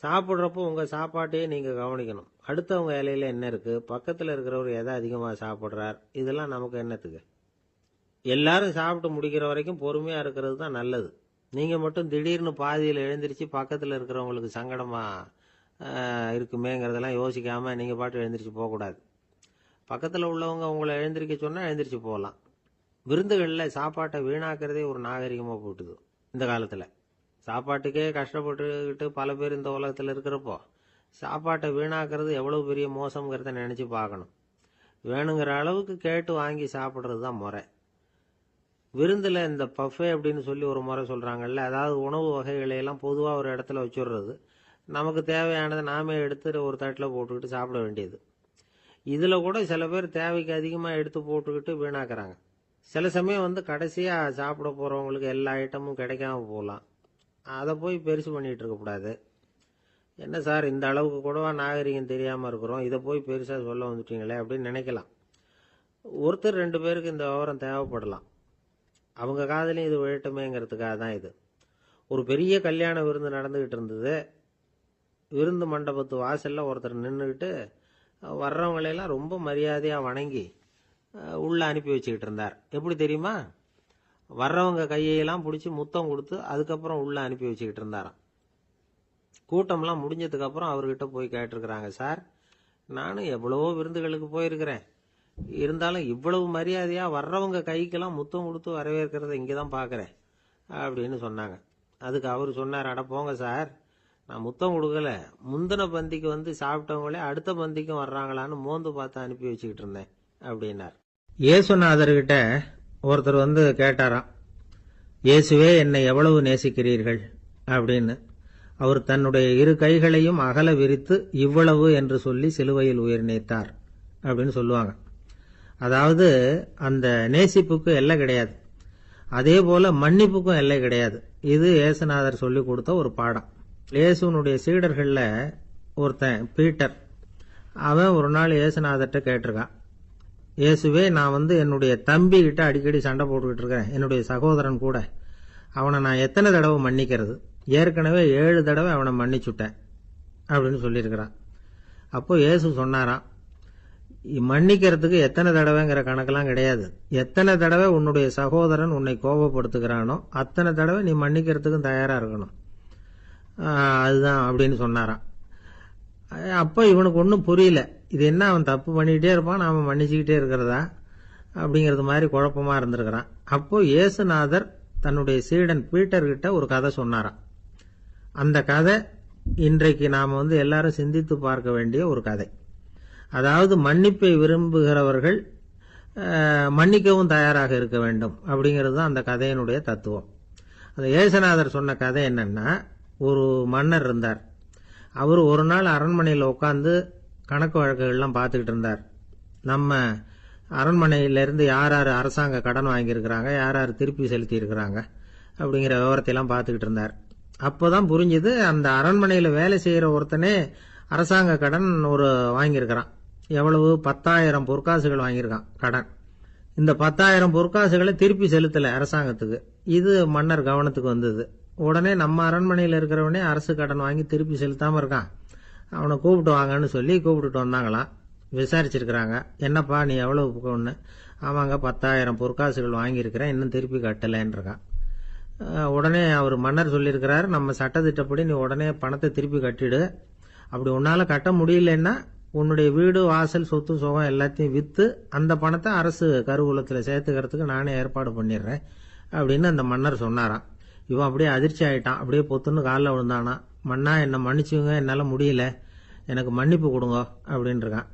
சாப்பிட்றப்போ உங்கள் சாப்பாட்டையே நீங்கள் கவனிக்கணும். அடுத்தவங்க இலையில என்ன இருக்குது, பக்கத்தில் இருக்கிறவர் எதை அதிகமாக சாப்பிட்றார், இதெல்லாம் நமக்கு என்னத்துக்கு? எல்லாரும் சாப்பிட்டு முடிக்கிற வரைக்கும் பொறுமையாக இருக்கிறது தான் நல்லது. நீங்கள் மட்டும் திடீர்னு பாதியில் எழுந்திரிச்சு பக்கத்தில் இருக்கிறவங்களுக்கு சங்கடமாக இருக்குமேங்கிறதெல்லாம் யோசிக்காமல் நீங்கள் பாட்டு எழுந்திரிச்சு போகக்கூடாது. பக்கத்தில் உள்ளவங்க உங்களை எழுந்திரிக்க சொன்னால் எழுந்திரிச்சு போகலாம். விருந்துகளில் சாப்பாட்டை வீணாக்கிறதே ஒரு நாகரிகமாக போட்டுது. இந்த காலத்தில் சாப்பாட்டுக்கே கஷ்டப்பட்டுக்கிட்டு பல பேர் இந்த உலகத்தில் இருக்கிறப்போ சாப்பாட்டை வீணாக்கிறது எவ்வளோ பெரிய மோசங்கிறத நினச்சி பார்க்கணும். வேணுங்கிற அளவுக்கு கேட்டு வாங்கி சாப்பிட்றது தான் முறை. விருந்தில் இந்த பஃபே அப்படின்னு சொல்லி ஒரு முறை சொல்கிறாங்கல்ல, அதாவது உணவு வகைகளையெல்லாம் பொதுவாக ஒரு இடத்துல வச்சுடுறது, நமக்கு தேவையானதை நாமே எடுத்து ஒரு தட்டில் போட்டுக்கிட்டு சாப்பிட வேண்டியது. இதில் கூட சில பேர் தேவைக்கு அதிகமாக எடுத்து போட்டுக்கிட்டு வீணாக்குறாங்க. சில சமயம் கடைசியாக சாப்பிட போகிறவங்களுக்கு எல்லா ஐட்டமும் கிடைக்காம போகலாம். அதை போய் பெருசு பண்ணிகிட்டு இருக்கக்கூடாது. என்ன சார், இந்த அளவுக்கு கூடவா நாகரிகம் தெரியாமல் இருக்கிறோம், இதை போய் பெருசாக சொல்ல வந்துட்டீங்களே அப்படின்னு நினைக்கலாம். ஒருத்தர் 2 பேருக்கு இந்த விவரம் தேவைப்படலாம். அவங்க காதலையும் இது விழட்டுமேங்கிறதுக்காக தான் இது. ஒரு பெரிய கல்யாண விருந்து நடந்துகிட்டு இருந்தது. விருந்து மண்டபத்து வாசல்ல ஒருத்தர் நின்றுக்கிட்டு வர்றவங்களையெல்லாம் ரொம்ப மரியாதையாக வணங்கி உள்ள அனுப்பி வச்சுக்கிட்டு இருந்தார். எப்படி தெரியுமா? வர்றவங்க கையெல்லாம் பிடிச்சி முத்தம் கொடுத்து அதுக்கப்புறம் உள்ள அனுப்பி வச்சுக்கிட்டு இருந்தாராம். கூட்டம்லாம் முடிஞ்சதுக்கு அப்புறம் அவர்கிட்ட போய் கேட்டிருக்கிறாங்க, சார் நானும் எவ்வளவோ விருந்துகளுக்கு போயிருக்கிறேன், இருந்தாலும் இவ்வளவு மரியாதையா வர்றவங்க கைக்கெல்லாம் முத்தம் கொடுத்து வரவேற்கிறத இங்கே தான் பார்க்குறேன் அப்படின்னு சொன்னாங்க. அதுக்கு அவர் சொன்னார், அட போங்க சார், நான் முத்தம் கொடுக்கல, முந்தின பந்திக்கு வந்து சாப்பிட்டவங்களே அடுத்த பந்திக்கும் வர்றாங்களான்னு மோந்து பார்த்து அனுப்பி வச்சுக்கிட்டு இருந்தேன் அப்படின்னார். இயேசுநாதர்கிட்ட ஒருத்தர் வந்து கேட்டாராம், இயேசுவே என்னை எவ்வளவு நேசிக்கிறீர்கள் அப்படின்னு. அவர் தன்னுடைய இரு கைகளையும் அகல விரித்து இவ்வளவு என்று சொல்லி சிலுவையில் உயிர் நீத்தார் அப்படின்னு சொல்லுவாங்க. அதாவது அந்த நேசிப்புக்கு எல்லை கிடையாது, அதே போல மன்னிப்புக்கும் எல்லை கிடையாது. இது இயேசுநாதர் சொல்லி கொடுத்த ஒரு பாடம். இயேசுனுடைய சீடர்கள்ல ஒருத்தன் பீட்டர், அவன் ஒரு நாள் இயேசுநாதர்கிட்ட கேட்டிருக்கான், இயேசுவே நான் வந்து என்னுடைய தம்பி கிட்ட அடிக்கடி சண்டை போட்டுக்கிட்டு இருக்கேன், என்னுடைய சகோதரன் கூட, அவனை நான் எத்தனை தடவை மன்னிக்கிறது? ஏற்கனவே 7 தடவை அவனை மன்னிச்சுட்டேன் அப்படின்னு சொல்லியிருக்கிறான். அப்போ இயேசு சொன்னாராம், மன்னிக்கிறதுக்கு எத்தனை தடவைங்கிற கணக்கெல்லாம் கிடையாது, எத்தனை தடவை உன்னுடைய சகோதரன் உன்னை கோபப்படுத்துகிறானோ அத்தனை தடவை நீ மன்னிக்கிறதுக்கும் தயாரா இருக்கணும், அதுதான் அப்படின்னு சொன்னாராம். அப்போ இவனுக்கு ஒன்றும் புரியல, இது என்ன அவன் தப்பு பண்ணிக்கிட்டே இருப்பான், நாம மன்னிச்சுக்கிட்டே இருக்கிறதா அப்படிங்கிறது மாதிரி குழப்பமா இருந்திருக்கிறான். அப்போ இயேசுநாதர் தன்னுடைய சீடன் பீட்டர்கிட்ட ஒரு கதை சொன்னாராம். அந்த கதை இன்றைக்கு நாம வந்து எல்லாரும் சிந்தித்து பார்க்க வேண்டிய ஒரு கதை. அதாவது மன்னிப்பை விரும்புகிறவர்கள் மன்னிக்கவும் தயாராக இருக்க வேண்டும் அப்படிங்கிறது தான் அந்த கதையினுடைய தத்துவம். அந்த இயேசுநாதர் சொன்ன கதை என்னன்னா, ஒரு மன்னர் இருந்தார். அவர் ஒரு நாள் அரண்மனையில் உட்காந்து கணக்கு வழக்குகள்லாம் பார்த்துக்கிட்டு இருந்தார். நம்ம அரண்மனையிலிருந்து யார் யார் அரசாங்க கடன் வாங்கியிருக்கிறாங்க, யார் யார் திருப்பி செலுத்தி இருக்கிறாங்க அப்படிங்கிற விவரத்தையெல்லாம் பார்த்துக்கிட்டு இருந்தார். அப்போதான் புரிஞ்சுது, அந்த அரண்மனையில் வேலை செய்கிற ஒருத்தனே அரசாங்க கடன் ஒரு வாங்கியிருக்கிறான். எவ்வளவு? 10,000 பொற்காசுகள் வாங்கியிருக்கான் கடன். இந்த 10,000 பொற்காசுகளை திருப்பி செலுத்தலை அரசாங்கத்துக்கு. இது மன்னர் கவனத்துக்கு வந்தது. உடனே நம்ம அரண்மனையில் இருக்கிறவனே அரசு கடன் வாங்கி திருப்பி செலுத்தாம இருக்கான், அவனை கூப்பிட்டு வாங்கன்னு சொல்லி கூப்பிட்டுட்டு வந்தாங்களாம். விசாரிச்சிருக்கிறாங்க, என்னப்பா நீ எவ்வளவு ஒன்று? ஆமாங்க 10,000 பொற்காசுகள் வாங்கியிருக்கிறேன், இன்னும் திருப்பி கட்டலைன்னு இருக்கான். உடனே அவர் மன்னர் சொல்லியிருக்கிறார், நம்ம சட்டத்திட்டப்படி நீ உடனே பணத்தை திருப்பி கட்டிடு, அப்படி உன்னால கட்ட முடியலன்னா உன்னுடைய வீடு வாசல் சொத்து சுகம் எல்லாத்தையும் விற்று அந்த பணத்தை அரசு கருவூலத்தில் சேர்த்துக்கிறதுக்கு நானே ஏற்பாடு பண்ணிடுறேன் அப்படின்னு அந்த மன்னர் சொன்னாராம். இவன் அப்படியே அதிர்ச்சி ஆயிட்டான், அப்படியே பொத்துன்னு காலில் விழுந்தானா, மன்னா என்னை மன்னிச்சுங்க, என்னால் முடியல, எனக்கு மன்னிப்பு கொடுங்க அப்படின்னு இருக்கான்.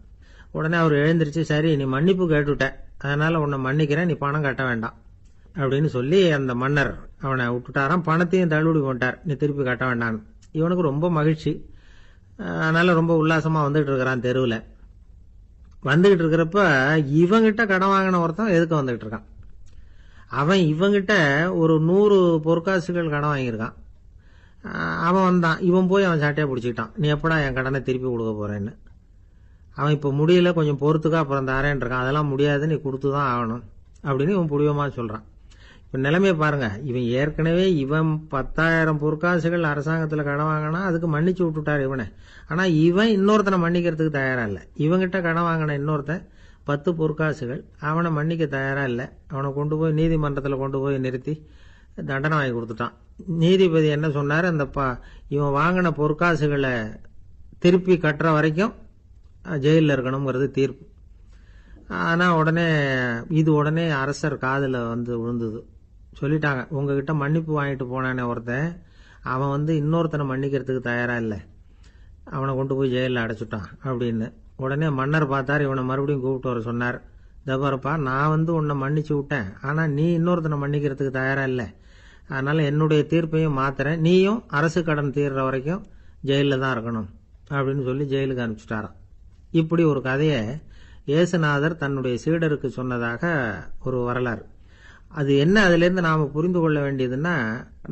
உடனே அவர் எழுந்திருச்சு, சரி நீ மன்னிப்பு கேட்டுவிட்ட, அதனால உன்னை மன்னிக்கிறேன், நீ பணம் கட்ட வேண்டாம் அப்படின்னு சொல்லி அந்த மன்னர் அவனை விட்டுட்டாராம். பணத்தையும் தள்ளுபடி பண்ணிட்டார், நீ திருப்பி கட்ட வேண்டான்னு. இவனுக்கு ரொம்ப மகிழ்ச்சி, அதனால ரொம்ப உல்லாசமா வந்துகிட்டு இருக்கிறான். தெருவில் வந்துகிட்டு இருக்கிறப்ப இவங்கிட்ட கடன் வாங்கின ஒருத்தன் எதுக்கு வந்துகிட்டு இருக்கான். அவன் இவங்கிட்ட ஒரு 100 பொற்காசுகள் கடன் வாங்கியிருக்கான். அவன் வந்தான், இவன் போய் அவன் சாட்டையா பிடிச்சிக்கிட்டான், நீ எப்படா என் கடனை திருப்பி கொடுக்க போறேன்னு. அவன் இப்போ முடியல, கொஞ்சம் பொறுத்துக்கா, அப்புறம் தாரேன் இருக்கான். அதெல்லாம் முடியாது, நீ கொடுத்து தான் ஆகணும் அப்படின்னு இவன் புடிவமா சொல்றான். இப்ப நிலைமையை பாருங்க, இவன் ஏற்கனவே இவன் 10,000 பொற்காசுகள் அரசாங்கத்தில் கடன் வாங்கினா அதுக்கு மன்னிச்சு விட்டுட்டார் இவனை. ஆனா இவன் இன்னொருத்தனை மன்னிக்கிறதுக்கு தயாரா இல்லை. இவங்கிட்ட கடன் வாங்கின இன்னொருத்தன் 10 பொற்காசுகள், அவனை மன்னிக்க தயாரா இல்லை. அவனை கொண்டு போய் நீதிமன்றத்தில் கொண்டு போய் நிறுத்தி தண்டனை வாங்கி கொடுத்துட்டான். நீதிபதி என்ன சொன்னார், அந்த இவன் வாங்கின பொற்காசுகளை திருப்பி கட்டுற வரைக்கும் ஜெயிலில் இருக்கணுங்கிறது தீர்ப்பு. ஆனா உடனே அரசர் காதுல வந்து விழுந்தது. சொல்லிட்டாங்க, உங்ககிட்ட மன்னிப்பு வாங்கிட்டு போனானே ஒருத்தன், அவன் வந்து இன்னொருத்தனை மன்னிக்கிறதுக்கு தயாரா இல்லை, அவனை கொண்டு போய் ஜெயிலில் அடைச்சுட்டான் அப்படின்னு. உடனே மன்னர் பார்த்தார், இவனை மறுபடியும் கூப்பிட்டு வர சொன்னார். தபாரப்பா, நான் வந்து உன்னை மன்னிச்சு விட்டேன், ஆனா நீ இன்னொருத்தனை மன்னிக்கிறதுக்கு தயாரா இல்லை, அதனால என்னுடைய தீர்ப்பையும் மாத்துறேன், நீயும் அரசு கடன் தீர்ற வரைக்கும் ஜெயிலில் தான் இருக்கணும் அப்படின்னு சொல்லி ஜெயிலுக்கு அனுப்பிச்சுட்டாராம். இப்படி ஒரு கதையை இயேசுநாதர் தன்னுடைய சீடருக்கு சொன்னதாக ஒரு வரலாறு. அது என்ன, அதிலிருந்து நாம புரிந்து கொள்ள வேண்டியதுன்னா,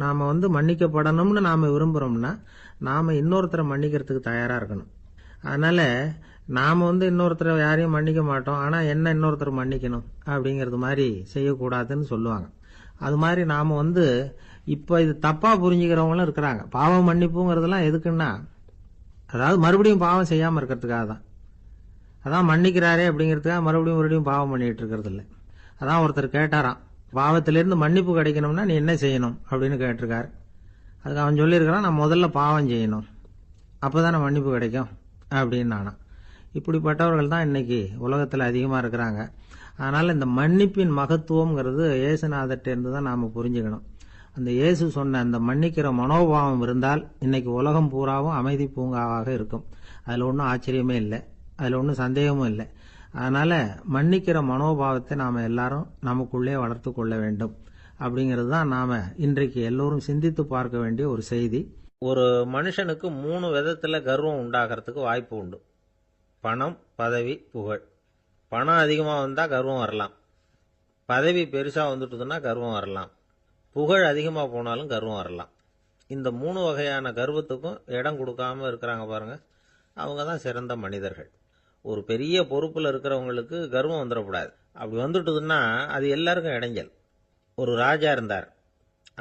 நாம வந்து மன்னிக்கப்படணும்னு நாம விரும்புறோம்னா நாம இன்னொருத்தரை மன்னிக்கிறதுக்கு தயாரா இருக்கணும். அதனால நாம வந்து இன்னொருத்தரை யாரையும் மன்னிக்க மாட்டோம், ஆனா என்ன இன்னொருத்தர் மன்னிக்கணும் அப்படிங்கிறது மாதிரி செய்யக்கூடாதுன்னு சொல்லுவாங்க. அது மாதிரி நாம் இப்போ இது தப்பாக புரிஞ்சுக்கிறவங்களும் இருக்கிறாங்க. பாவம் மன்னிப்புங்கிறதுலாம் எதுக்குன்னா, அதாவது மறுபடியும் பாவம் செய்யாமல் இருக்கிறதுக்காக தான். அதான் மன்னிக்கிறாரே அப்படிங்கிறதுக்காக மறுபடியும் பாவம் பண்ணிட்டு இருக்கிறது இல்லை. அதான் ஒருத்தர் கேட்டாராம், பாவத்திலிருந்து மன்னிப்பு கிடைக்கணும்னா நீ என்ன செய்யணும் அப்படின்னு கேட்டிருக்காரு. அதுக்கு அவன் சொல்லியிருக்கிறான், நான் முதல்ல பாவம் செய்யணும், அப்போதானே மன்னிப்பு கிடைக்கும் அப்படின்னு நானா. இப்படிப்பட்டவர்கள் தான் இன்னைக்கு உலகத்தில் அதிகமாக இருக்கிறாங்க. அதனால் இந்த மன்னிப்பின் மகத்துவங்கிறது இயேசுநாதர்கிட்டேருந்து தான் நாம் புரிஞ்சுக்கணும். அந்த இயேசு சொன்ன அந்த மன்னிக்கிற மனோபாவம் இருந்தால் இன்னைக்கு உலகம் பூராவும் அமைதி பூங்காவாக இருக்கும். அதில் ஒன்றும் ஆச்சரியமே இல்லை, அதில் ஒன்றும் சந்தேகமும் இல்லை. அதனால் மன்னிக்கிற மனோபாவத்தை நாம் எல்லாரும் நமக்குள்ளே வளர்த்து கொள்ள வேண்டும். அப்படிங்கிறது தான் நாம் இன்றைக்கு எல்லோரும் சிந்தித்து பார்க்க வேண்டிய ஒரு செய்தி. ஒரு மனுஷனுக்கு 3 விதத்தில் கர்வம் உண்டாகிறதுக்கு வாய்ப்பு உண்டு. பணம், பதவி, புகழ். பணம் அதிகமாக வந்தால் கர்வம் வரலாம், பதவி பெருசாக வந்துட்டுதுன்னா கர்வம் வரலாம், புகழ் அதிகமாக போனாலும் கர்வம் வரலாம். இந்த 3 வகையான கர்வத்துக்கும் இடம் கொடுக்காம இருக்கிறாங்க பாருங்க, அவங்க தான் சிறந்த மனிதர்கள். ஒரு பெரிய பொறுப்பில் இருக்கிறவங்களுக்கு கர்வம் வந்துடக்கூடாது. அப்படி வந்துட்டுதுன்னா அது எல்லாருக்கும் இடைஞ்சல். ஒரு ராஜா இருந்தார்.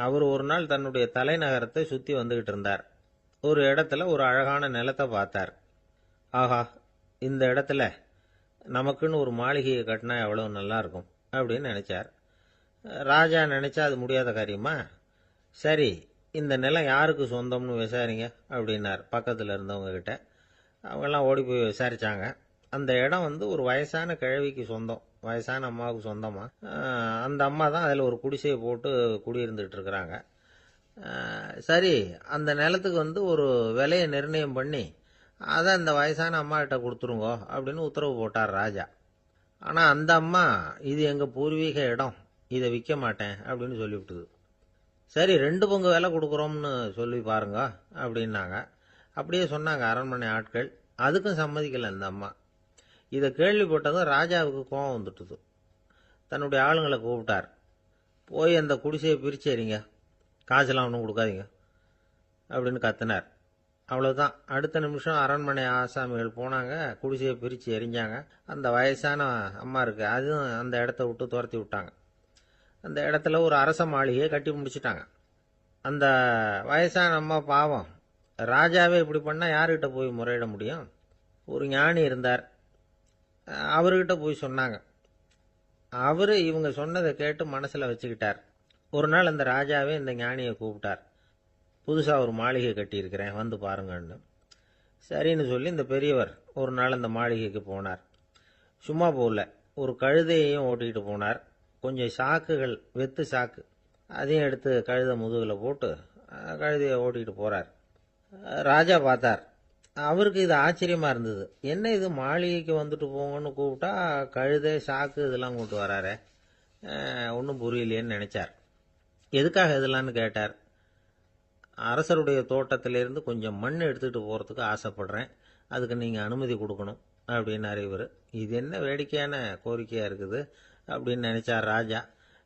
அவர் ஒரு நாள் தன்னுடைய தலைநகரத்தை சுற்றி வந்துகிட்டு இருந்தார். ஒரு இடத்துல ஒரு அழகான நிலத்தை பார்த்தார். ஆஹா, இந்த இடத்துல நமக்குன்னு ஒரு மாளிகையை கட்டினா எவ்வளவு நல்லா இருக்கும் அப்படின்னு நினைச்சார். ராஜா நினைச்சா அது முடியாத காரியமா? சரி, இந்த நிலம் யாருக்கு சொந்தம்னு விசாரிங்க அப்படின்னார் பக்கத்தில் இருந்தவங்க கிட்ட. அவங்கெல்லாம் ஓடி போய் விசாரிச்சாங்க. அந்த இடம் ஒரு வயசான கிழவிக்கு சொந்தம், வயசான அம்மாவுக்கு சொந்தமா. அந்த அம்மா தான் அதில் ஒரு குடிசையை போட்டு குடியிருந்துட்டு இருக்கிறாங்க. சரி, அந்த நிலத்துக்கு ஒரு விலையை நிர்ணயம் பண்ணி அதை அந்த வயசான அம்மா கிட்ட கொடுத்துருங்கோ அப்படின்னு உத்தரவு போட்டார் ராஜா. ஆனால் அந்த அம்மா, இது எங்கள் பூர்வீக இடம், இதை விற்க மாட்டேன் அப்படின்னு சொல்லிவிட்டுது. சரி, 2 பங்கு விலை கொடுக்குறோம்னு சொல்லி பாருங்க அப்படின்னாங்க. அப்படியே சொன்னாங்க அரண்மனை ஆட்கள். அதுக்கும் சம்மதிக்கலை அந்த அம்மா. இதை கேள்விப்பட்டதும் ராஜாவுக்கு கோபம் வந்துட்டுது. தன்னுடைய ஆளுங்களை கூப்பிட்டார். போய் அந்த குடிசையை பிரித்து எறிங்க, காசெல்லாம் ஒன்றும் கொடுக்காதீங்க அப்படின்னு கத்தினார். அவ்வளோதான். அடுத்த நிமிஷம் அரண்மனை ஆசாமிகள் போனாங்க, குடிசையை பிரித்து எரிஞ்சாங்க. அந்த வயசான அம்மா இருக்கு, அதுவும் அந்த இடத்த விட்டு துரத்தி விட்டாங்க. அந்த இடத்துல ஒரு அரச மாளிகையை கட்டி முடிச்சிட்டாங்க. அந்த வயசான அம்மா பாவம், ராஜாவே இப்படி பண்ணால் யாருக்கிட்ட போய் முறையிட முடியும்? ஒரு ஞானி இருந்தார், அவர்கிட்ட போய் சொன்னாங்க. அவர் இவங்க சொன்னதை கேட்டு மனசில் வச்சுக்கிட்டார். ஒரு நாள் அந்த ராஜாவே இந்த ஞானியை கூப்பிட்டார். புதுசாக ஒரு மாளிகை கட்டியிருக்கிறேன், வந்து பாருங்கன்னு. சரின்னு சொல்லி இந்த பெரியவர் ஒரு நாள் அந்த மாளிகைக்கு போனார். சும்மா போகல, ஒரு கழுதையையும் ஓட்டிகிட்டு போனார். கொஞ்சம் சாக்குகள், வெத்து சாக்கு, அதையும் எடுத்து கழுதை முதுகில் போட்டு கழுதையை ஓட்டிகிட்டு போகிறார். ராஜா பார்த்தார். அவருக்கு இது ஆச்சரியமாக இருந்தது. என்ன இது, மாளிகைக்கு வந்துட்டு போங்கன்னு கூப்பிட்டா கழுதை, சாக்கு இதெல்லாம் கொண்டு வராரே, ஒன்றும் புரியலையேன்னு நினைச்சார். எதுக்காக இதெல்லாம்னு கேட்டார். அரசருடைய தோட்டத்திலிருந்து கொஞ்சம் மண் எடுத்துகிட்டு போகிறதுக்கு ஆசைப்படுறேன், அதுக்கு நீங்கள் அனுமதி கொடுக்கணும் அப்படின்னாரு இவர். இது என்ன வேடிக்கையான கோரிக்கையாக இருக்குது அப்படின்னு நினைச்சார் ராஜா.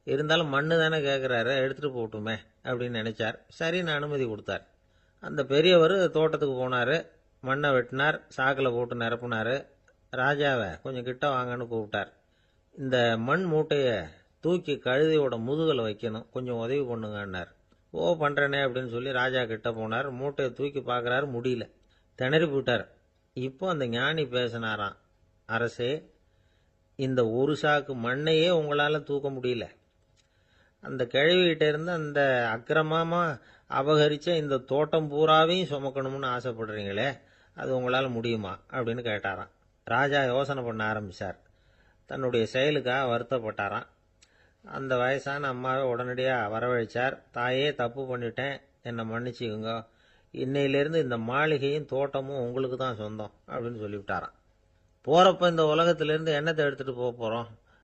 இருந்தாலும் மண்ணு தானே கேட்குறாரு, எடுத்துகிட்டு போகட்டுமே அப்படின்னு நினைச்சார். சரின்னு அனுமதி கொடுத்தார். அந்த பெரியவர் தோட்டத்துக்கு போனார், மண்ணை வெட்டினார், சாக்கில் போட்டு நிரப்புனார். ராஜாவை கொஞ்சம் கிட்ட வாங்கன்னு கூப்பிட்டார். இந்த மண் மூட்டையை தூக்கி கழுதையோட முதுகில் வைக்கணும், கொஞ்சம் உதவி பண்ணுங்கன்னார். ஓ, பண்ணுறேனே அப்படின்னு சொல்லி ராஜா கிட்ட போனார். மூட்டையை தூக்கி பார்க்குறாரு, முடியல, திணறி போட்டார். இப்போ அந்த ஞானி பேசினாராம். அரசே, இந்த ஒரு சாக்கு மண்ணையே உங்களால் தூக்க முடியல, அந்த கிழவிகிட்ட இருந்து அந்த அக்கிரமமாக அபகரித்த இந்த தோட்டம் பூராவையும் சுமக்கணும்னு ஆசைப்படுறீங்களே, அது உங்களால் முடியுமா அப்படின்னு கேட்டாராம். ராஜா யோசனை பண்ண ஆரம்பித்தார். தன்னுடைய செயலுக்காக வருத்தப்பட்டாராம். அந்த வயசான அம்மாவை உடனடியாக வரவழைச்சார். தாயே, தப்பு பண்ணிட்டேன், என்னை மன்னிச்சுக்குங்க, இன்னையிலேருந்து இந்த மாளிகையும் தோட்டமும் உங்களுக்கு தான் சொந்தம் அப்படின்னு சொல்லிவிட்டாராம். போகிறப்ப இந்த உலகத்திலேருந்து என்னத்தை எடுத்துகிட்டு போக போகிறோம்,